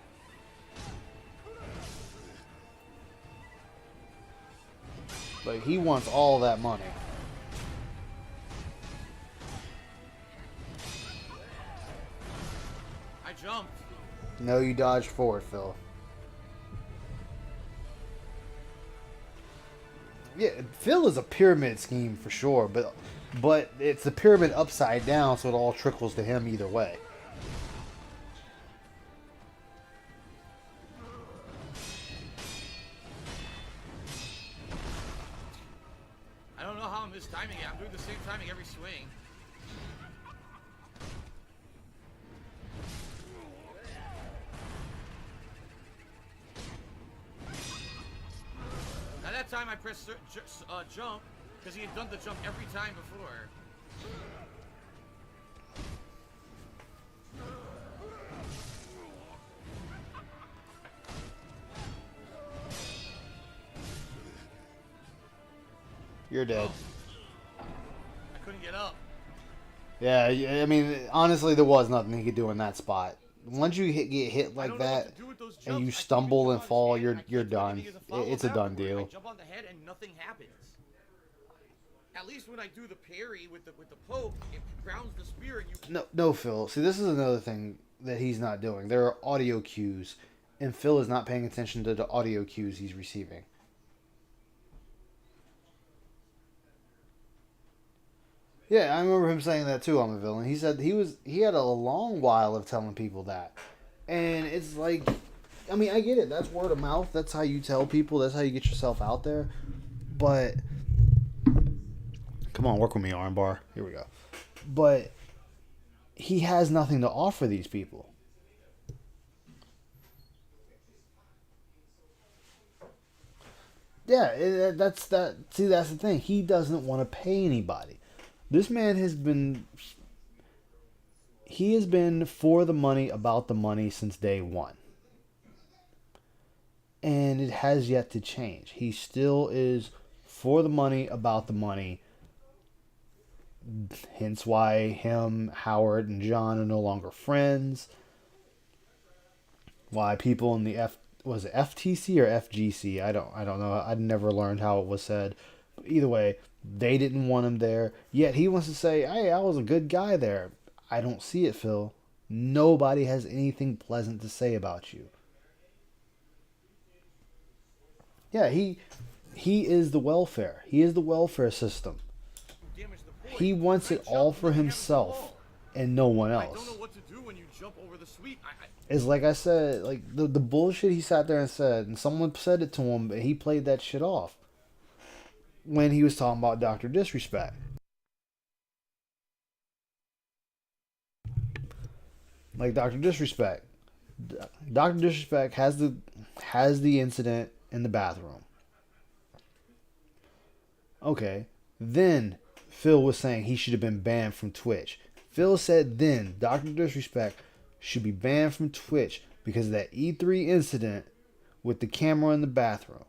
But he wants all that money. I jumped. No, you dodged forward, Phil. Yeah, Phil is a pyramid scheme for sure, but it's the pyramid upside down, so it all trickles to him either way. I don't know how I'm mistiming it. I'm doing the same timing every swing. Now that time I pressed jump because he had done the jump every time before. You're dead. I couldn't get up. Yeah, I mean, honestly, there was nothing he could do in that spot. Once you get hit I like don't know what that, to do with those and jumps. you I can't stumble even and jump on fall, his you're head. I you're can't do done. anything as a follow-up It's a done afterward. deal. I jump on the head and nothing happens. At least when I do the parry with the poke, it grounds the spear and you. No, Phil. See, this is another thing that he's not doing. There are audio cues, and Phil is not paying attention to the audio cues he's receiving. Yeah, I remember him saying that too. I'm a villain. He said he had a long while of telling people that, and it's like, I mean, I get it. That's word of mouth. That's how you tell people. That's how you get yourself out there. But come on, work with me, armbar. Here we go. But he has nothing to offer these people. Yeah, that's that. See, that's the thing. He doesn't want to pay anybody. This man has been. He has been for the money, about the money since day one. And it has yet to change. He still is for the money, about the money. Hence why him, Howard, and John are no longer friends. Why people in the was it FTC or FGC? I don't know. I never learned how it was said. But either way, they didn't want him there. Yet he wants to say, "Hey, I was a good guy there." I don't see it, Phil. Nobody has anything pleasant to say about you. Yeah, he is the welfare. He is the welfare system. Damage the point. He wants I it all jumped, for nothing happens at himself all. and no one I don't else. know what to do when you jump over the sweep. It's like I said, like the bullshit he sat there and said, and someone said it to him, but he played that shit off when he was talking about Dr. Disrespect. Like Dr. Disrespect. Dr. Disrespect has the incident in the bathroom. Okay. Then Phil was saying he should have been banned from Twitch. Phil said then Dr. Disrespect should be banned from Twitch because of that E3 incident with the camera in the bathroom.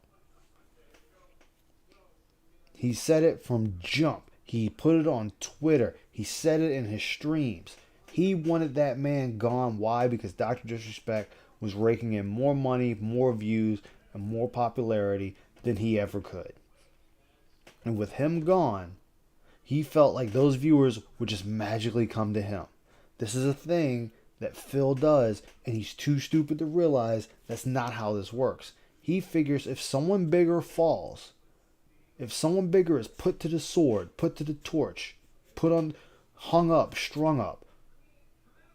He said it from jump. He put it on Twitter. He said it in his streams. He wanted that man gone. Why? Because Dr. Disrespect was raking in more money, more views, and more popularity than he ever could. And with him gone, he felt like those viewers would just magically come to him. This is a thing that Phil does, and he's too stupid to realize that's not how this works. He figures if someone bigger falls, if someone bigger is put to the sword, put to the torch, put on hung up, strung up,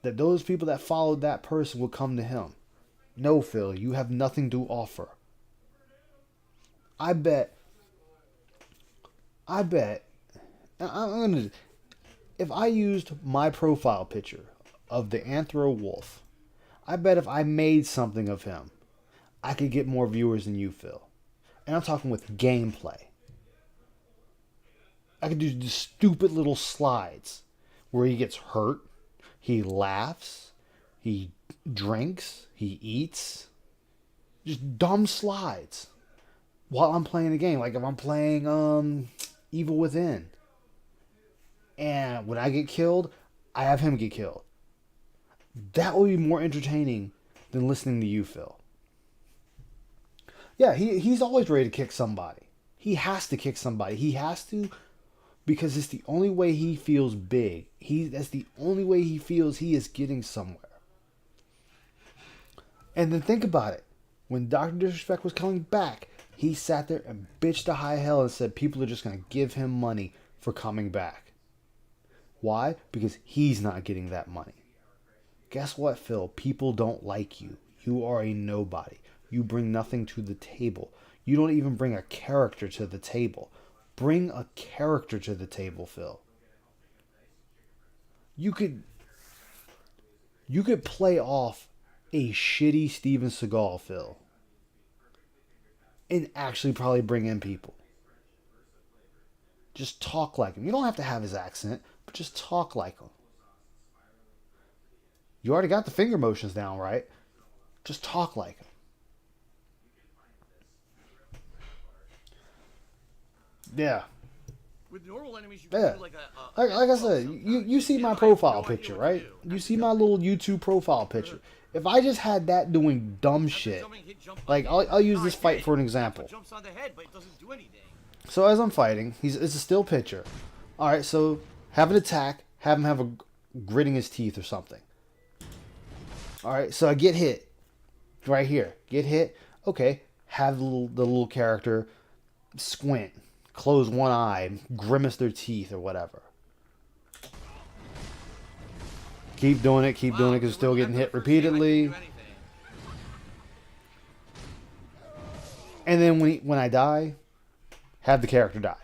that those people that followed that person would come to him. No, Phil, you have nothing to offer. I bet, I'm gonna, if I used my profile picture of the Anthro Wolf, I bet if I made something of him, I could get more viewers than you, Phil. And I'm talking with gameplay. I could do just stupid little slides where he gets hurt, he laughs, he drinks, he eats. Just dumb slides while I'm playing the game. Like if I'm playing Evil Within. And when I get killed, I have him get killed. That will be more entertaining than listening to you, Phil. Yeah, he's always ready to kick somebody. He has to kick somebody. He has to, because it's the only way he feels big. That's the only way he feels he is getting somewhere. And then think about it. When Dr. Disrespect was coming back, he sat there and bitched to high hell and said people are just going to give him money for coming back. Why? Because he's not getting that money. Guess what, Phil? People don't like you. You are a nobody. You bring nothing to the table. You don't even bring a character to the table. Bring a character to the table, Phil. You could play off a shitty Steven Seagal, Phil, and actually probably bring in people. Just talk like him. You don't have to have his accent, but just talk like him. You already got the finger motions down, right? Just talk like him. Yeah. With normal enemies, you can Yeah. do like Like I said, you see my profile picture, right? You see my little YouTube profile picture. If I just had that doing dumb shit, like I'll use this fight for an example. Jumps on the head, but it doesn't do anything. So as I'm fighting, it's a still picture. All right, so have an attack, have him have a gritting his teeth or something. All right, so I get hit right here. Get hit. Okay, have the little character squint, close one eye, grimace their teeth or whatever. Keep doing it because you're still getting hit repeatedly. And then when I die, have the character die.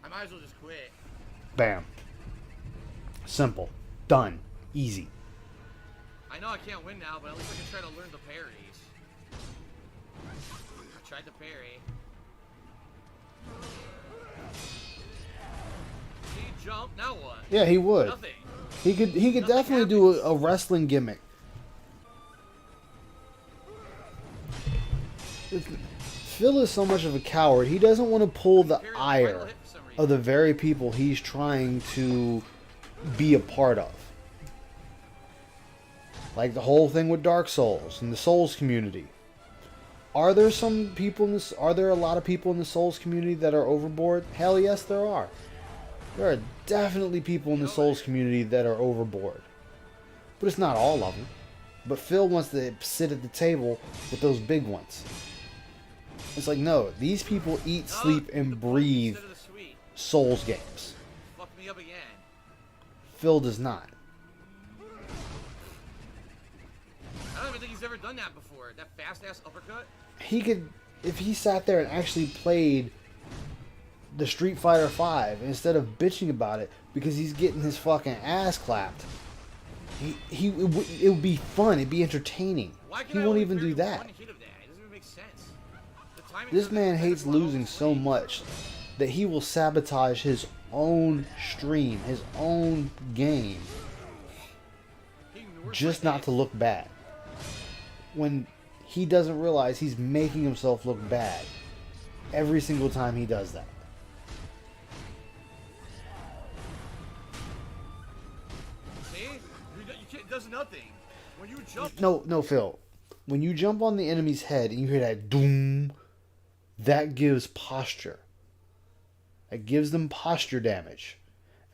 I might as well just quit. Bam. Simple. Done. Easy. I know I can't win now, but at least I can try to learn the parries. I tried the parry. He jumped. Now what? Yeah, he would. Nothing. He could definitely do a wrestling gimmick. Phil is so much of a coward. He doesn't want to pull the ire of the very people he's trying to be a part of. Like the whole thing with Dark Souls and the Souls community. Are there some people in this? Are there a lot of people in the Souls community that are overboard? Hell yes, there are. There are definitely people in the Souls community that are overboard. But it's not all of them. But Phil wants to sit at the table with those big ones. It's like, no, these people eat, sleep, and breathe Souls games. Fuck me up again. Phil does not. I don't even think he's ever done that before. That fast-ass uppercut. He could, if he sat there and actually played the Street Fighter V instead of bitching about it because he's getting his fucking ass clapped, it would be fun. It'd be entertaining. He won't even do that. One hit of that? It doesn't even make sense. The timing This doesn't man make hates sense. We're all losing so asleep. much that he will sabotage his own stream, his own game, He ignores just my not hits. to look bad. When he doesn't realize he's making himself look bad every single time he does that. See? It does nothing. When you jump, No, Phil. When you jump on the enemy's head and you hear that doom, that gives posture. It gives them posture damage.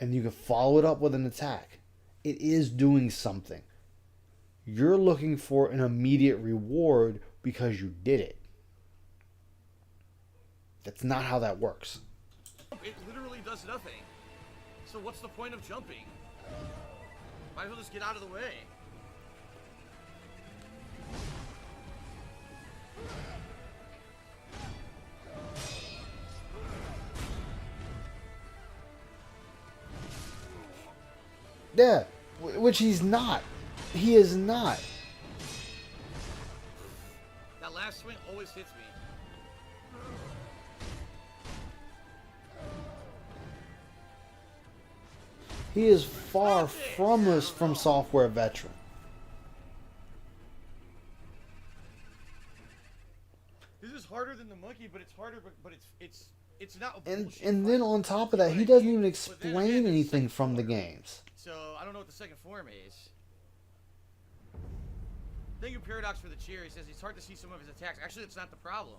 And you can follow it up with an attack. It is doing something. You're looking for an immediate reward because you did it. That's not how that works. it literally does nothing. So what's the point of jumping? Might as well just get out of the way. Yeah, which he's not. He is not. That last swing always hits me. He is far from us from software veteran. This is harder than the monkey, but it's harder. But it's not. A And bullshit and then fight. on top of that, he But doesn't even then explain again, there's anything second from the form. games. So I don't know what the second form is. Thank you, Paradox, for the cheer. He says it's hard to see some of his attacks. Actually, it's not the problem.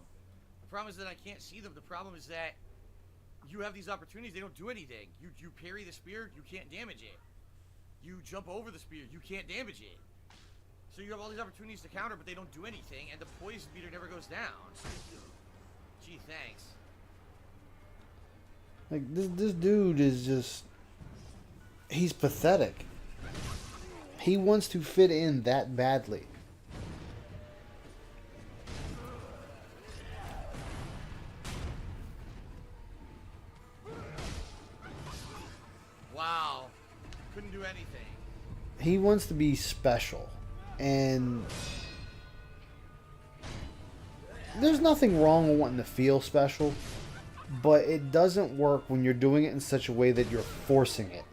The problem is that I can't see them. The problem is that you have these opportunities. They don't do anything. You parry the spear, you can't damage it. You jump over the spear, you can't damage it. So you have all these opportunities to counter, but they don't do anything, and the poison meter never goes down. Gee, thanks. Like this dude is just, he's pathetic. He wants to fit in that badly. Wow. Couldn't do anything. He wants to be special, and there's nothing wrong with wanting to feel special, but it doesn't work when you're doing it in such a way that you're forcing it.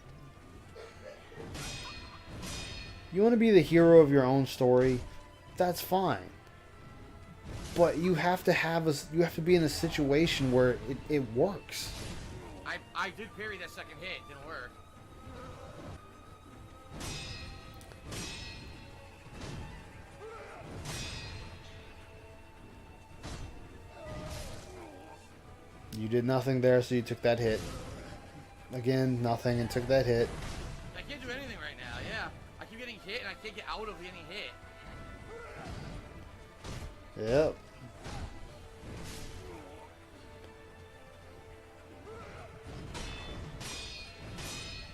You want to be the hero of your own story, that's fine. But you have to be in a situation where it works. I did parry that second hit. Didn't work. You did nothing there, so you took that hit. Again, nothing, and took that hit. I can't do anything right now, yeah. I keep getting hit, and I can't get out of getting hit. Yep.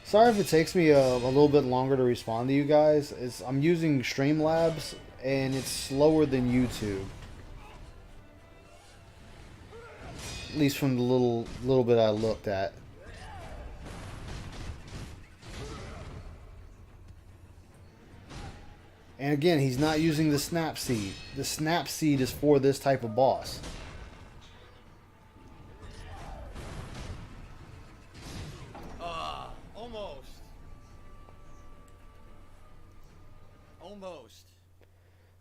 Sorry if it takes me a little bit longer to respond to you guys. I'm using Streamlabs, and it's slower than YouTube. At least from the little bit I looked at. And again, he's not using the Snap Seed. The Snap Seed is for this type of boss. Almost. Almost.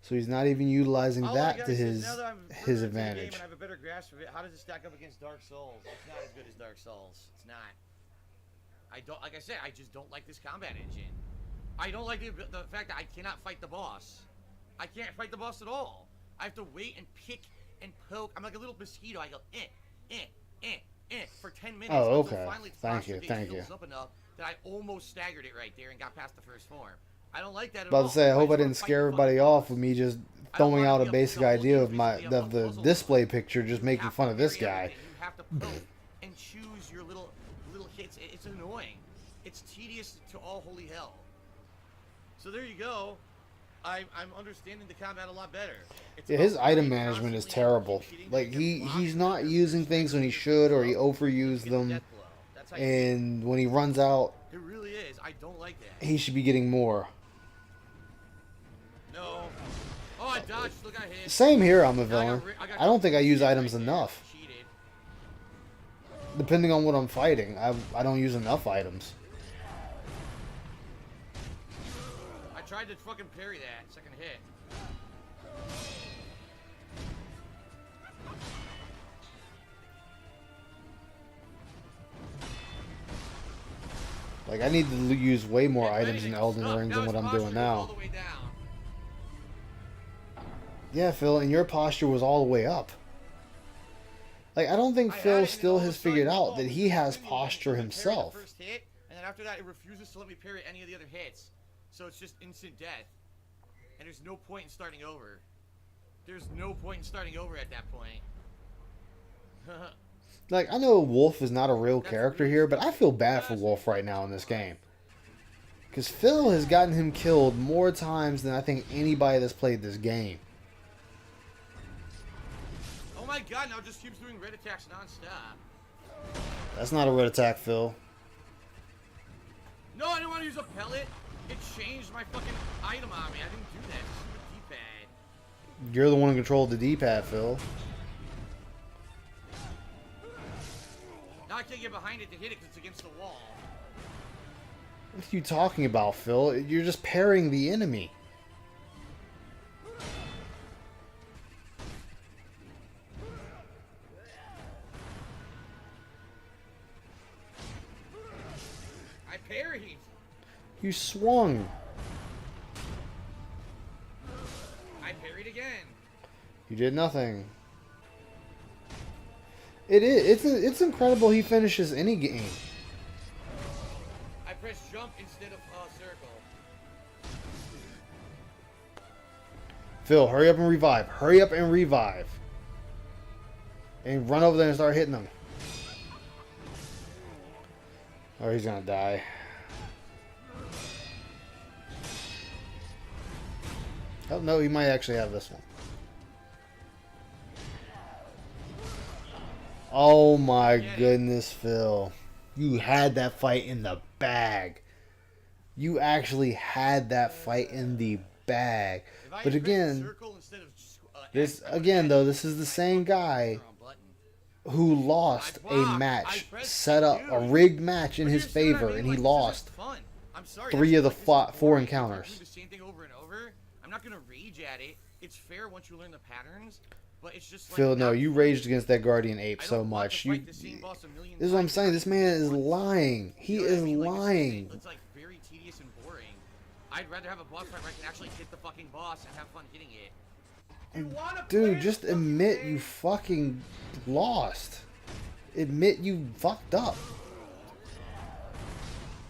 So he's not even utilizing All I that gotta to say is now that I'm his further into the advantage. game and I have a better grasp of it, how does it stack up against Dark Souls? It's not as good as Dark Souls. It's not. Like I said, I just don't like this combat engine. I don't like the fact that I cannot fight the boss. I can't fight the boss at all. I have to wait and pick and poke. I'm like a little mosquito. I go for 10 minutes. Oh, until okay. Finally, Thank you, Foster thank heals you. up enough that I almost staggered it right there and got past the first form. I don't like that at About all. to say, I hope I just wanna didn't fight scare the everybody fucking off boss. with me just I don't throwing wanna out be a able to basic go idea look of basically up the puzzles. display picture, just You making have fun to of this parry guy. everything. You have to poke and choose your little hits. It's annoying. It's tedious to all holy hell. So there you go. I'm understanding the combat a lot better. It's Yeah, about his item parrying management is constantly, terrible. cheating, Like getting blocked, he's not getting using things when he should, or he overused getting them. death blow. That's how you And when he runs out, it really is. I don't like that. he should be getting more. No. Oh, I dodged. Look, I hit. Same here, I'm a Now villain. got I don't think I use cheated items right there. enough. Cheated. Depending on what I'm fighting, I don't use enough items. I tried to fucking parry that second hit. Like I need to use way more If items in anything, Elden stuck. Ring Now than his what I'm posture doing goes all now. the way down. Yeah, Phil, and your posture was all the way up. Like I don't think I had Phil it, and still all of a has sudden, figured out boom, that he has continually posture parry the himself. First hit, and then after that, it refuses to let me parry any of the other hits. So it's just instant death. And there's no point in starting over. There's no point in starting over at that point. Like I know Wolf is not a real That's character really here, but I stupid. feel bad for That's Wolf really right now in this game. Because Phil has gotten him killed more times than I think anybody that's played this game. Oh my god, now it just keeps doing red attacks non-stop. That's not a red attack, Phil. No, I didn't want to use a pellet. It changed my fucking item on me. I didn't do that. Stupid D-pad. You're the one who controlled the D-pad, Phil. Now I can't get behind it to hit it because it's against the wall. What are you talking about, Phil? You're just parrying the enemy. I parried. You swung. I parried again. You did nothing. It's incredible he finishes any game. I pressed jump instead of circle. Phil, hurry up and revive. Hurry up and revive. And run over there and start hitting him. Or he's gonna die. Oh no, he might actually have this one. Oh my goodness, Phil. You had that fight in the bag. You actually had that fight in the bag. If I But had pressed again, circle instead of this X, I would've again had though, this is the same guy wrong button. who lost I a blocked. I match, pressed set up a Q. rigged match in But his you see what I favor, mean? and he Like, this lost isn't fun. I'm sorry. 3 of the this is 4 boring. encounters. If I do the same thing over and over, I'm not gonna rage at it. It's fair once you learn the patterns, but it's just like Phil, no, not you fun. raged against that guardian ape I so don't want to much. fight the same boss a million This is what I'm times. saying. This man is lying. He You know what I is mean? Like, lying. It's like very tedious and boring. I'd rather have a boss fight where I can actually hit the fucking boss and have fun hitting it. You wanna play Dude, this just fucking admit game? you fucking lost. Admit you fucked up.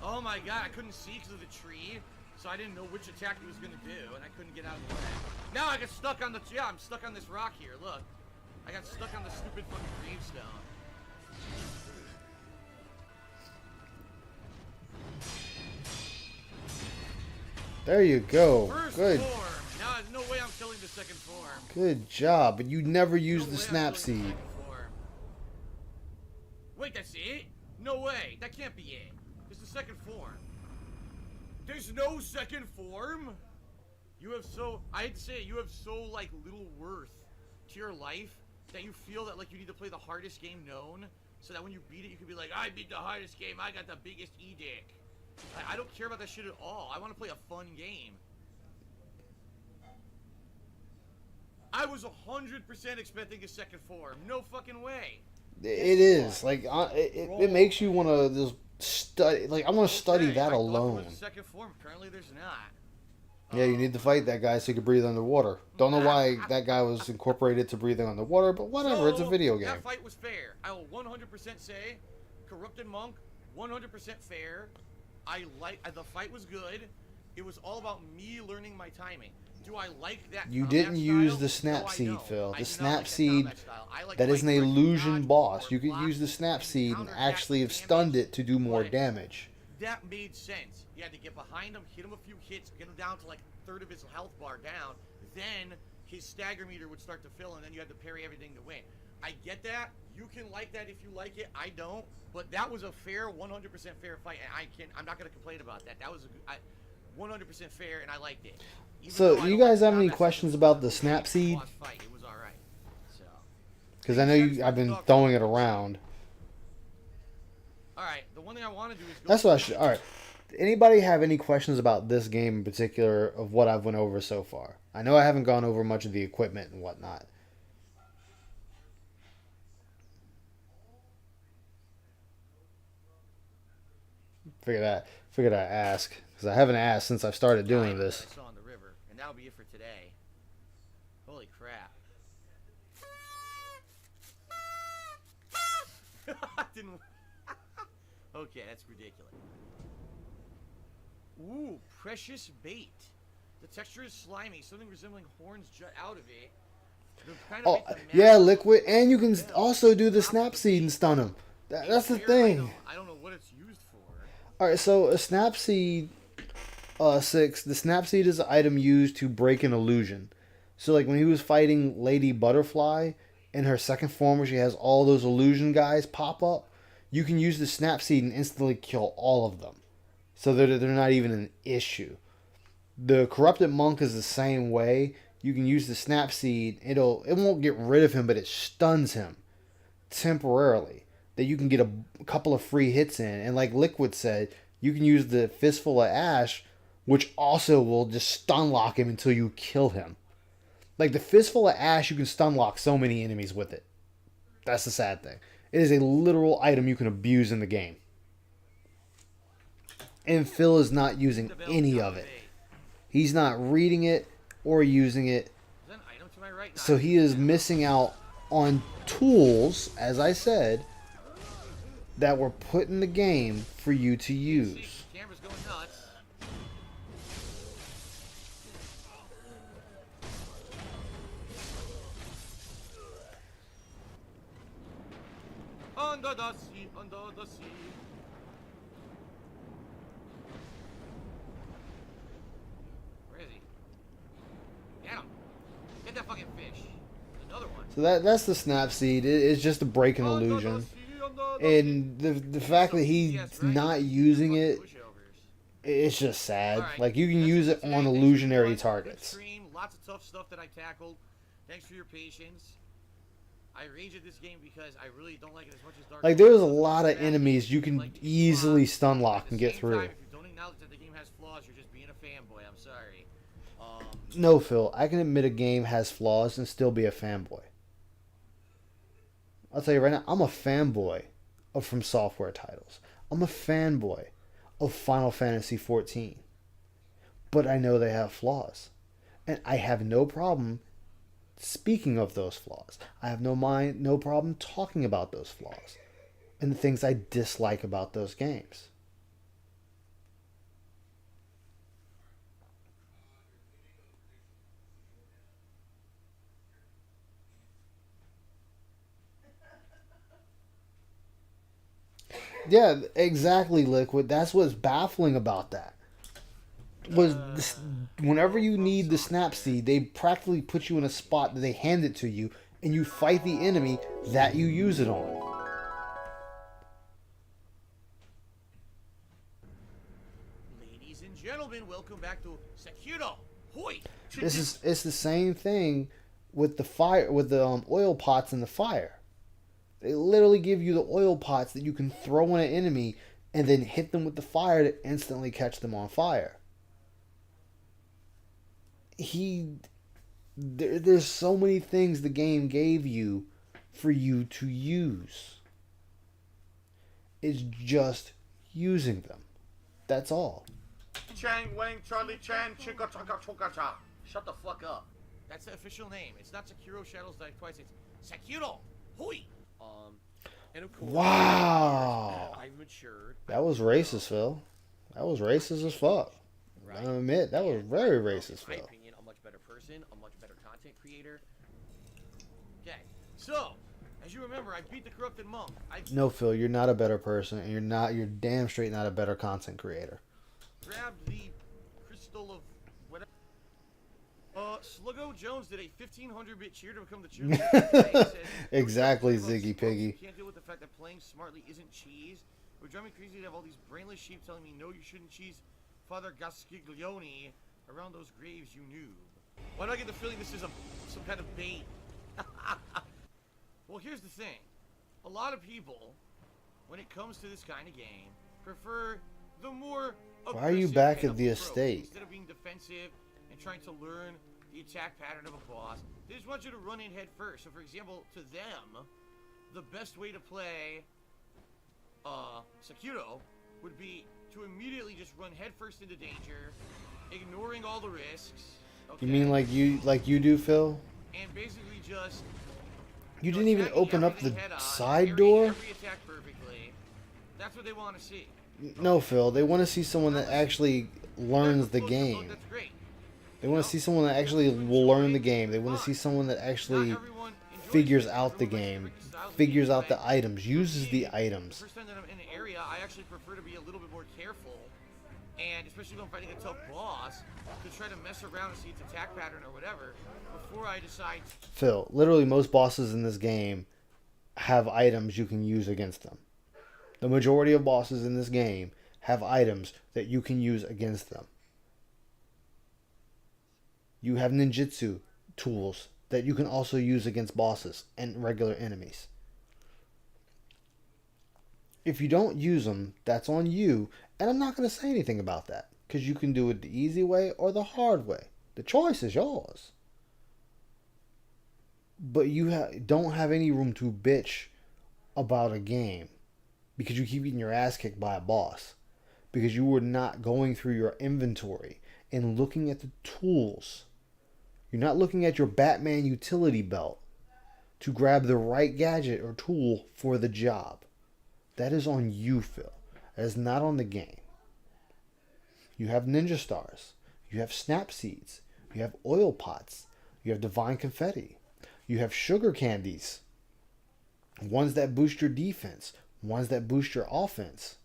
Oh my god, I couldn't see because of the tree, so I didn't know which attack he was gonna do, and I couldn't get out of the way. Now I get stuck on the I'm stuck on this rock here. Look, I got stuck on the stupid fucking gravestone. There you go. First Good. form. Now there's no way I'm killing the second form. Good job. But you never used No the way I'm snap killing the seed. second form. Wait, that's it? No way. That can't be it. It's the second form. There's no second form? You have so, I hate to say it, you have so, like, little worth to your life that you feel that, like, you need to play the hardest game known so that when you beat it, you can be like, I beat the hardest game. I got the biggest E-dick. I don't care about that shit at all. I want to play a fun game. I was 100% expecting a second form. No fucking way. It is. Like, it makes you want to just study. Like, I want to study Okay, that I thought there alone. was a second form. Apparently there's not. Yeah, you need to fight that guy so you can breathe underwater. Don't know why that guy was incorporated to breathing underwater, but whatever, it's a video game. That fight was fair. I will 100% say, Corrupted Monk, 100% fair. The fight was good. It was all about me learning my timing. Do I like that? You combat didn't use style? the snap No, I seed, don't. Phil. I The do not snap like that seed, combat style. I like that is an fight where you illusion dodge boss. or You could block use the snap and seed and counterattack actually have damage. stunned it to do more But damage. that made sense. You had to get behind him, hit him a few hits, get him down to like a third of his health bar down. Then his stagger meter would start to fill, and then you had to parry everything to win. I get that. You can like that if you like it. I don't. But that was a fair, 100% fair fight, and I'm not gonna complain about that. That was 100% fair, and I liked it. Even So, though I you don't guys like have any combat questions systems, about the it was a snap seed? boss fight. It was all right. So. Because I know I've been throwing it around. All right. The one thing I want to do is. That's what I should. All right. Anybody have any questions about this game in particular of what I've went over so far? I know I haven't gone over much of the equipment and whatnot. Figured I ask because I haven't asked since I've started doing this. I saw on the river, and that'll be it for today. Holy crap! Didn't. Okay, that's ridiculous. Ooh, precious bait. The texture is slimy, something resembling horns jut out of it. The kind of Oh, bait that yeah, matches liquid, and you can the also do the top snap of the seed and bait. stun him. That's the Rare thing. item. I don't know what it's used for. All right, so a snap seed 6. The Snapseed is an item used to break an illusion. So, like when he was fighting Lady Butterfly in her second form, where she has all those illusion guys pop up, you can use the Snapseed and instantly kill all of them. So that they're not even an issue. The Corrupted Monk is the same way. You can use the Snapseed. It won't get rid of him, but it stuns him temporarily. That you can get a couple of free hits in. And like Liquid said, you can use the Fistful of Ash, which also will just stun lock him until you kill him. Like the Fistful of Ash, you can stun lock so many enemies with it. That's the sad thing. It is a literal item you can abuse in the game. And Phil is not using any of it. He's not reading it or using it. So he is missing out on tools, as I said, that were put in the game for you to use. Camera's going nuts. Under the sea, under the sea. Where is he? Get him! Get that fucking fish. Another one. So that's the Snapseed. It's just to break an illusion. And the fact that he's not using it, it's just sad. Like you can use it on illusionary targets. Lots of tough stuff that I tackled. Thanks for your patience. I rage at this game because I really don't like it as much as Dark. Like there's a lot of enemies you can easily stun lock and get through. If you don't acknowledge that the game has flaws, you're just being a fanboy. I'm sorry. No, Phil. I can admit a game has flaws and still be a fanboy. I'll tell you right now, I'm a fanboy of From Software titles. I'm a fanboy of Final Fantasy XIV. But I know they have flaws. And I have no problem speaking of those flaws. I have no problem talking about those flaws and the things I dislike about those games. Yeah, exactly, Liquid. That's what's baffling about that. Whenever you need the Snapseed, they practically put you in a spot that they hand it to you, and you fight the enemy that you use it on. Ladies and gentlemen, welcome back to Sekiro. Hoi! It's the same thing with the fire, with the oil pots in the fire. They literally give you the oil pots that you can throw on an enemy and then hit them with the fire to instantly catch them on fire. There's so many things the game gave you for you to use. It's just using them. That's all. Chang Wang Charlie Chan Chika Chaka Choka Cha. Shut the fuck up. That's the official name. It's not Sekiro Shadows Die Twice. It's Sekiro. Hoi! And of course, Wow. I've matured. That was racist, Phil. That was racist as fuck. Right. I admit, that was very racist, In my Phil. opinion, a much better person, a much better content creator. Okay, so, as you remember, I beat the Corrupted Monk. No, Phil, you're not a better person, and you're damn straight not a better content creator. Grabbed the crystal of whatever. Sluggo Jones did a 1500-bit cheer to become the cheerleader. Exactly, Ziggy Piggy. Can't deal with the fact that playing smartly isn't cheese. It would drive me crazy to have all these brainless sheep telling me, no, you shouldn't cheese Father Gasciglione around those graves, you noob. Why do I get the feeling this is some kind of bait? Well, here's the thing. A lot of people, when it comes to this kind of game, prefer the more Why are you aggressive back kind at of the approach. estate? Instead of being defensive and trying to learn the attack pattern of a boss, they just want you to run in head first. So, for example, to them, the best way to play Sekiro would be to immediately just run head first into danger, ignoring all the risks. Okay? You mean like you do, Phil? And basically just You didn't even attacking open up the everything head on, side parrying door? every attack perfectly. That's what they want to see. No, Phil. They want to see someone that actually learns the game. That's great. They want to see someone that actually will learn the game. They want to see someone that actually figures out the game, figures out the items, uses the items. The first time that I'm in an area, I actually prefer to be a little bit more careful and especially if I'm fighting a tough boss, to try to mess around and see its attack pattern or whatever before I decide. Phil, literally most bosses in this game have items you can use against them. The majority of bosses in this game have items that you can use against them. You have ninjutsu tools that you can also use against bosses and regular enemies. If you don't use them, that's on you, and I'm not going to say anything about that, because you can do it the easy way or the hard way. The choice is yours. But you don't have any room to bitch about a game because you keep getting your ass kicked by a boss. Because you were not going through your inventory and looking at the tools. You're not looking at your Batman utility belt to grab the right gadget or tool for the job. That is on you, Phil. That is not on the game. You have ninja stars. You have snap seeds. You have oil pots. You have divine confetti. You have sugar candies. Ones that boost your defense. Ones that boost your offense.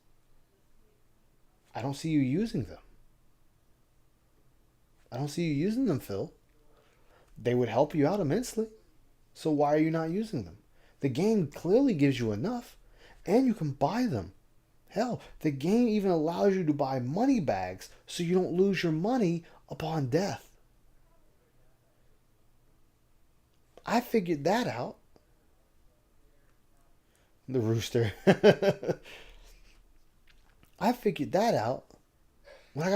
I don't see you using them. I don't see you using them, Phil. They would help you out immensely. So why are you not using them? The game clearly gives you enough. And you can buy them. Hell, the game even allows you to buy money bags so you don't lose your money upon death. I figured that out. The rooster. I figured that out when I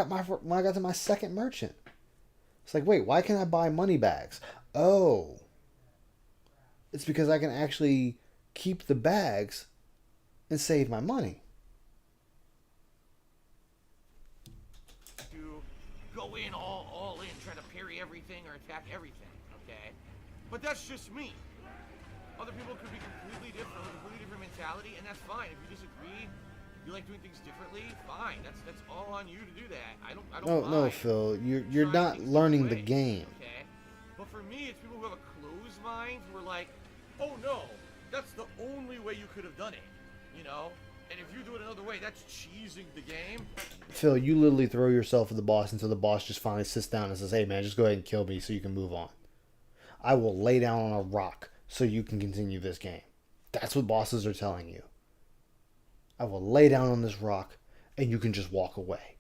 got to my second merchant. It's like, wait, why can't I buy money bags? Oh. It's because I can actually keep the bags and save my money. To go in all in, try to parry everything or attack everything, okay? But that's just me. Other people could be completely different, with a completely different mentality, and that's fine. If you disagree, you like doing things differently, fine. That's all on you to do that. I don't No, mind Phil, you're trying not things learning the different ways, game. Okay? But for me, it's people who have a closed mind who are like, oh no, that's the only way you could have done it. You know? And if you do it another way, that's cheesing the game. Phil, you literally throw yourself at the boss until the boss just finally sits down and says, hey man, just go ahead and kill me so you can move on. I will lay down on a rock so you can continue this game. That's what bosses are telling you. I will lay down on this rock and you can just walk away.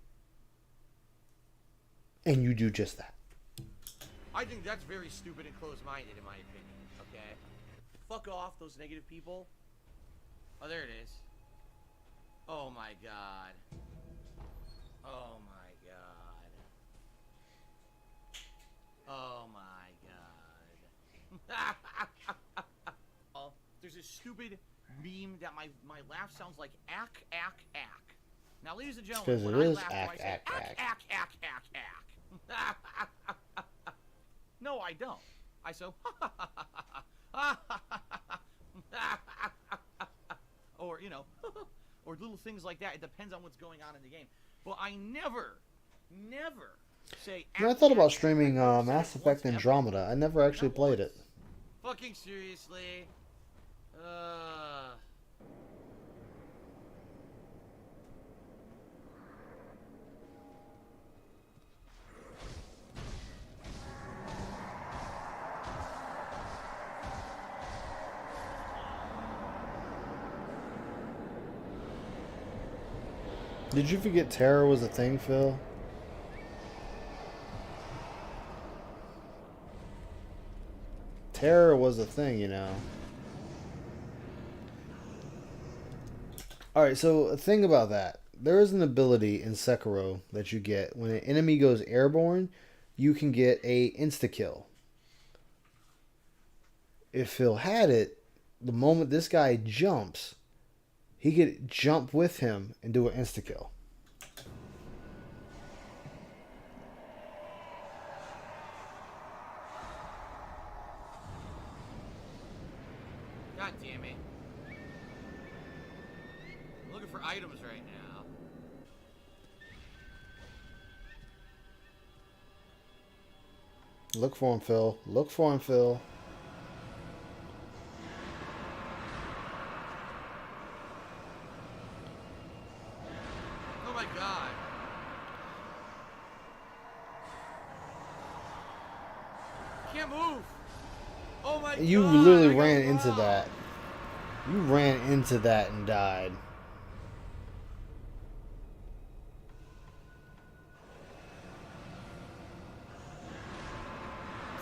And you do just that. I think that's very stupid and closed-minded in my opinion, okay? Fuck off, those negative people. Oh, there it is. Oh my god. Oh my god. Oh my god. Oh, there's this stupid meme that my laugh sounds like ack, ack, ack. Now, ladies and gentlemen, 'Cause when it I is laugh, ack, I say ack, ack, ack, ack, ack, ack. No, I don't. I so or, you know, or little things like that. It depends on what's going on in the game. But I never say. I thought about streaming Mass Effect Andromeda. I never actually played it. Fucking seriously. Did you forget terror was a thing, Phil? Terror was a thing, you know. Alright, so a thing about that. There is an ability in Sekiro that you get. When an enemy goes airborne, you can get a insta-kill. If Phil had it, the moment this guy jumps, he could jump with him and do an insta-kill. God damn it. I'm looking for items right now. Look for him, Phil. Look for him, Phil. Oh my god. can't move. Oh my god. You literally I got ran into robbed. that. You ran into that and died.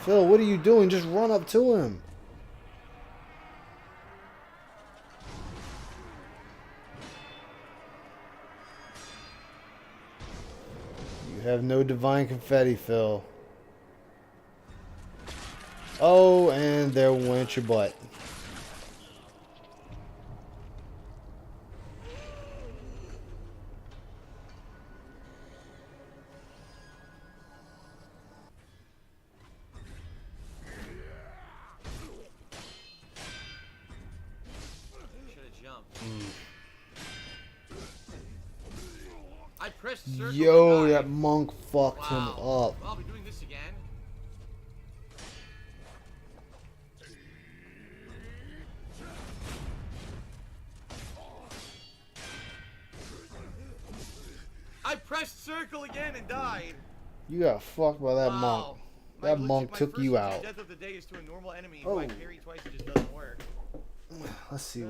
Phil, what are you doing? Just run up to him. You have no divine confetti, Phil. Oh, and there went your butt. Should have jumped. I pressed circle. Yo, and that died. monk fucked him Wow. up. Well, I'll be doing this again. I pressed circle again and died. You got fucked by that Wow. monk. My That legit- monk my took first you legit out. Death of the day is to a normal enemy Oh. who I parry twice and just doesn't work. Let's see.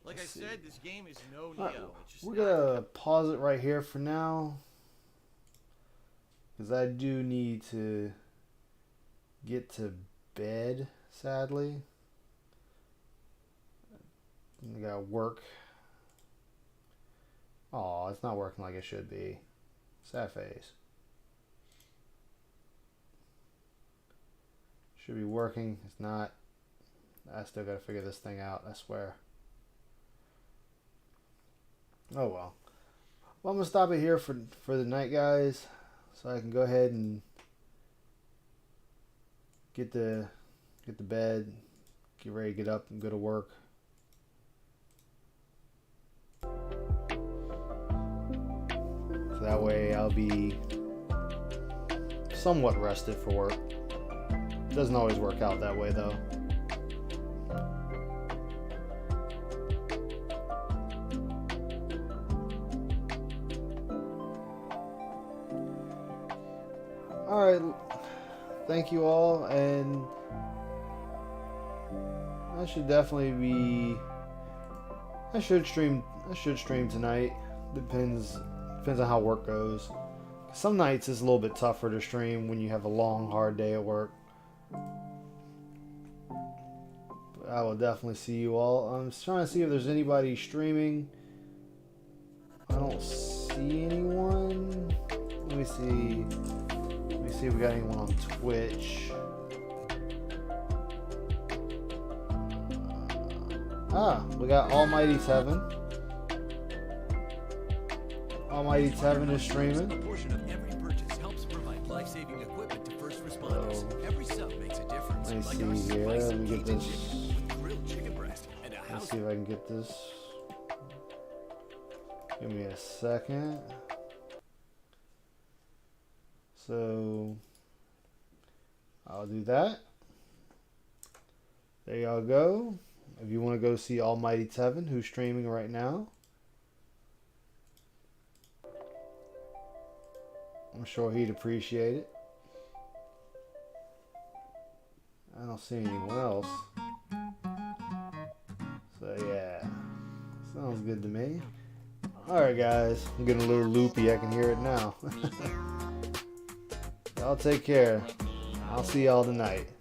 Like I said, this game is no Alright, Neo. It's just we're not. gonna pause it right here for now, because I do need to get to bed. Sadly, I gotta work. Oh, it's not working like it should be. Sad face. Should be working. It's not. I still gotta figure this thing out. I swear. Oh well. Well, I'm gonna stop it here for the night, guys, so I can go ahead and get to bed, get ready to get up and go to work. So that way I'll be somewhat rested for work. It doesn't always work out that way though. Alright, thank you all, and I should definitely be. I should stream tonight. Depends on how work goes. Some nights it's a little bit tougher to stream when you have a long, hard day at work. But I will definitely see you all. I'm just trying to see if there's anybody streaming. I don't see anyone. Let me see. Let me see if we got anyone on Twitch. We got Almighty Tevin. Almighty Tevin is streaming. A portion of every purchase helps provide life-saving equipment to first responders. Every sub makes a difference. Let me Like see our here. spicy Let me get Cajun this. chicken with grilled chicken breast and a Let's house. see if I can get this. Give me a second. So I'll do that. There y'all go. If you want to go see Almighty Tevin, who's streaming right now, I'm sure he'd appreciate it. I don't see anyone else. So yeah, sounds good to me. Alright guys, I'm getting a little loopy, I can hear it now. Y'all take care. I'll see y'all tonight.